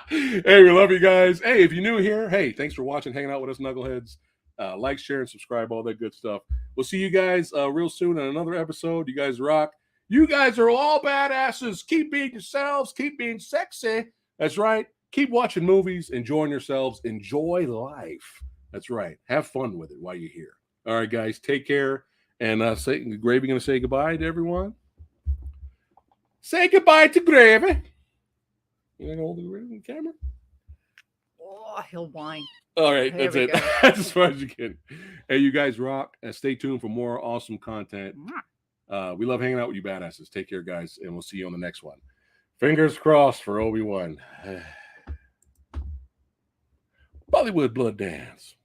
Hey, we love you guys. Hey, if you're new here, hey, thanks for watching, hanging out with us, Knuckleheads. Like, share, and subscribe, all that good stuff. We'll see you guys real soon on another episode. You guys rock. You guys are all badasses. Keep being yourselves. Keep being sexy. That's right. Keep watching movies, enjoying yourselves. Enjoy life. That's right. Have fun with it while you're here. All right, guys. Take care. And Gravy going to say goodbye to everyone. Say goodbye to Gravy. You ain't gonna hold the camera? Oh, he'll whine. All right, There that's we it. go. That's as far as you can. Hey, you guys rock. And stay tuned for more awesome content. We love hanging out with you badasses. Take care, guys, and we'll see you on the next one. Fingers crossed for Obi-Wan. Bollywood blood dance.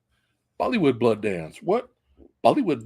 Bollywood blood dance. What? Bollywood blood